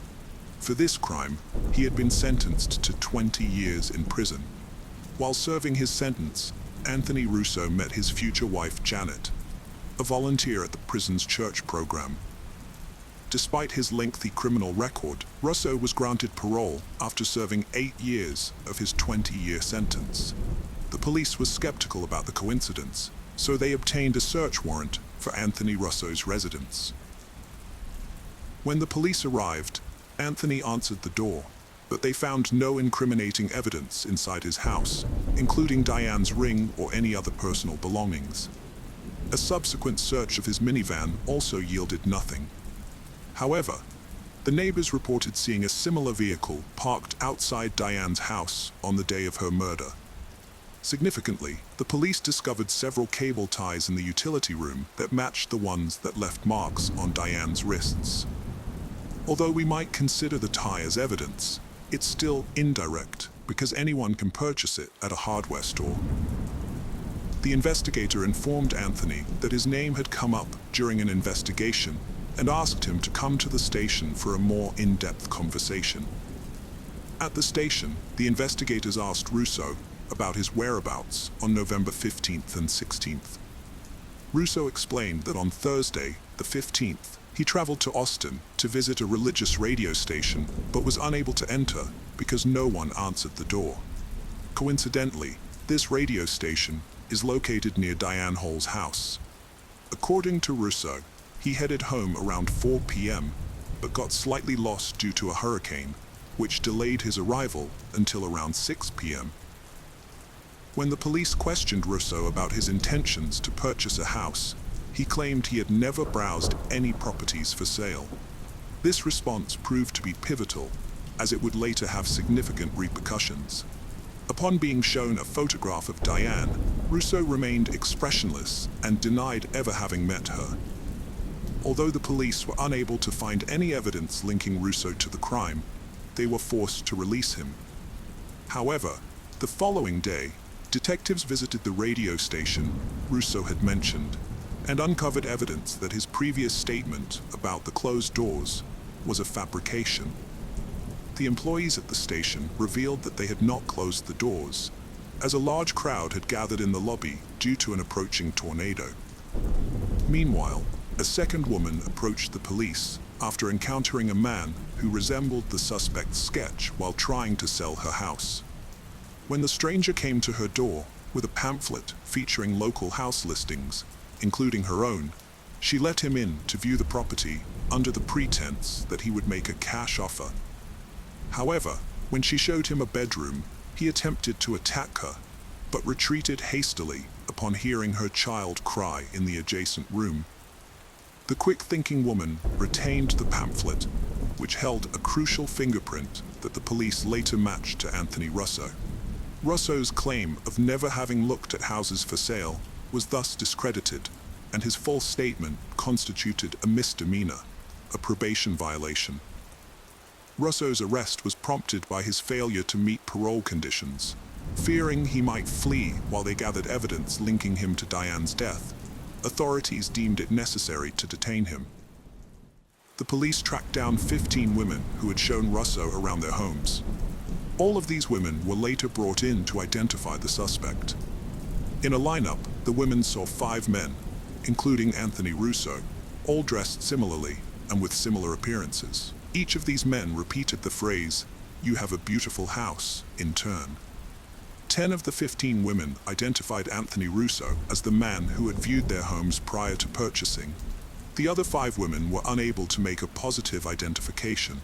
For this crime, he had been sentenced to 20 years in prison. While serving his sentence, Anthony Russo met his future wife Janet, a volunteer at the prison's church program. Despite his lengthy criminal record, Russo was granted parole after serving 8 years of his 20-year sentence. The police was skeptical about the coincidence, so they obtained a search warrant for Anthony Russo's residence. When the police arrived, Anthony answered the door, but they found no incriminating evidence inside his house, including Diane's ring or any other personal belongings. A subsequent search of his minivan also yielded nothing. However, the neighbors reported seeing a similar vehicle parked outside Diane's house on the day of her murder. Significantly, the police discovered several cable ties in the utility room that matched the ones that left marks on Diane's wrists. Although we might consider the tie as evidence, it's still indirect because anyone can purchase it at a hardware store. The investigator informed Anthony that his name had come up during an investigation and asked him to come to the station for a more in-depth conversation. At the station, the investigators asked Russo about his whereabouts on November 15th and 16th. Russo explained that on Thursday, the 15th, he traveled to Austin to visit a religious radio station but was unable to enter because no one answered the door. Coincidentally, this radio station is located near Diane Hall's house. According to Russo, he headed home around 4 p.m. but got slightly lost due to a hurricane, which delayed his arrival until around 6 p.m. When the police questioned Russo about his intentions to purchase a house, he claimed he had never browsed any properties for sale. This response proved to be pivotal, as it would later have significant repercussions. Upon being shown a photograph of Diane, Russo remained expressionless and denied ever having met her. Although the police were unable to find any evidence linking Russo to the crime, they were forced to release him. However, the following day, detectives visited the radio station Russo had mentioned and uncovered evidence that his previous statement about the closed doors was a fabrication. The employees at the station revealed that they had not closed the doors, as a large crowd had gathered in the lobby due to an approaching tornado. Meanwhile, a second woman approached the police after encountering a man who resembled the suspect's sketch while trying to sell her house. When the stranger came to her door with a pamphlet featuring local house listings, including her own, she let him in to view the property under the pretense that he would make a cash offer. However, when she showed him a bedroom, he attempted to attack her, but retreated hastily upon hearing her child cry in the adjacent room. The quick-thinking woman retained the pamphlet, which held a crucial fingerprint that the police later matched to Anthony Russo. Russo's claim of never having looked at houses for sale was thus discredited, and his false statement constituted a misdemeanor, a probation violation. Russo's arrest was prompted by his failure to meet parole conditions. Fearing he might flee while they gathered evidence linking him to Diane's death, authorities deemed it necessary to detain him. The police tracked down 15 women who had shown Russo around their homes. All of these women were later brought in to identify the suspect. In a lineup, the women saw 5 men, including Anthony Russo, all dressed similarly and with similar appearances. Each of these men repeated the phrase, "You have a beautiful house," in turn. 10 of the 15 women identified Anthony Russo as the man who had viewed their homes prior to purchasing. The other 5 women were unable to make a positive identification.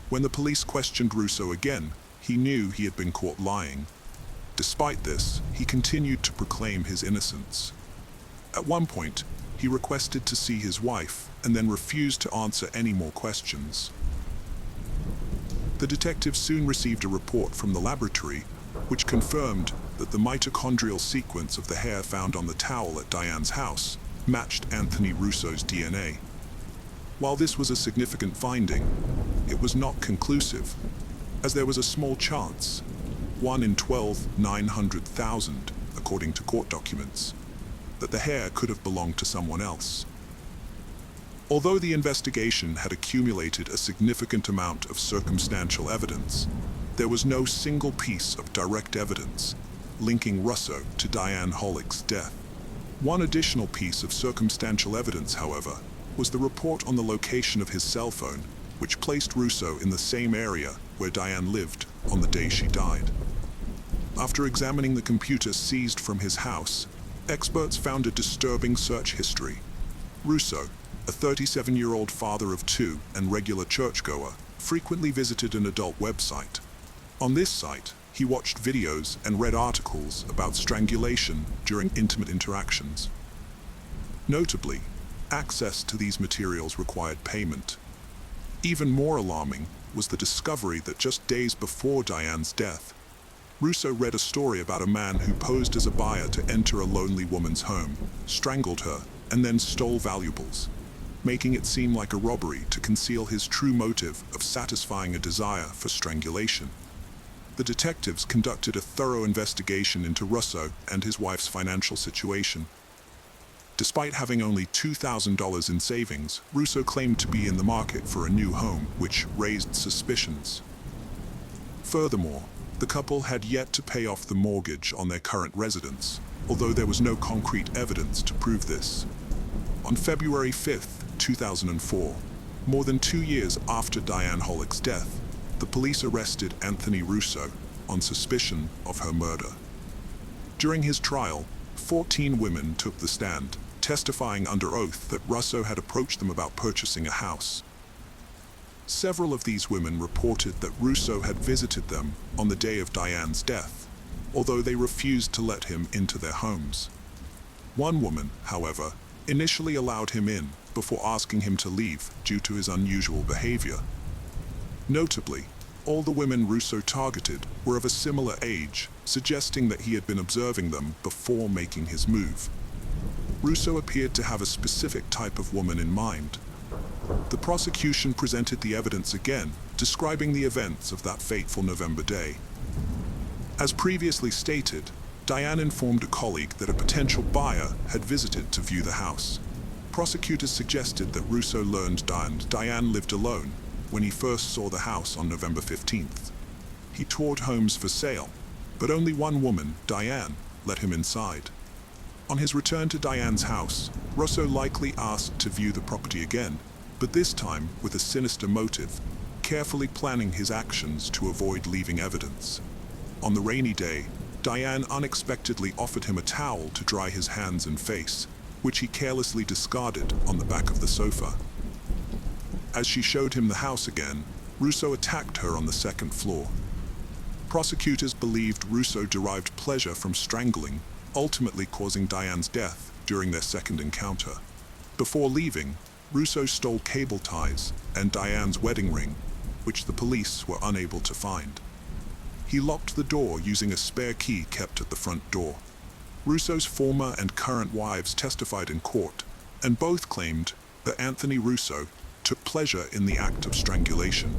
When the police questioned Russo again, he knew he had been caught lying. Despite this, he continued to proclaim his innocence. At one point, he requested to see his wife and then refused to answer any more questions. The detectives soon received a report from the laboratory which confirmed that the mitochondrial sequence of the hair found on the towel at Diane's house matched Anthony Russo's DNA. While this was a significant finding, it was not conclusive, as there was a small chance, 1 in 12,900,000, according to court documents, that the hair could have belonged to someone else. Although the investigation had accumulated a significant amount of circumstantial evidence, there was no single piece of direct evidence linking Russo to Diane Hollick's death. One additional piece of circumstantial evidence, however, was the report on the location of his cell phone, which placed Russo in the same area where Diane lived on the day she died. After examining the computer seized from his house, experts found a disturbing search history. Russo, a 37-year-old father of 2 and regular churchgoer, frequently visited an adult website. On this site, he watched videos and read articles about strangulation during intimate interactions. Notably, access to these materials required payment. Even more alarming was the discovery that just days before Diane's death, Russo read a story about a man who posed as a buyer to enter a lonely woman's home, strangled her, and then stole valuables, making it seem like a robbery to conceal his true motive of satisfying a desire for strangulation. The detectives conducted a thorough investigation into Russo and his wife's financial situation. Despite having only $2,000 in savings, Russo claimed to be in the market for a new home, which raised suspicions. Furthermore, the couple had yet to pay off the mortgage on their current residence, although there was no concrete evidence to prove this. On February 5, 2004, more than 2 years after Diane Hollick's death, the police arrested Anthony Russo on suspicion of her murder. During his trial, 14 women took the stand, testifying under oath that Russo had approached them about purchasing a house. Several of these women reported that Russo had visited them on the day of Diane's death, although they refused to let him into their homes. One woman, however, initially allowed him in before asking him to leave due to his unusual behavior. Notably, all the women Russo targeted were of a similar age, suggesting that he had been observing them before making his move. Russo appeared to have a specific type of woman in mind. The prosecution presented the evidence again, describing the events of that fateful November day. As previously stated, Diane informed a colleague that a potential buyer had visited to view the house. Prosecutors suggested that Russo learned Diane lived alone when he first saw the house on November 15th. He toured homes for sale, but only one woman, Diane, let him inside. On his return to Diane's house, Russo likely asked to view the property again, but this time with a sinister motive, carefully planning his actions to avoid leaving evidence. On the rainy day, Diane unexpectedly offered him a towel to dry his hands and face, which he carelessly discarded on the back of the sofa. As she showed him the house again, Russo attacked her on the second floor. Prosecutors believed Russo derived pleasure from strangling, ultimately causing Diane's death during their second encounter. Before leaving, Russo stole cable ties and Diane's wedding ring, which the police were unable to find. He locked the door using a spare key kept at the front door. Russo's former and current wives testified in court, and both claimed that Anthony Russo took pleasure in the act of strangulation.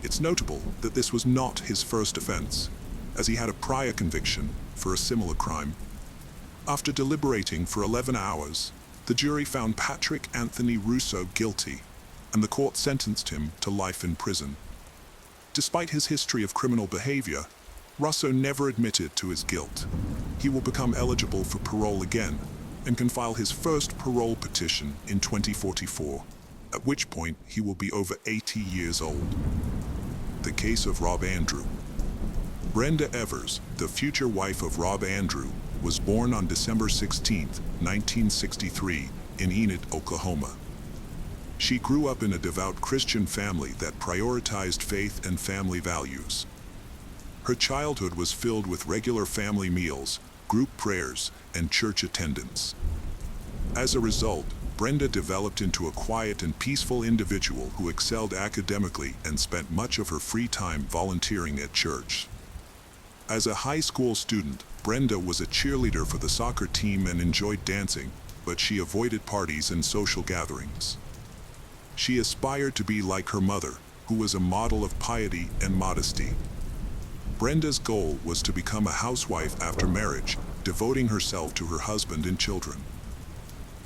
It's notable that this was not his first offense, as he had a prior conviction for a similar crime. After deliberating for 11 hours, the jury found Patrick Anthony Russo guilty, and the court sentenced him to life in prison. Despite his history of criminal behavior, Russo never admitted to his guilt. He will become eligible for parole again and can file his first parole petition in 2044, at which point he will be over 80 years old. The case of Rob Andrew. Brenda Evers, the future wife of Rob Andrew, was born on December 16, 1963, in Enid, Oklahoma. She grew up in a devout Christian family that prioritized faith and family values. Her childhood was filled with regular family meals, group prayers, and church attendance. As a result, Brenda developed into a quiet and peaceful individual who excelled academically and spent much of her free time volunteering at church. As a high school student, Brenda was a cheerleader for the soccer team and enjoyed dancing, but she avoided parties and social gatherings. She aspired to be like her mother, who was a model of piety and modesty. Brenda's goal was to become a housewife after marriage, devoting herself to her husband and children.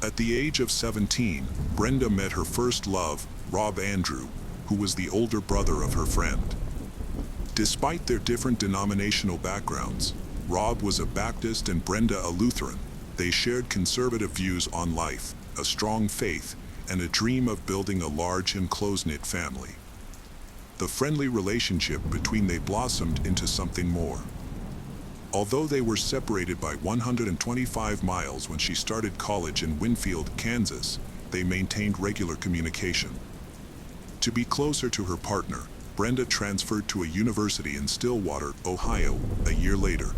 At the age of 17, Brenda met her first love, Rob Andrew, who was the older brother of her friend. Despite their different denominational backgrounds, Rob was a Baptist and Brenda a Lutheran. They shared conservative views on life, a strong faith, and a dream of building a large and close-knit family. The friendly relationship between them blossomed into something more. Although they were separated by 125 miles when she started college in Winfield, Kansas, they maintained regular communication. To be closer to her partner, Brenda transferred to a university in Stillwater, Ohio, a year later.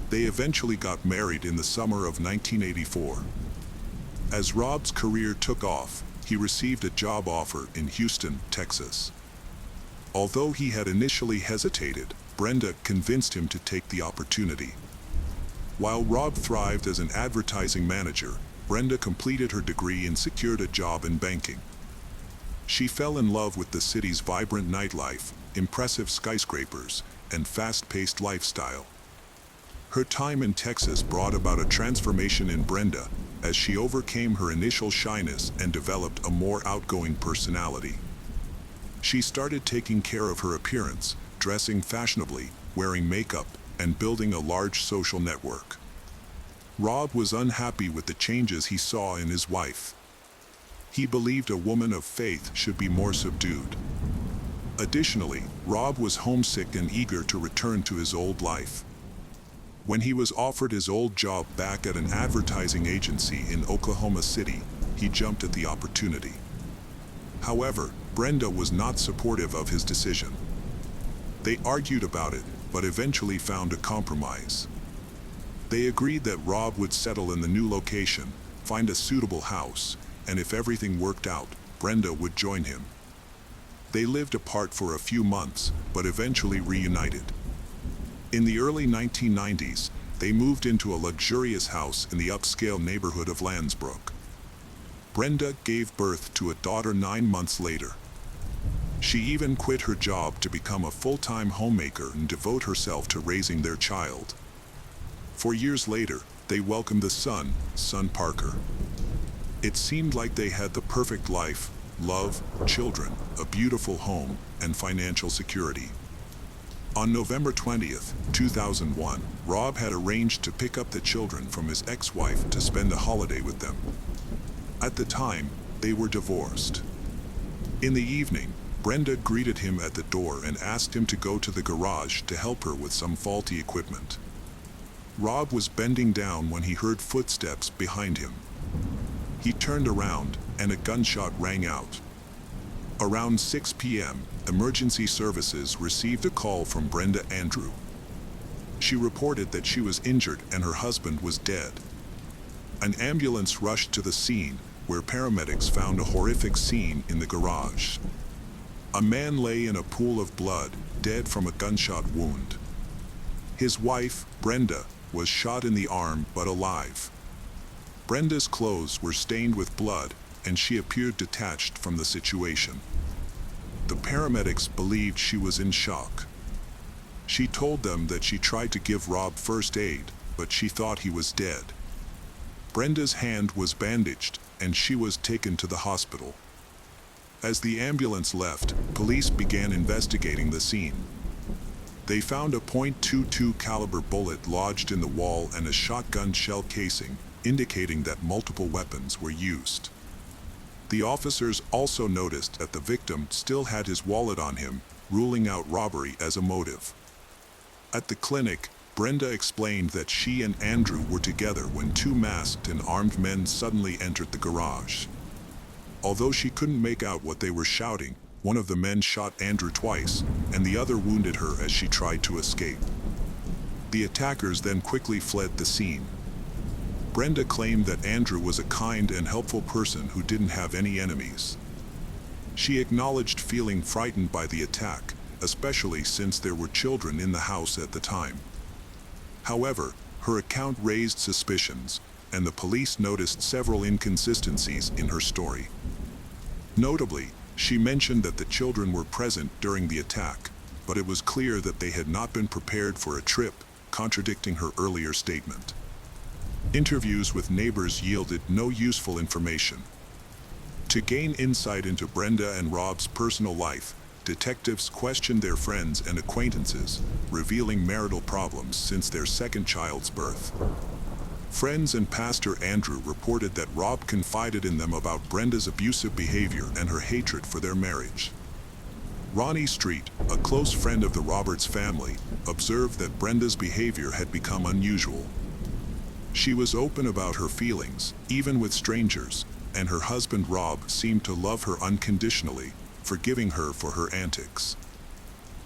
They eventually got married in the summer of 1984. As Rob's career took off, he received a job offer in Houston, Texas. Although he had initially hesitated, Brenda convinced him to take the opportunity. While Rob thrived as an advertising manager, Brenda completed her degree and secured a job in banking. She fell in love with the city's vibrant nightlife, impressive skyscrapers, and fast-paced lifestyle. Her time in Texas brought about a transformation in Brenda, as she overcame her initial shyness and developed a more outgoing personality. She started taking care of her appearance, dressing fashionably, wearing makeup, and building a large social network. Rob was unhappy with the changes he saw in his wife. He believed a woman of faith should be more subdued. Additionally, Rob was homesick and eager to return to his old life. When he was offered his old job back at an advertising agency in Oklahoma City, he jumped at the opportunity. However, Brenda was not supportive of his decision. They argued about it, but eventually found a compromise. They agreed that Rob would settle in the new location, find a suitable house, and if everything worked out, Brenda would join him. They lived apart for a few months, but eventually reunited. In the early 1990s, they moved into a luxurious house in the upscale neighborhood of Lansbrook. Brenda gave birth to a daughter 9 months later. She even quit her job to become a full-time homemaker and devote herself to raising their child. 4 years later, they welcomed the son Parker. It seemed like they had the perfect life, love, children, a beautiful home, and financial security. On November 20th, 2001, Rob had arranged to pick up the children from his ex-wife to spend the holiday with them. At the time, they were divorced. In the evening, Brenda greeted him at the door and asked him to go to the garage to help her with some faulty equipment. Rob was bending down when he heard footsteps behind him. He turned around, and a gunshot rang out. Around 6 p.m., emergency services received a call from Brenda Andrew. She reported that she was injured and her husband was dead. An ambulance rushed to the scene, where paramedics found a horrific scene in the garage. A man lay in a pool of blood, dead from a gunshot wound. His wife, Brenda, was shot in the arm but alive. Brenda's clothes were stained with blood, and she appeared detached from the situation. The paramedics believed she was in shock. She told them that she tried to give Rob first aid, but she thought he was dead. Brenda's hand was bandaged, and she was taken to the hospital. As the ambulance left, police began investigating the scene. They found a .22 caliber bullet lodged in the wall and a shotgun shell casing, indicating that multiple weapons were used. The officers also noticed that the victim still had his wallet on him, ruling out robbery as a motive. At the clinic, Brenda explained that she and Andrew were together when 2 masked and armed men suddenly entered the garage. Although she couldn't make out what they were shouting, one of the men shot Andrew twice, and the other wounded her as she tried to escape. The attackers then quickly fled the scene. Brenda claimed that Andrew was a kind and helpful person who didn't have any enemies. She acknowledged feeling frightened by the attack, especially since there were children in the house at the time. However, her account raised suspicions, and the police noticed several inconsistencies in her story. Notably, she mentioned that the children were present during the attack, but it was clear that they had not been prepared for a trip, contradicting her earlier statement. Interviews with neighbors yielded no useful information. To gain insight into Brenda and Rob's personal life, detectives questioned their friends and acquaintances, revealing marital problems since their second child's birth. Friends and Pastor Andrew reported that Rob confided in them about Brenda's abusive behavior and her hatred for their marriage. Ronnie Street, a close friend of the Roberts family, observed that Brenda's behavior had become unusual. She was open about her feelings, even with strangers, and her husband Rob seemed to love her unconditionally, forgiving her for her antics.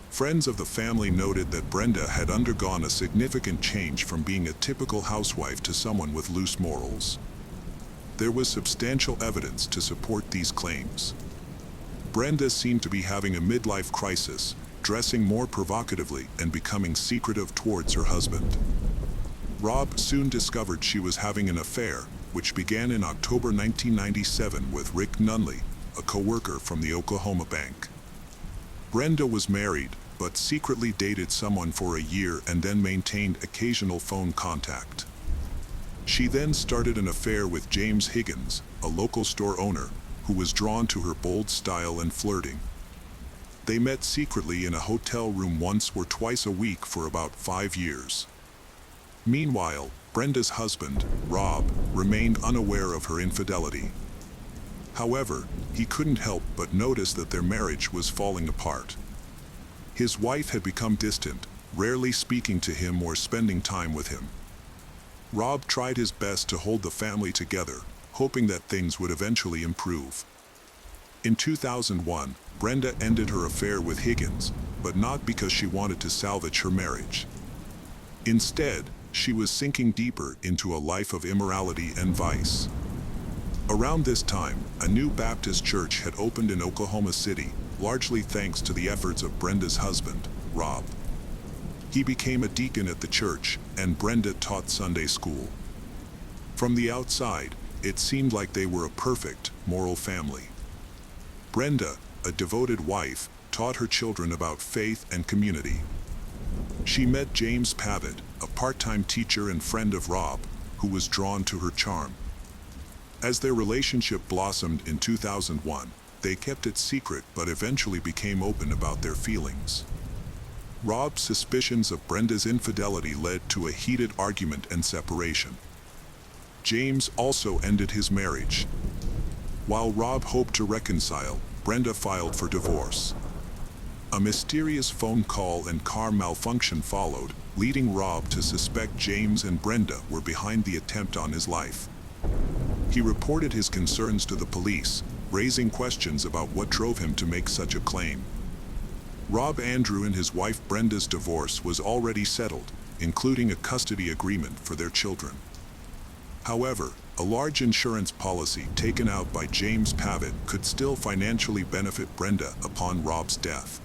Friends of the family noted that Brenda had undergone a significant change from being a typical housewife to someone with loose morals. There was substantial evidence to support these claims. Brenda seemed to be having a midlife crisis, dressing more provocatively and becoming secretive towards her husband. Rob soon discovered she was having an affair, which began in October 1997 with Rick Nunley, a co-worker from the Oklahoma bank. Brenda was married, but secretly dated someone for a year and then maintained occasional phone contact. She then started an affair with James Higgins, a local store owner, who was drawn to her bold style and flirting. They met secretly in a hotel room once or twice a week for about 5 years. Meanwhile, Brenda's husband, Rob, remained unaware of her infidelity. However, he couldn't help but notice that their marriage was falling apart. His wife had become distant, rarely speaking to him or spending time with him. Rob tried his best to hold the family together, hoping that things would eventually improve. In 2001, Brenda ended her affair with Higgins, but not because she wanted to salvage her marriage. Instead, she was sinking deeper into a life of immorality and vice. Around this time, a new Baptist church had opened in Oklahoma City, largely thanks to the efforts of Brenda's husband, Rob. He became a deacon at the church, and Brenda taught Sunday school. From the outside, it seemed like they were a perfect, moral family. Brenda, a devoted wife, taught her children about faith and community. She met James Pavitt, a part-time teacher and friend of Rob, who was drawn to her charm. As their relationship blossomed in 2001, they kept it secret but eventually became open about their feelings. Rob's suspicions of Brenda's infidelity led to a heated argument and separation. James also ended his marriage. While Rob hoped to reconcile, Brenda filed for divorce. A mysterious phone call and car malfunction followed, leading Rob to suspect James and Brenda were behind the attempt on his life. He reported his concerns to the police, raising questions about what drove him to make such a claim. Rob Andrew and his wife Brenda's divorce was already settled, including a custody agreement for their children. However, a large insurance policy taken out by James Pavitt could still financially benefit Brenda upon Rob's death.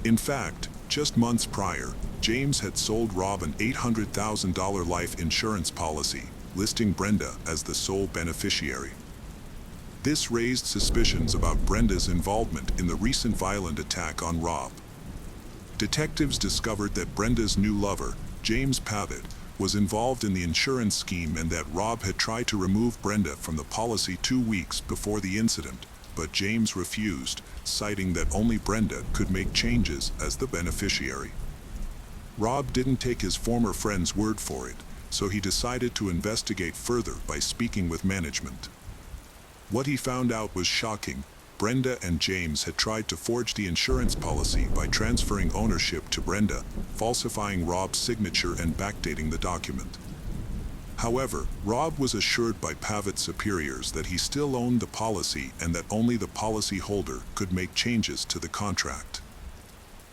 In fact, just months prior, James had sold Rob an $800,000 life insurance policy, listing Brenda as the sole beneficiary. This raised suspicions about Brenda's involvement in the recent violent attack on Rob. Detectives discovered that Brenda's new lover, James Pavitt, was involved in the insurance scheme and that Rob had tried to remove Brenda from the policy 2 weeks before the incident, but James refused, citing that only Brenda could make changes as the beneficiary. Rob didn't take his former friend's word for it, so he decided to investigate further by speaking with management. What he found out was shocking. Brenda and James had tried to forge the insurance policy by transferring ownership to Brenda, falsifying Rob's signature and backdating the document. However, Rob was assured by Pavitt's superiors that he still owned the policy and that only the policyholder could make changes to the contract.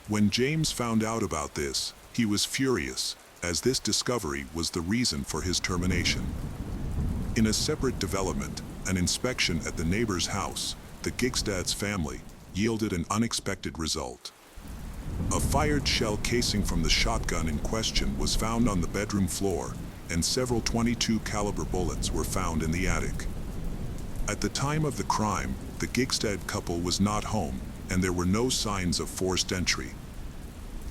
When James found out about this, he was furious, as this discovery was the reason for his termination. In a separate development, an inspection at the neighbor's house, the Gigstad's family, yielded an unexpected result. A fired shell casing from the shotgun in question was found on the bedroom floor, and several .22 caliber bullets were found in the attic. At the time of the crime, the Gigstad couple was not home, and there were no signs of forced entry.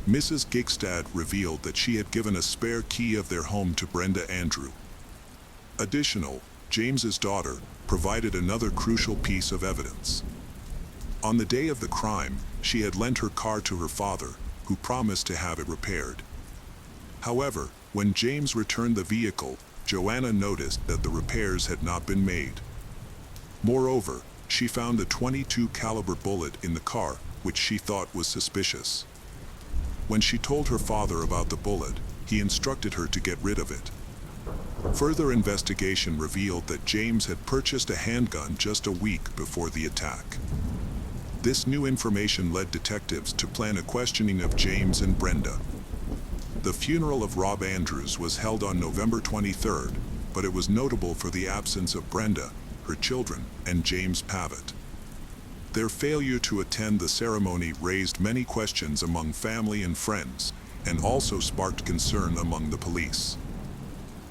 Mrs. Gigstad revealed that she had given a spare key of their home to Brenda Andrew. Additional, James's daughter provided another crucial piece of evidence. On the day of the crime, she had lent her car to her father, who promised to have it repaired. However, when James returned the vehicle, Joanna noticed that the repairs had not been made. Moreover, she found a .22 caliber bullet in the car, which she thought was suspicious. When she told her father about the bullet, he instructed her to get rid of it. Further investigation revealed that James had purchased a handgun just a week before the attack. This new information led detectives to plan a questioning of James and Brenda. The funeral of Rob Andrews was held on November 23rd, but it was notable for the absence of Brenda, her children, and James Pavitt. Their failure to attend the ceremony raised many questions among family and friends, and also sparked concern among the police.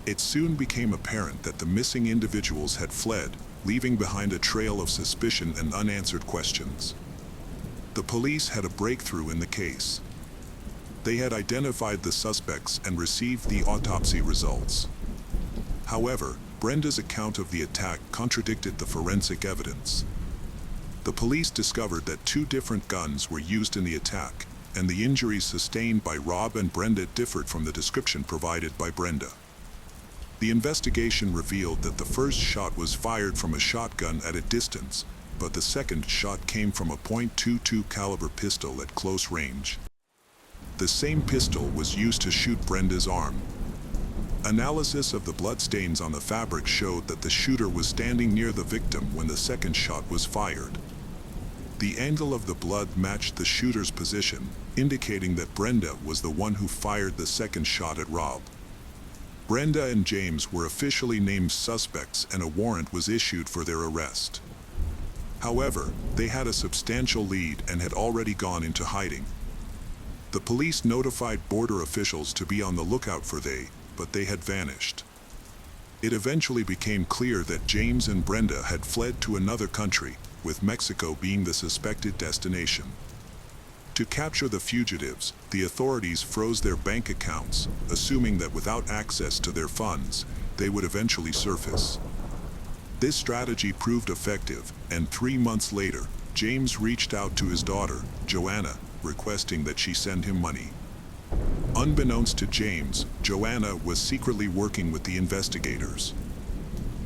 It soon became apparent that the missing individuals had fled, leaving behind a trail of suspicion and unanswered questions. The police had a breakthrough in the case. They had identified the suspects and received the autopsy results. However, Brenda's account of the attack contradicted the forensic evidence. The police discovered that two different guns were used in the attack, and the injuries sustained by Rob and Brenda differed from the description provided by Brenda. The investigation revealed that the first shot was fired from a shotgun at a distance, but the second shot came from a .22 caliber pistol at close range. The same pistol was used to shoot Brenda's arm. Analysis of the bloodstains on the fabric showed that the shooter was standing near the victim when the second shot was fired. The angle of the blood matched the shooter's position, indicating that Brenda was the one who fired the second shot at Rob. Brenda and James were officially named suspects and a warrant was issued for their arrest. However, they had a substantial lead and had already gone into hiding. The police notified border officials to be on the lookout for them, but they had vanished. It eventually became clear that James and Brenda had fled to another country, with Mexico being the suspected destination. To capture the fugitives, the authorities froze their bank accounts, assuming that without access to their funds, they would eventually surface. This strategy proved effective, and 3 months later, James reached out to his daughter, Joanna, requesting that she send him money. Unbeknownst to James, Joanna was secretly working with the investigators.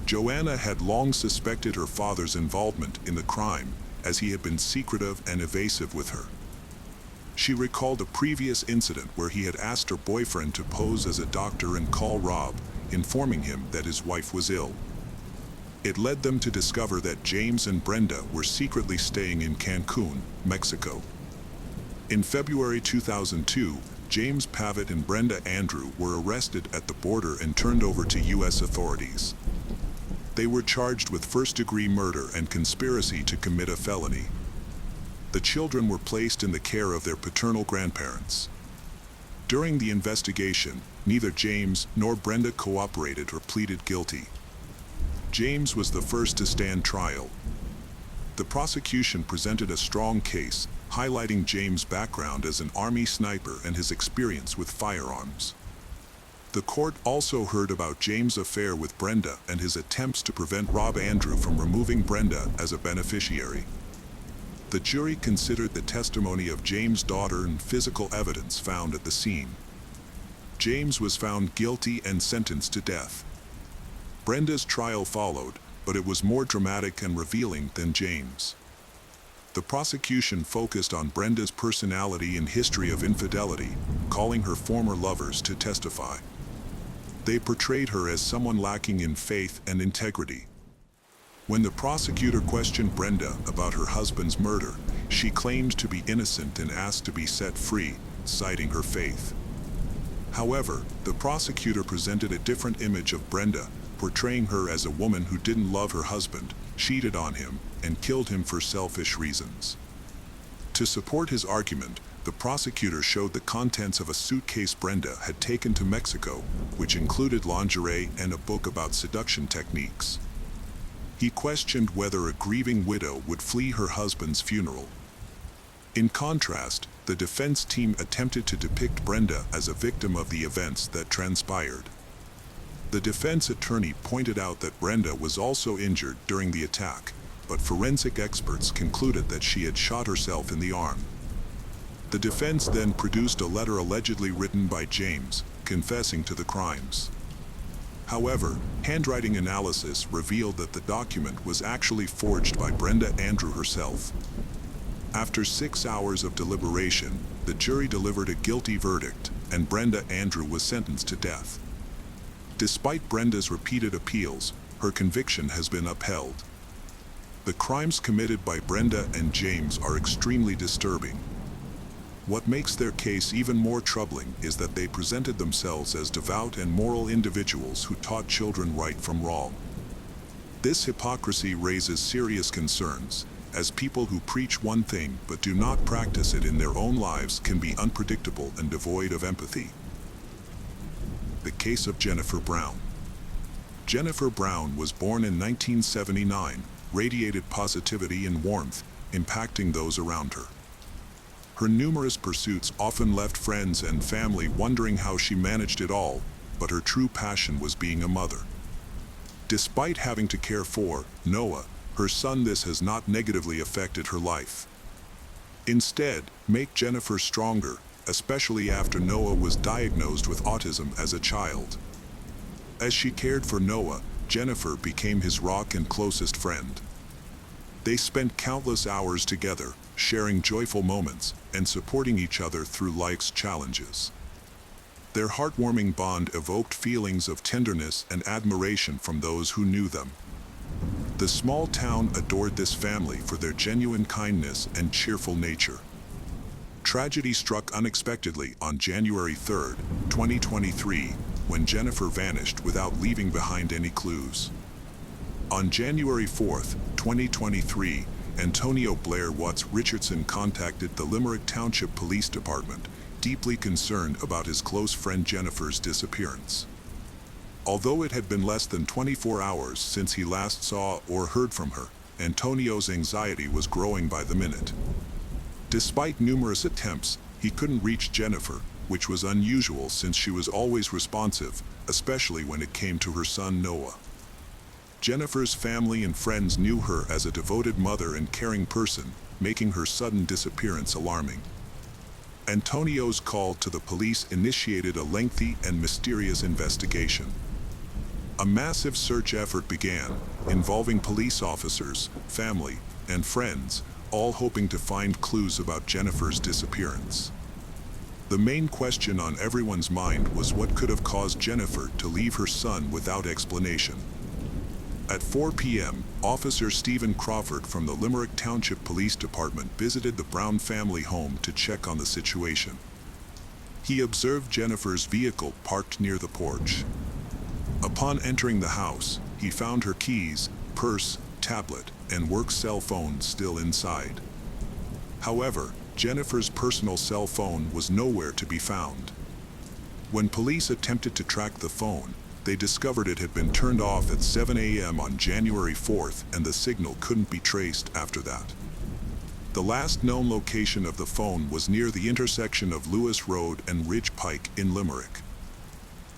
Joanna had long suspected her father's involvement in the crime, as he had been secretive and evasive with her. She recalled a previous incident where he had asked her boyfriend to pose as a doctor and call Rob, informing him that his wife was ill. It led them to discover that James and Brenda were secretly staying in Cancun, Mexico. In February 2002, James Pavitt and Brenda Andrew were arrested at the border and turned over to U.S. authorities. They were charged with first-degree murder and conspiracy to commit a felony. The children were placed in the care of their paternal grandparents. During the investigation, neither James nor Brenda cooperated or pleaded guilty. James was the first to stand trial. The prosecution presented a strong case, highlighting James' background as an Army sniper and his experience with firearms. The court also heard about James' affair with Brenda and his attempts to prevent Rob Andrew from removing Brenda as a beneficiary. The jury considered the testimony of James' daughter and physical evidence found at the scene. James was found guilty and sentenced to death. Brenda's trial followed, but it was more dramatic and revealing than James'. The prosecution focused on Brenda's personality and history of infidelity, calling her former lovers to testify. They portrayed her as someone lacking in faith and integrity. When the prosecutor questioned Brenda about her husband's murder, she claimed to be innocent and asked to be set free, citing her faith. However, the prosecutor presented a different image of Brenda, portraying her as a woman who didn't love her husband, cheated on him, and killed him for selfish reasons. To support his argument, the prosecutor showed the contents of a suitcase Brenda had taken to Mexico, which included lingerie and a book about seduction techniques. He questioned whether a grieving widow would flee her husband's funeral. In contrast, the defense team attempted to depict Brenda as a victim of the events that transpired. The defense attorney pointed out that Brenda was also injured during the attack, but forensic experts concluded that she had shot herself in the arm. The defense then produced a letter allegedly written by James, confessing to the crimes. However, handwriting analysis revealed that the document was actually forged by Brenda Andrew herself. After 6 hours of deliberation, the jury delivered a guilty verdict, and Brenda Andrew was sentenced to death. Despite Brenda's repeated appeals, her conviction has been upheld. The crimes committed by Brenda and James are extremely disturbing. What makes their case even more troubling is that they presented themselves as devout and moral individuals who taught children right from wrong. This hypocrisy raises serious concerns, as people who preach one thing but do not practice it in their own lives can be unpredictable and devoid of empathy. The case of Jennifer Brown. Jennifer Brown was born in 1979, radiated positivity and warmth, impacting those around her. Her numerous pursuits often left friends and family wondering how she managed it all, but her true passion was being a mother. Despite having to care for Noah, her son, this has not negatively affected her life. Instead, make Jennifer stronger, especially after Noah was diagnosed with autism as a child. As she cared for Noah, Jennifer became his rock and closest friend. They spent countless hours together, sharing joyful moments and supporting each other through life's challenges. Their heartwarming bond evoked feelings of tenderness and admiration from those who knew them. The small town adored this family for their genuine kindness and cheerful nature. Tragedy struck unexpectedly on January 3, 2023, when Jennifer vanished without leaving behind any clues. On January 4, 2023, Antonio Blair Watts Richardson contacted the Limerick Township Police Department, deeply concerned about his close friend Jennifer's disappearance. Although it had been less than 24 hours since he last saw or heard from her, Antonio's anxiety was growing by the minute. Despite numerous attempts, he couldn't reach Jennifer, which was unusual since she was always responsive, especially when it came to her son Noah. Jennifer's family and friends knew her as a devoted mother and caring person, making her sudden disappearance alarming. Antonio's call to the police initiated a lengthy and mysterious investigation. A massive search effort began, involving police officers, family, and friends, all hoping to find clues about Jennifer's disappearance. The main question on everyone's mind was what could have caused Jennifer to leave her son without explanation. At 4 p.m., Officer Stephen Crawford from the Limerick Township Police Department visited the Brown family home to check on the situation. He observed Jennifer's vehicle parked near the porch. Upon entering the house, he found her keys, purse, tablet, and work cell phone still inside. However, Jennifer's personal cell phone was nowhere to be found. When police attempted to track the phone, they discovered it had been turned off at 7 a.m. on January 4th, and the signal couldn't be traced after that. The last known location of the phone was near the intersection of Lewis Road and Ridge Pike in Limerick.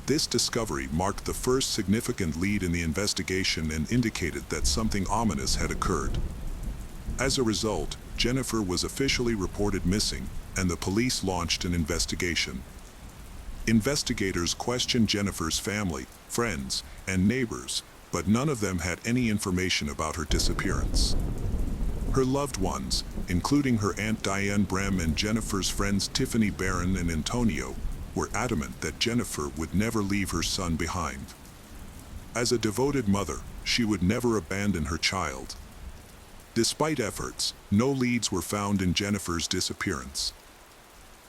This discovery marked the first significant lead in the investigation and indicated that something ominous had occurred. As a result, Jennifer was officially reported missing, and the police launched an investigation. Investigators questioned Jennifer's family, friends, and neighbors, but none of them had any information about her disappearance. Her loved ones, including her Aunt Diane Brem and Jennifer's friends Tiffany Barron and Antonio, were adamant that Jennifer would never leave her son behind. As a devoted mother, she would never abandon her child. Despite efforts, no leads were found in Jennifer's disappearance.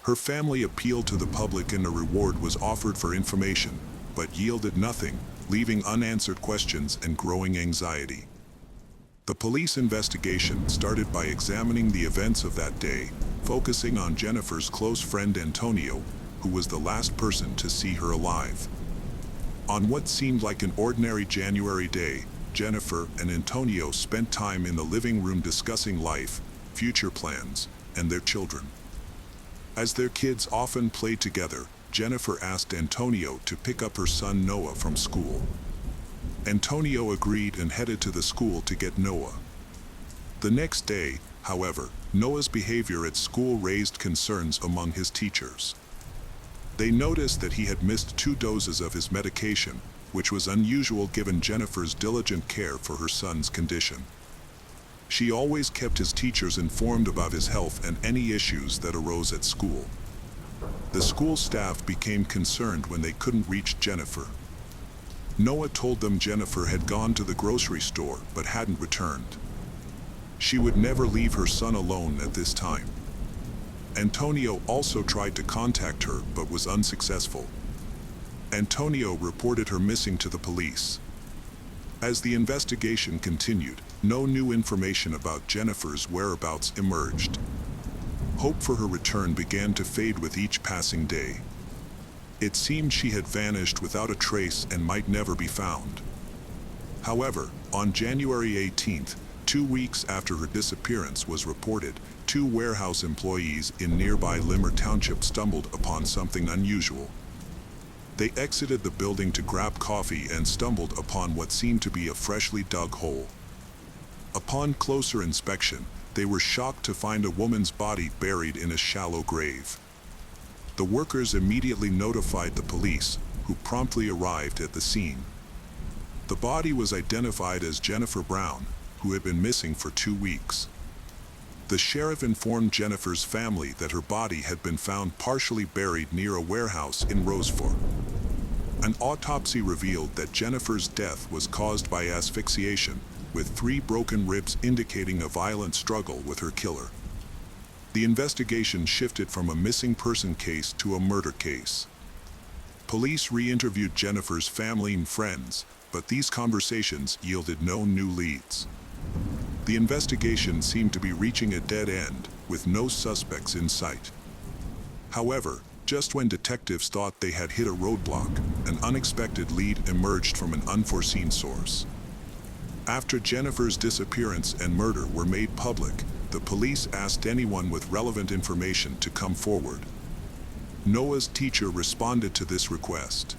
Her family appealed to the public and a reward was offered for information, but yielded nothing, leaving unanswered questions and growing anxiety. The police investigation started by examining the events of that day, focusing on Jennifer's close friend Antonio, who was the last person to see her alive. On what seemed like an ordinary January day, Jennifer and Antonio spent time in the living room discussing life, future plans, and their children. As their kids often played together, Jennifer asked Antonio to pick up her son Noah from school. Antonio agreed and headed to the school to get Noah. The next day, however, Noah's behavior at school raised concerns among his teachers. They noticed that he had missed 2 doses of his medication, which was unusual given Jennifer's diligent care for her son's condition. She always kept his teachers informed about his health and any issues that arose at school. The school staff became concerned when they couldn't reach Jennifer. Noah told them Jennifer had gone to the grocery store but hadn't returned. She would never leave her son alone at this time. Antonio also tried to contact her but was unsuccessful. Antonio reported her missing to the police. As the investigation continued, no new information about Jennifer's whereabouts emerged. Hope for her return began to fade with each passing day. It seemed she had vanished without a trace and might never be found. However, on January 18th, 2 weeks after her disappearance was reported, 2 warehouse employees in nearby Limmer Township stumbled upon something unusual. They exited the building to grab coffee and stumbled upon what seemed to be a freshly dug hole. Upon closer inspection, they were shocked to find a woman's body buried in a shallow grave. The workers immediately notified the police, who promptly arrived at the scene. The body was identified as Jennifer Brown, who had been missing for 2 weeks. The sheriff informed Jennifer's family that her body had been found partially buried near a warehouse in Rosefort. An autopsy revealed that Jennifer's death was caused by asphyxiation, with 3 broken ribs indicating a violent struggle with her killer. The investigation shifted from a missing person case to a murder case. Police re-interviewed Jennifer's family and friends, but these conversations yielded no new leads. The investigation seemed to be reaching a dead end, with no suspects in sight. However, just when detectives thought they had hit a roadblock, an unexpected lead emerged from an unforeseen source. After Jennifer's disappearance and murder were made public, the police asked anyone with relevant information to come forward. Noah's teacher responded to this request.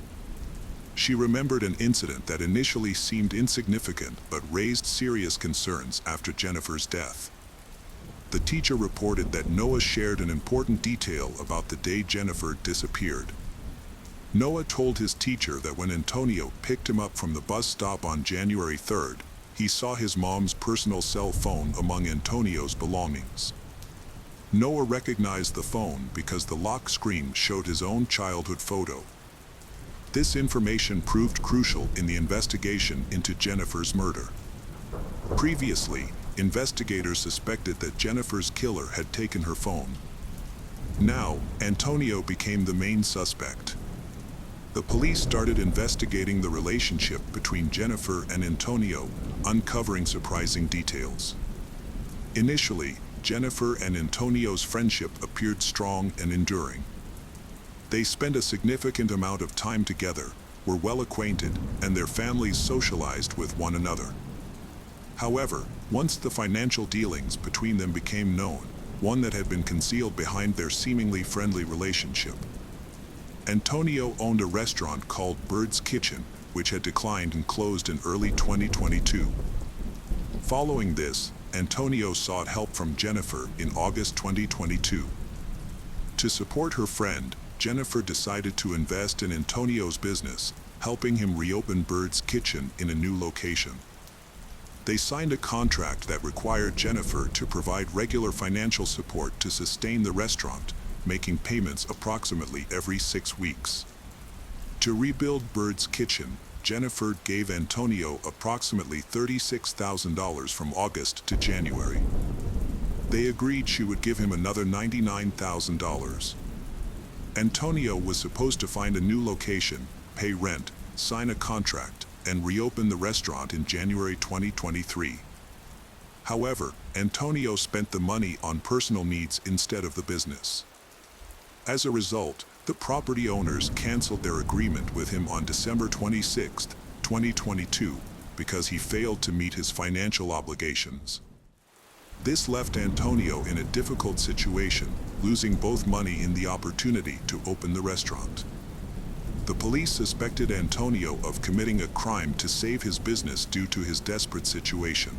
She remembered an incident that initially seemed insignificant but raised serious concerns after Jennifer's death. The teacher reported that Noah shared an important detail about the day Jennifer disappeared. Noah told his teacher that when Antonio picked him up from the bus stop on January 3rd, he saw his mom's personal cell phone among Antonio's belongings. Noah recognized the phone because the lock screen showed his own childhood photo. This information proved crucial in the investigation into Jennifer's murder. Previously, investigators suspected that Jennifer's killer had taken her phone. Now, Antonio became the main suspect. The police started investigating the relationship between Jennifer and Antonio, uncovering surprising details. Initially, Jennifer and Antonio's friendship appeared strong and enduring. They spent a significant amount of time together, were well acquainted, and their families socialized with one another. However, once the financial dealings between them became known, one that had been concealed behind their seemingly friendly relationship. Antonio owned a restaurant called Bird's Kitchen, which had declined and closed in early 2022. Following this, Antonio sought help from Jennifer in August 2022. To support her friend, Jennifer decided to invest in Antonio's business, helping him reopen Bird's Kitchen in a new location. They signed a contract that required Jennifer to provide regular financial support to sustain the restaurant, making payments approximately every 6 weeks. To rebuild Bird's Kitchen, Jennifer gave Antonio approximately $36,000 from August to January. They agreed she would give him another $99,000. Antonio was supposed to find a new location, pay rent, sign a contract, and reopen the restaurant in January 2023. However, Antonio spent the money on personal needs instead of the business. As a result, the property owners canceled their agreement with him on December 26, 2022, because he failed to meet his financial obligations. This left Antonio in a difficult situation, losing both money and the opportunity to open the restaurant. The police suspected Antonio of committing a crime to save his business due to his desperate situation.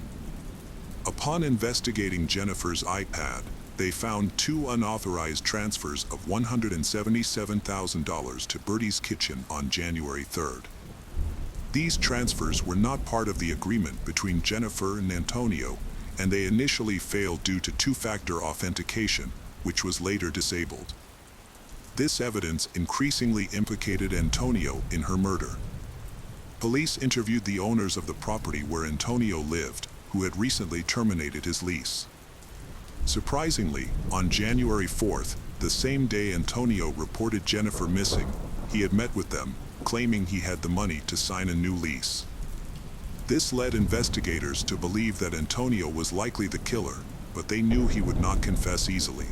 Upon investigating Jennifer's iPad, they found 2 unauthorized transfers of $177,000 to Bertie's Kitchen on January 3rd. These transfers were not part of the agreement between Jennifer and Antonio, and they initially failed due to two-factor authentication, which was later disabled. This evidence increasingly implicated Antonio in her murder. Police interviewed the owners of the property where Antonio lived, who had recently terminated his lease. Surprisingly, on January 4th, the same day Antonio reported Jennifer missing, he had met with them, claiming he had the money to sign a new lease. This led investigators to believe that Antonio was likely the killer, but they knew he would not confess easily.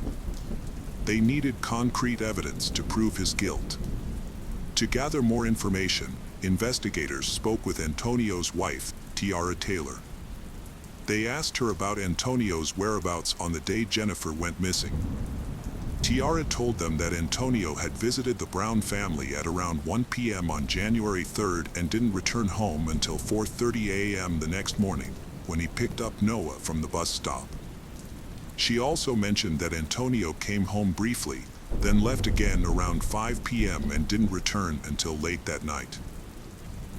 They needed concrete evidence to prove his guilt. To gather more information, investigators spoke with Antonio's wife, Tiara Taylor. They asked her about Antonio's whereabouts on the day Jennifer went missing. Tiara told them that Antonio had visited the Brown family at around 1 p.m. on January 3rd and didn't return home until 4:30 a.m. the next morning, when he picked up Noah from the bus stop. She also mentioned that Antonio came home briefly, then left again around 5 p.m. and didn't return until late that night.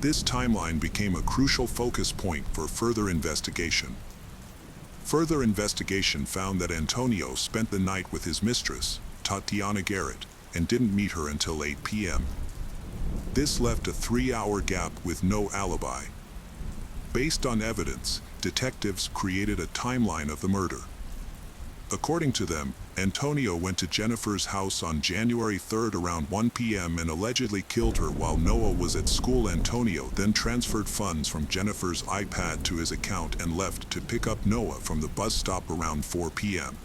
This timeline became a crucial focus point for further investigation. Further investigation found that Antonio spent the night with his mistress, Tatiana Garrett, and didn't meet her until 8 p.m. This left a 3-hour gap with no alibi. Based on evidence, detectives created a timeline of the murder. According to them, Antonio went to Jennifer's house on January 3rd around 1 p.m. and allegedly killed her while Noah was at school. Antonio then transferred funds from Jennifer's iPad to his account and left to pick up Noah from the bus stop around 4 p.m.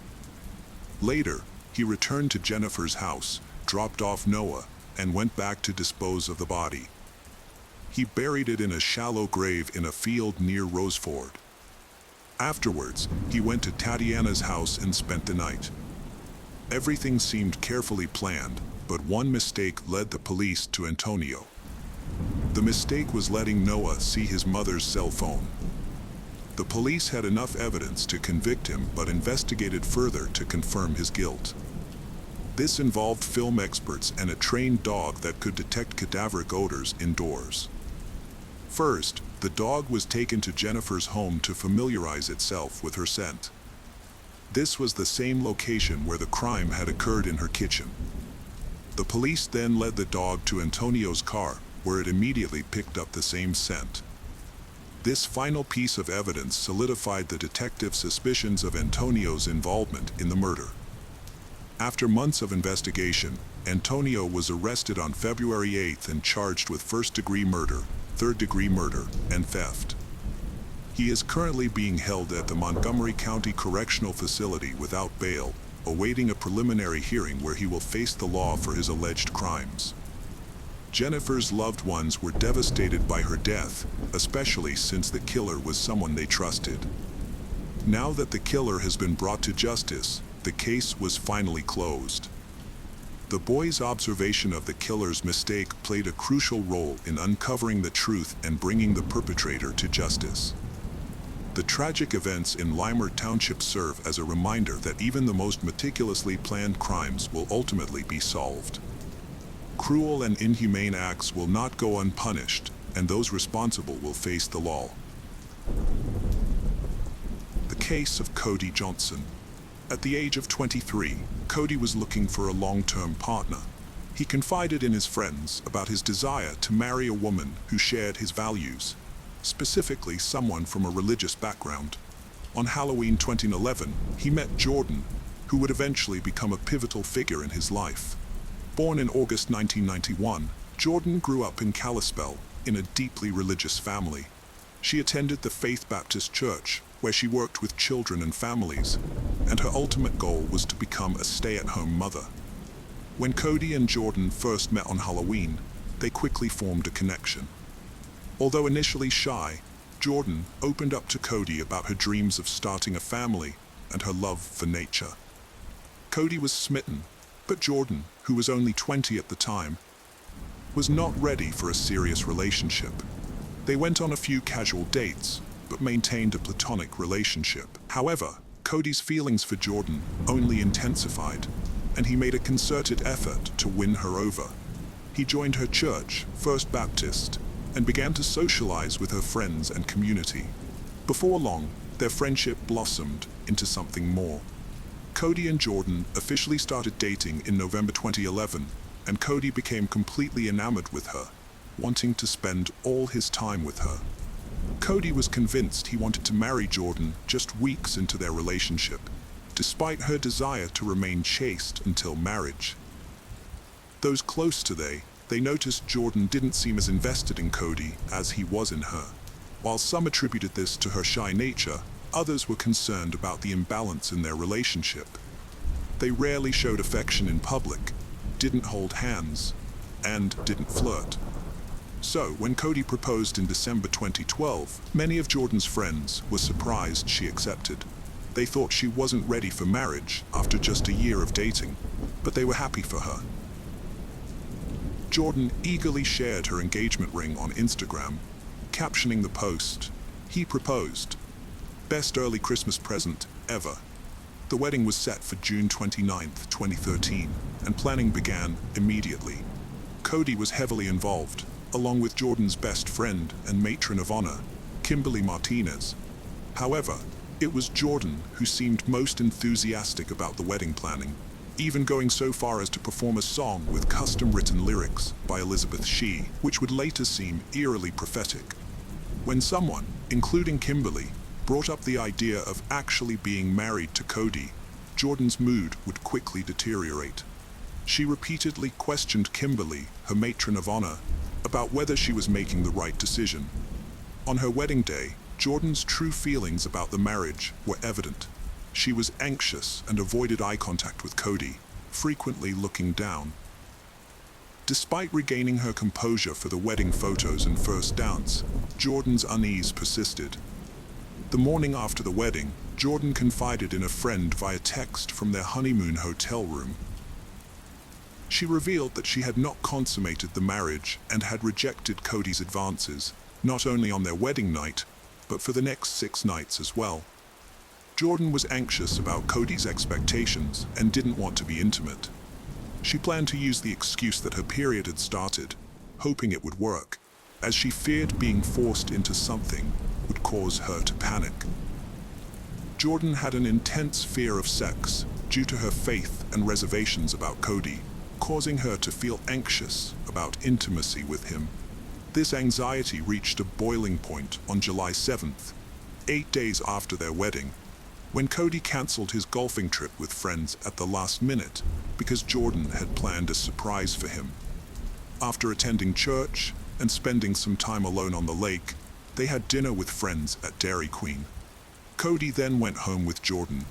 Later, he returned to Jennifer's house, dropped off Noah, and went back to dispose of the body. He buried it in a shallow grave in a field near Roseford. Afterwards, he went to Tatiana's house and spent the night. Everything seemed carefully planned, but one mistake led the police to Antonio. The mistake was letting Noah see his mother's cell phone. The police had enough evidence to convict him but investigated further to confirm his guilt. This involved film experts and a trained dog that could detect cadaveric odors indoors. First, the dog was taken to Jennifer's home to familiarize itself with her scent. This was the same location where the crime had occurred, in her kitchen. The police then led the dog to Antonio's car, where it immediately picked up the same scent. This final piece of evidence solidified the detective's suspicions of Antonio's involvement in the murder. After months of investigation, Antonio was arrested on February 8th and charged with first-degree murder, third-degree murder, and theft. He is currently being held at the Montgomery County Correctional Facility without bail, awaiting a preliminary hearing where he will face the law for his alleged crimes. Jennifer's loved ones were devastated by her death, especially since the killer was someone they trusted. Now that the killer has been brought to justice, the case was finally closed. The boys' observation of the killer's mistake played a crucial role in uncovering the truth and bringing the perpetrator to justice. The tragic events in Limer Township serve as a reminder that even the most meticulously planned crimes will ultimately be solved. Cruel and inhumane acts will not go unpunished, and those responsible will face the law. The case of Cody Johnson. At the age of 23, Cody was looking for a long-term partner. He confided in his friends about his desire to marry a woman who shared his values, specifically someone from a religious background. On Halloween 2011, he met Jordan, who would eventually become a pivotal figure in his life. Born in August 1991, Jordan grew up in Kalispell in a deeply religious family. She attended the Faith Baptist Church, where she worked with children and families, and her ultimate goal was to become a stay-at-home mother. When Cody and Jordan first met on Halloween, they quickly formed a connection. Although initially shy, Jordan opened up to Cody about her dreams of starting a family and her love for nature. Cody was smitten, but Jordan, who was only 20 at the time, was not ready for a serious relationship. They went on a few casual dates, but maintained a platonic relationship. However, Cody's feelings for Jordan only intensified, and he made a concerted effort to win her over. He joined her church, First Baptist, and began to socialize with her friends and community. Before long, their friendship blossomed into something more. Cody and Jordan officially started dating in November 2011, and Cody became completely enamored with her, wanting to spend all his time with her. Cody was convinced he wanted to marry Jordan just weeks into their relationship, despite her desire to remain chaste until marriage. Those close to they noticed Jordan didn't seem as invested in Cody as he was in her. While some attributed this to her shy nature, others were concerned about the imbalance in their relationship. They rarely showed affection in public, didn't hold hands, and didn't flirt. So, when Cody proposed in December 2012, many of Jordan's friends were surprised she accepted. They thought she wasn't ready for marriage after just a year of dating, but they were happy for her. Jordan eagerly shared her engagement ring on Instagram, captioning the post, "He proposed. Best early Christmas present ever." The wedding was set for June 29, 2013, and planning began immediately. Cody was heavily involved, along with Jordan's best friend and matron of honor, Kimberly Martinez. However, it was Jordan who seemed most enthusiastic about the wedding planning, even going so far as to perform a song with custom-written lyrics by Elizabeth Shee, which would later seem eerily prophetic. When someone, including Kimberly, brought up the idea of actually being married to Cody, Jordan's mood would quickly deteriorate. She repeatedly questioned Kimberly, her matron of honor, about whether she was making the right decision. On her wedding day, Jordan's true feelings about the marriage were evident. She was anxious and avoided eye contact with Cody, frequently looking down. Despite regaining her composure for the wedding photos and first dance, Jordan's unease persisted. The morning after the wedding, Jordan confided in a friend via text from their honeymoon hotel room. She revealed that she had not consummated the marriage and had rejected Cody's advances, not only on their wedding night, but for the next 6 nights as well. Jordan was anxious about Cody's expectations and didn't want to be intimate. She planned to use the excuse that her period had started, hoping it would work, as she feared being forced into something would cause her to panic. Jordan had an intense fear of sex due to her faith and reservations about Cody, causing her to feel anxious about intimacy with him. This anxiety reached a boiling point on July 7th, 8 days after their wedding, when Cody canceled his golfing trip with friends at the last minute because Jordan had planned a surprise for him. After attending church and spending some time alone on the lake, they had dinner with friends at Dairy Queen. Cody then went home with Jordan,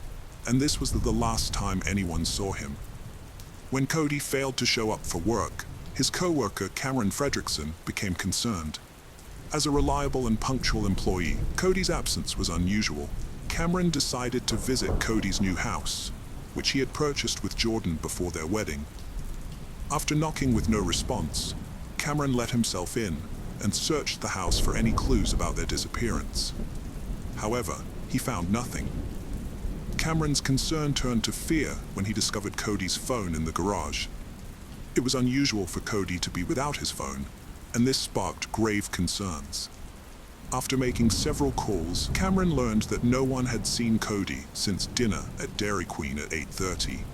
and this was the last time anyone saw him. When Cody failed to show up for work, his co-worker Cameron Fredrickson became concerned. As a reliable and punctual employee, Cody's absence was unusual. Cameron decided to visit Cody's new house, which he had purchased with Jordan before their wedding. After knocking with no response, Cameron let himself in and searched the house for any clues about their disappearance. However, he found nothing. Cameron's concern turned to fear when he discovered Cody's phone in the garage. It was unusual for Cody to be without his phone, and this sparked grave concerns. After making several calls, Cameron learned that no one had seen Cody since dinner at Dairy Queen at 8:30.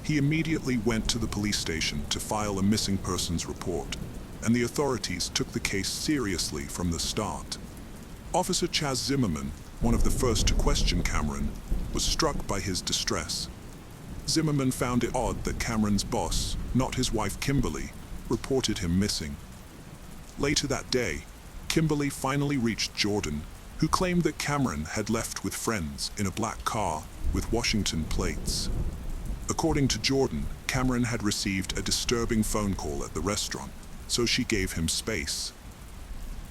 He immediately went to the police station to file a missing persons report, and the authorities took the case seriously from the start. Officer Chaz Zimmerman, one of the first to question Cameron, was struck by his distress. Zimmerman found it odd that Cameron's boss, not his wife Kimberly, reported him missing. Later that day, Kimberly finally reached Jordan, who claimed that Cameron had left with friends in a black car with Washington plates. According to Jordan, Cameron had received a disturbing phone call at the restaurant, so she gave him space.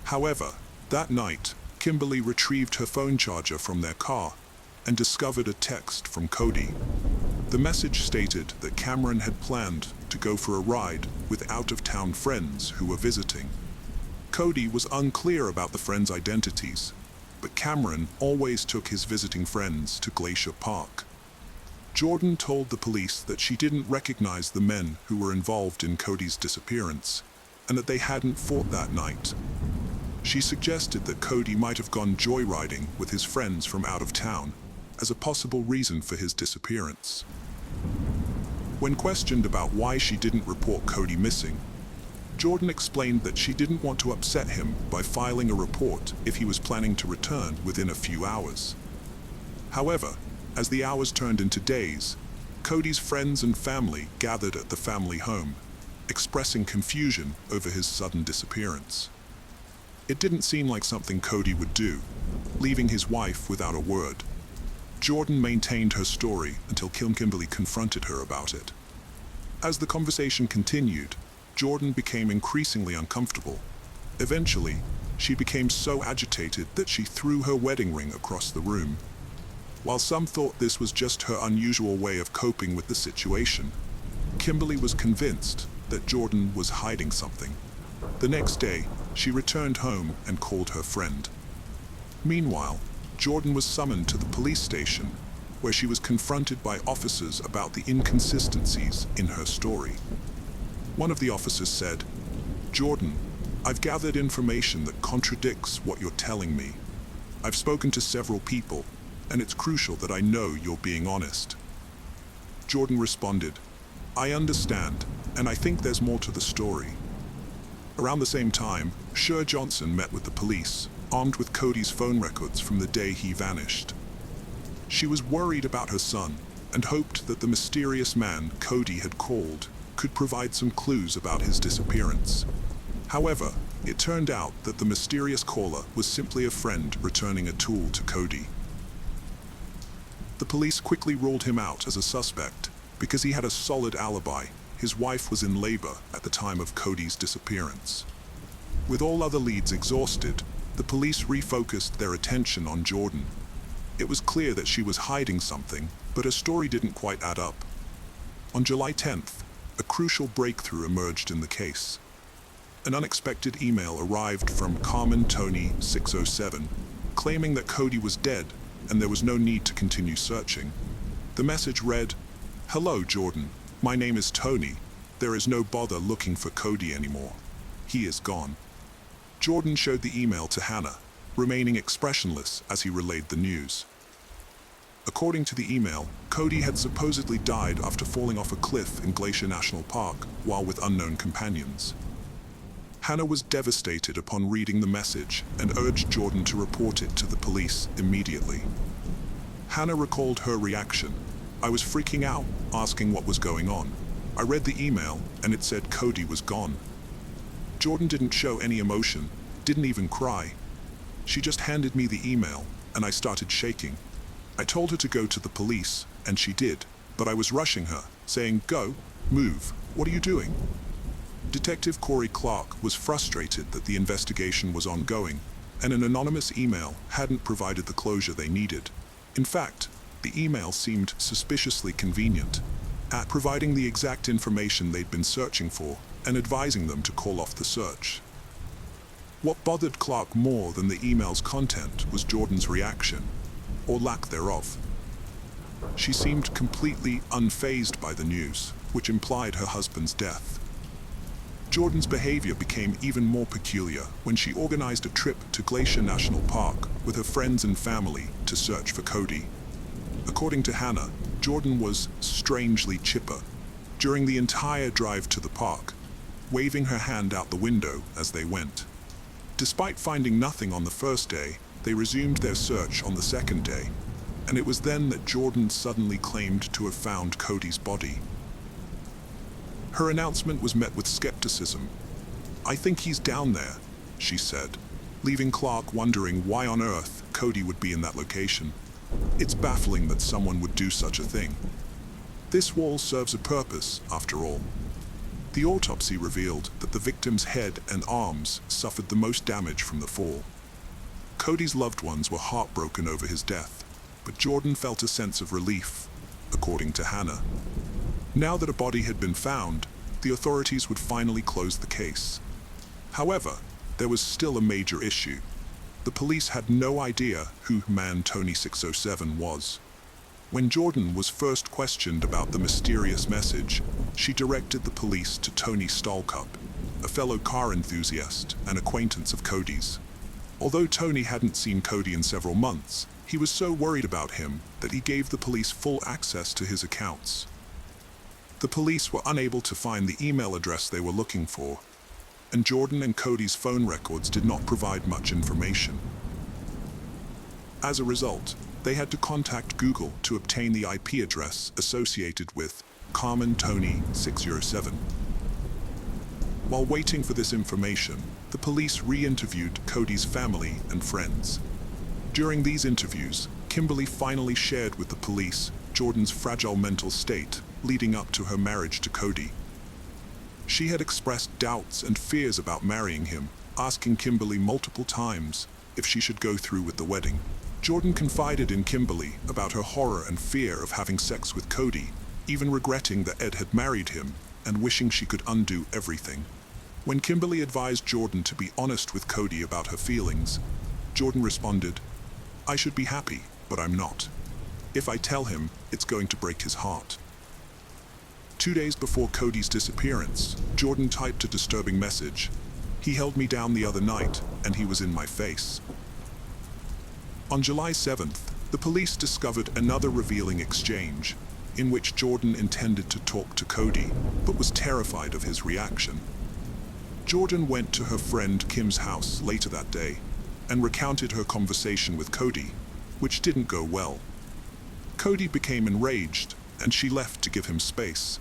However, that night, Kimberly retrieved her phone charger from their car and discovered a text from Cody. The message stated that Cameron had planned to go for a ride with out-of-town friends who were visiting. Cody was unclear about the friends' identities, but Cameron always took his visiting friends to Glacier Park. Jordan told the police that she didn't recognize the men who were involved in Cody's disappearance, and that they hadn't fought that night. She suggested that Cody might have gone joyriding with his friends from out of town as a possible reason for his disappearance. When questioned about why she didn't report Cody missing, Jordan explained that she didn't want to upset him by filing a report if he was planning to return within a few hours. However, as the hours turned into days, Cody's friends and family gathered at the family home, expressing confusion over his sudden disappearance. It didn't seem like something Cody would do, leaving his wife without a word. Jordan maintained her story until Kimberly confronted her about it. As the conversation continued, Jordan became increasingly uncomfortable. Eventually, she became so agitated that she threw her wedding ring across the room. While some thought this was just her unusual way of coping with the situation, Kimberly was convinced that Jordan was hiding something. The next day, she returned home and called her friend. Meanwhile, Jordan was summoned to the police station, where she was confronted by officers about the inconsistencies in her story. One of the officers said, "Jordan, I've gathered information that contradicts what you're telling me. I've spoken to several people, and it's crucial that I know you're being honest." Jordan responded, "I understand, and I think there's more to the story." Around the same time, Sher Johnson met with the police, armed with Cody's phone records from the day he vanished. She was worried about her son and hoped that the mysterious man Cody had called could provide some clues about his disappearance. However, it turned out that the mysterious caller was simply a friend returning a tool to Cody. The police quickly ruled him out as a suspect because he had a solid alibi. His wife was in labor at the time of Cody's disappearance. With all other leads exhausted, the police refocused their attention on Jordan. It was clear that she was hiding something, but her story didn't quite add up. On July 10th, a crucial breakthrough emerged in the case. An unexpected email arrived from Carmen Tony 607, claiming that Cody was dead and there was no need to continue searching. The message read, "Hello, Jordan. My name is Tony. There is no bother looking for Cody anymore. He is gone." Jordan showed the email to Hannah, remaining expressionless as he relayed the news. According to the email, Cody had supposedly died after falling off a cliff in Glacier National Park while with unknown companions. Hannah was devastated upon reading the message and urged Jordan to report it to the police immediately. Hannah recalled her reaction. "I was freaking out, asking what was going on. I read the email and it said Cody was gone." Jordan didn't show any emotion, didn't even cry. She just handed me the email and I started shaking. I told her to go to the police, and she did, but I was rushing her, saying, "Go, move, what are you doing?" Detective Corey Clark was frustrated that the investigation was ongoing, and an anonymous email hadn't provided the closure they needed. In fact, the email seemed suspiciously convenient, at providing the exact information they'd been searching for and advising them to call off the search. What bothered Clark more than the email's content was Jordan's reaction, or lack thereof. She seemed completely unfazed by the news, which implied her husband's death. Jordan's behavior became even more peculiar when she organized a trip to Glacier National Park with her friends and family to search for Cody. According to Hannah, Jordan was strangely chipper during the entire drive to the park, waving her hand out the window as they went. Despite finding nothing on the first day, they resumed their search on the second day, and and it was then that Jordan suddenly claimed to have found Cody's body. Her announcement was met with skepticism. "I think he's down there," she said, leaving Clark wondering why on earth Cody would be in that location. It's baffling that someone would do such a thing. This wall serves a purpose, after all. The autopsy revealed that the victim's head and arms suffered the most damage from the fall. Cody's loved ones were heartbroken over his death, but Jordan felt a sense of relief, according to Hannah. Now that a body had been found, the authorities would finally close the case. However, there was still a major issue. The police had no idea who man Tony 607 was. When Jordan was first questioned about the mysterious message, she directed the police to Tony Stallcup, a fellow car enthusiast and acquaintance of Cody's. Although Tony hadn't seen Cody in several months, he was so worried about him that he gave the police full access to his accounts. The police were unable to find the email address they were looking for, and Jordan and Cody's phone records did not provide much information. As a result, they had to contact Google to obtain the IP address associated with Carmen Tony 607. While waiting for this information, the police re-interviewed Cody's family and friends. During these interviews, Kimberly finally shared with the police Jordan's fragile mental state leading up to her marriage to Cody. She had expressed doubts and fears about marrying him, asking Kimberly multiple times if she should go through with the wedding. Jordan confided in Kimberly about her horror and fear of having sex with Cody, even regretting that Ed had married him and wishing she could undo everything. When Kimberly advised Jordan to be honest with Cody about her feelings, Jordan responded, "I should be happy, but I'm not. If I tell him, it's going to break his heart." 2 days before Cody's disappearance, Jordan typed a disturbing message. "He held me down the other night, and he was in my face." On July 7th, the police discovered another revealing exchange, in which Jordan intended to talk to Cody, but was terrified of his reaction. Jordan went to her friend Kim's house later that day, and recounted her conversation with Cody, which didn't go well. Cody became enraged, and she left to give him space,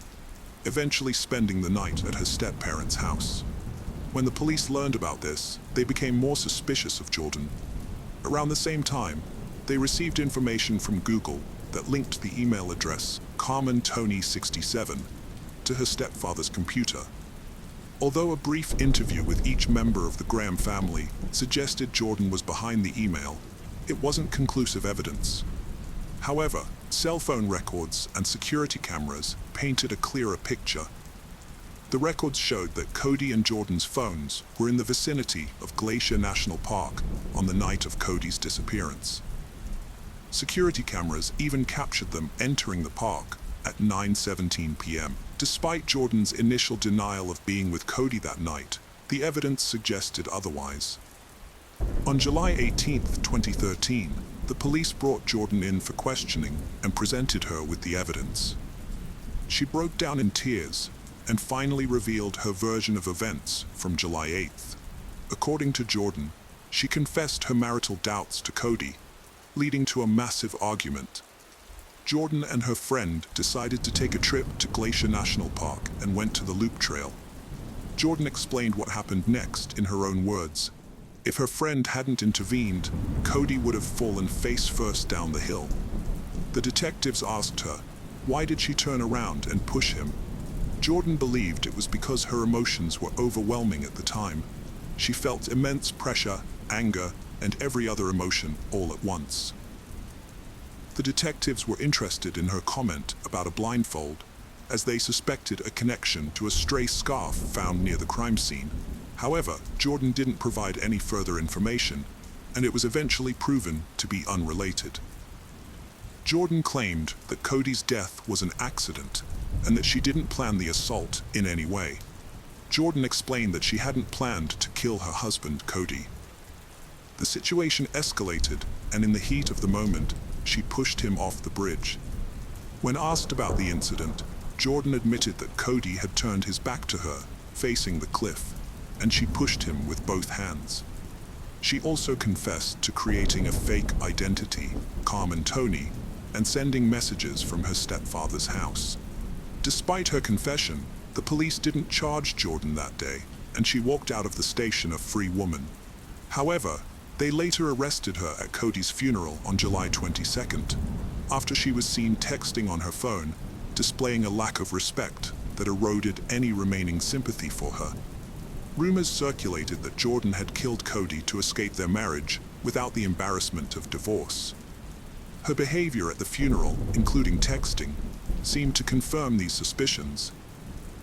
eventually spending the night at her step-parents' house. When the police learned about this, they became more suspicious of Jordan. Around the same time, they received information from Google that linked the email address Carmen Tony 67 to her stepfather's computer. Although a brief interview with each member of the Graham family suggested Jordan was behind the email, it wasn't conclusive evidence. However, cell phone records and security cameras painted a clearer picture. The records showed that Cody and Jordan's phones were in the vicinity of Glacier National Park on the night of Cody's disappearance. Security cameras even captured them entering the park at 9:17 p.m. Despite Jordan's initial denial of being with Cody that night, the evidence suggested otherwise. On July 18, 2013, the police brought Jordan in for questioning and presented her with the evidence. She broke down in tears and finally revealed her version of events from July 8th. According to Jordan, she confessed her marital doubts to Cody, leading to a massive argument. Jordan and her friend decided to take a trip to Glacier National Park and went to the Loop Trail. Jordan explained what happened next in her own words. If her friend hadn't intervened, Cody would have fallen face first down the hill. The detectives asked her, why did she turn around and push him? Jordan believed it was because her emotions were overwhelming at the time. She felt immense pressure, anger, and every other emotion all at once. The detectives were interested in her comment about a blindfold, as they suspected a connection to a stray scarf found near the crime scene. However, Jordan didn't provide any further information, and it was eventually proven to be unrelated. Jordan claimed that Cody's death was an accident, and that she didn't plan the assault in any way. Jordan explained that she hadn't planned to kill her husband, Cody. The situation escalated, and in the heat of the moment, she pushed him off the bridge. When asked about the incident, Jordan admitted that Cody had turned his back to her, facing the cliff, and she pushed him with both hands. She also confessed to creating a fake identity, Carmen Tony, and sending messages from her stepfather's house. Despite her confession, the police didn't charge Jordan that day, and she walked out of the station a free woman. However, they later arrested her at Cody's funeral on July 22nd, after she was seen texting on her phone, displaying a lack of respect that eroded any remaining sympathy for her. Rumors circulated that Jordan had killed Cody to escape their marriage without the embarrassment of divorce. Her behavior at the funeral, including texting, seemed to confirm these suspicions,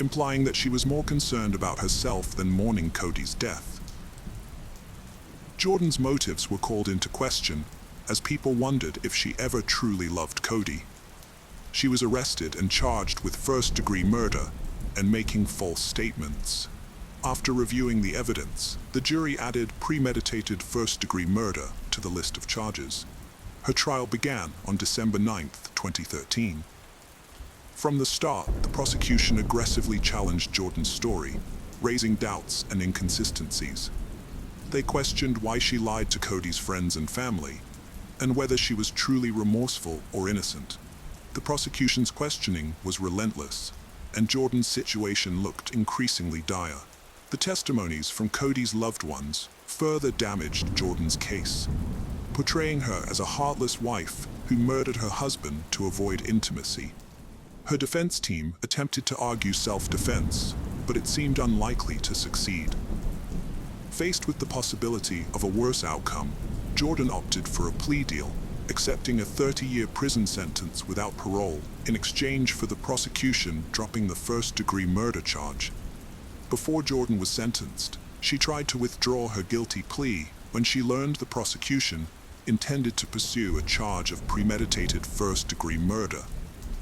implying that she was more concerned about herself than mourning Cody's death. Jordan's motives were called into question as people wondered if she ever truly loved Cody. She was arrested and charged with first-degree murder and making false statements. After reviewing the evidence, the jury added premeditated first-degree murder to the list of charges. Her trial began on December 9, 2013. From the start, the prosecution aggressively challenged Jordan's story, raising doubts and inconsistencies. They questioned why she lied to Cody's friends and family, and whether she was truly remorseful or innocent. The prosecution's questioning was relentless, and Jordan's situation looked increasingly dire. The testimonies from Cody's loved ones further damaged Jordan's case, portraying her as a heartless wife who murdered her husband to avoid intimacy. Her defense team attempted to argue self-defense, but it seemed unlikely to succeed. Faced with the possibility of a worse outcome, Jordan opted for a plea deal, accepting a 30-year prison sentence without parole in exchange for the prosecution dropping the first-degree murder charge. Before Jordan was sentenced, she tried to withdraw her guilty plea when she learned the prosecution intended to pursue a charge of premeditated first-degree murder,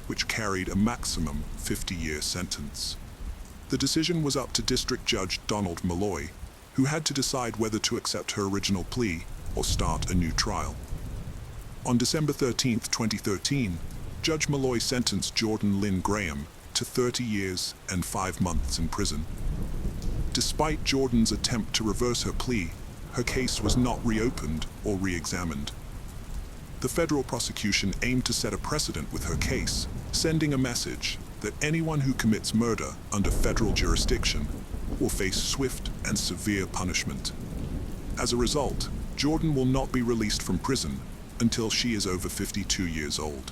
which carried a maximum 50-year sentence. The decision was up to District Judge Donald Malloy, who had to decide whether to accept her original plea or start a new trial. On December 13, 2013, Judge Malloy sentenced Jordan Lynn Graham to 30 years and 5 months in prison. Despite Jordan's attempt to reverse her plea, her case was not reopened or re-examined. The federal prosecution aimed to set a precedent with her case, sending a message that anyone who commits murder under federal jurisdiction will face swift and severe punishment. As a result, Jordan will not be released from prison until she is over 52 years old.